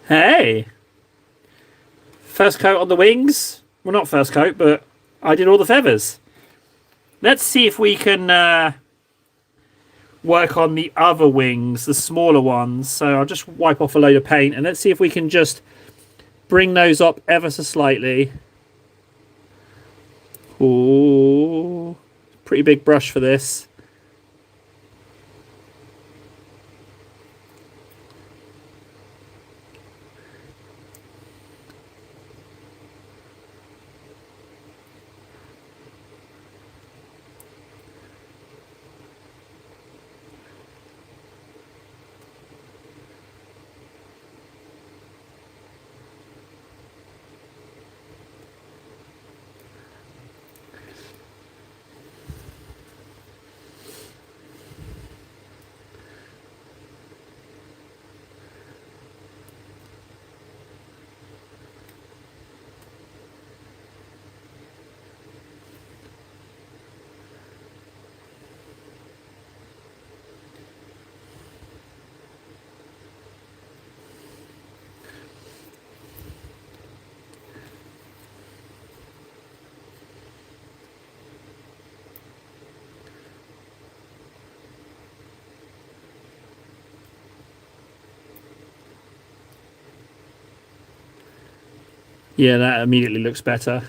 Hey. First coat on the wings. Well, not first coat, but I did all the feathers. Let's see if we can work on the other wings, the smaller ones. So I'll just wipe off a load of paint and let's see if we can just bring those up ever so slightly. Ooh, pretty big brush for this. Yeah, that immediately looks better.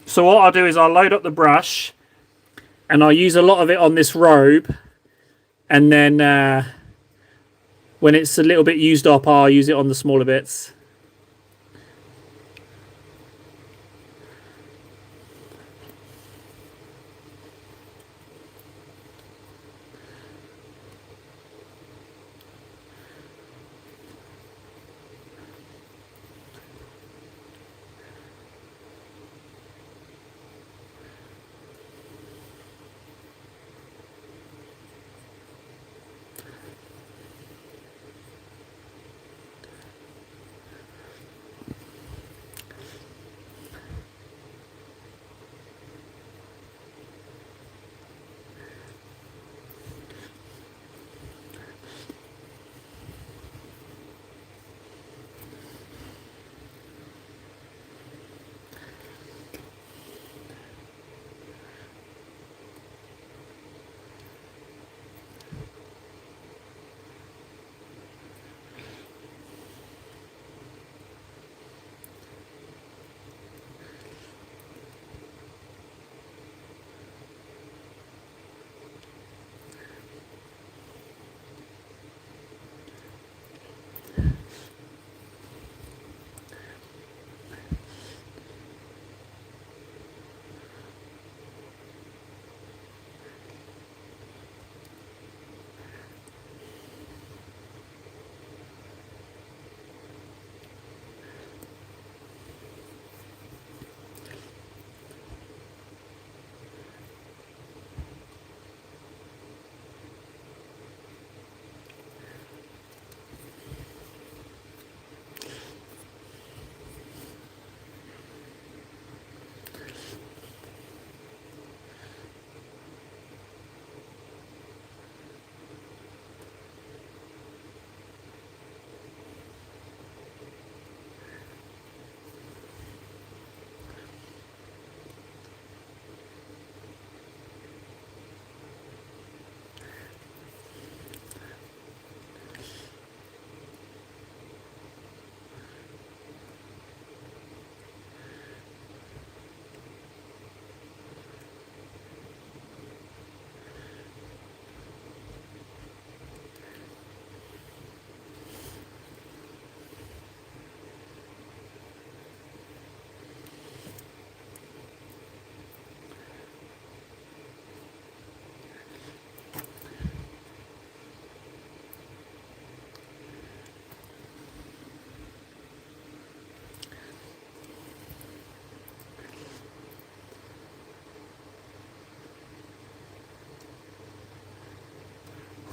So what I'll do is I'll load up the brush and I'll use a lot of it on this robe, and then when it's a little bit used up, I'll use it on the smaller bits.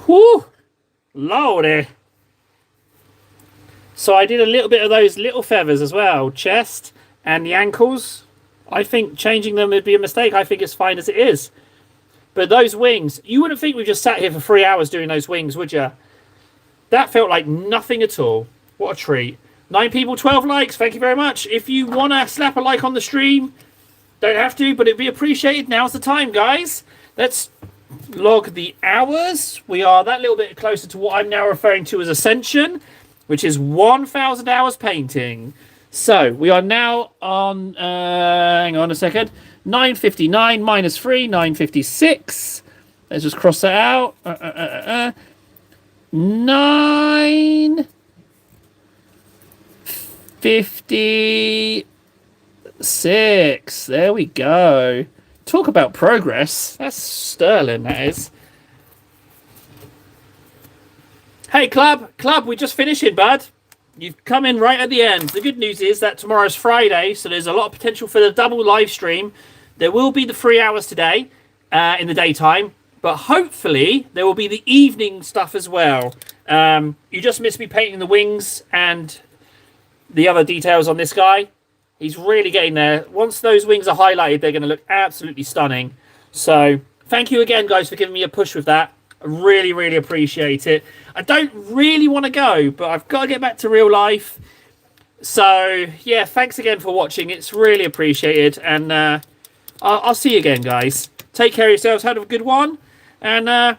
Whew! Lordy. So I did a little bit of those little feathers as well. Chest and the ankles. I think changing them would be a mistake. I think it's fine as it is. But those wings, you wouldn't think we just sat here for 3 hours doing those wings, would you? That felt like nothing at all. What a treat. 9 people, 12 likes. Thank you very much. If you want to slap a like on the stream, don't have to, but it'd be appreciated. Now's the time, guys. Let's log the hours. We are that little bit closer to what I'm now referring to as Ascension, which is 1,000 hours painting. So we are now on, hang on a second, 9:59 minus 3, 9:56. Let's just cross that out. 9:56. There we go. Talk about progress. That's sterling, that is. Hey, Club, we're just finishing, bud. You've come in right at the end. The good news is that tomorrow's Friday, so there's a lot of potential for the double live stream. There will be the 3 hours today in the daytime, but hopefully there will be the evening stuff as well. You just missed me painting the wings and the other details on this guy. He's really getting there. Once those wings are highlighted, they're going to look absolutely stunning. So thank you again, guys, for giving me a push with that. I really, really appreciate it. I don't really want to go, but I've got to get back to real life. So, yeah, thanks again for watching. It's really appreciated. And I'll see you again, guys. Take care of yourselves. Have a good one. And,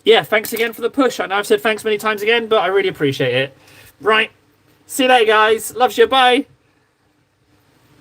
yeah, thanks again for the push. I know I've said thanks many times again, but I really appreciate it. Right. See you later, guys. Loves you. Bye.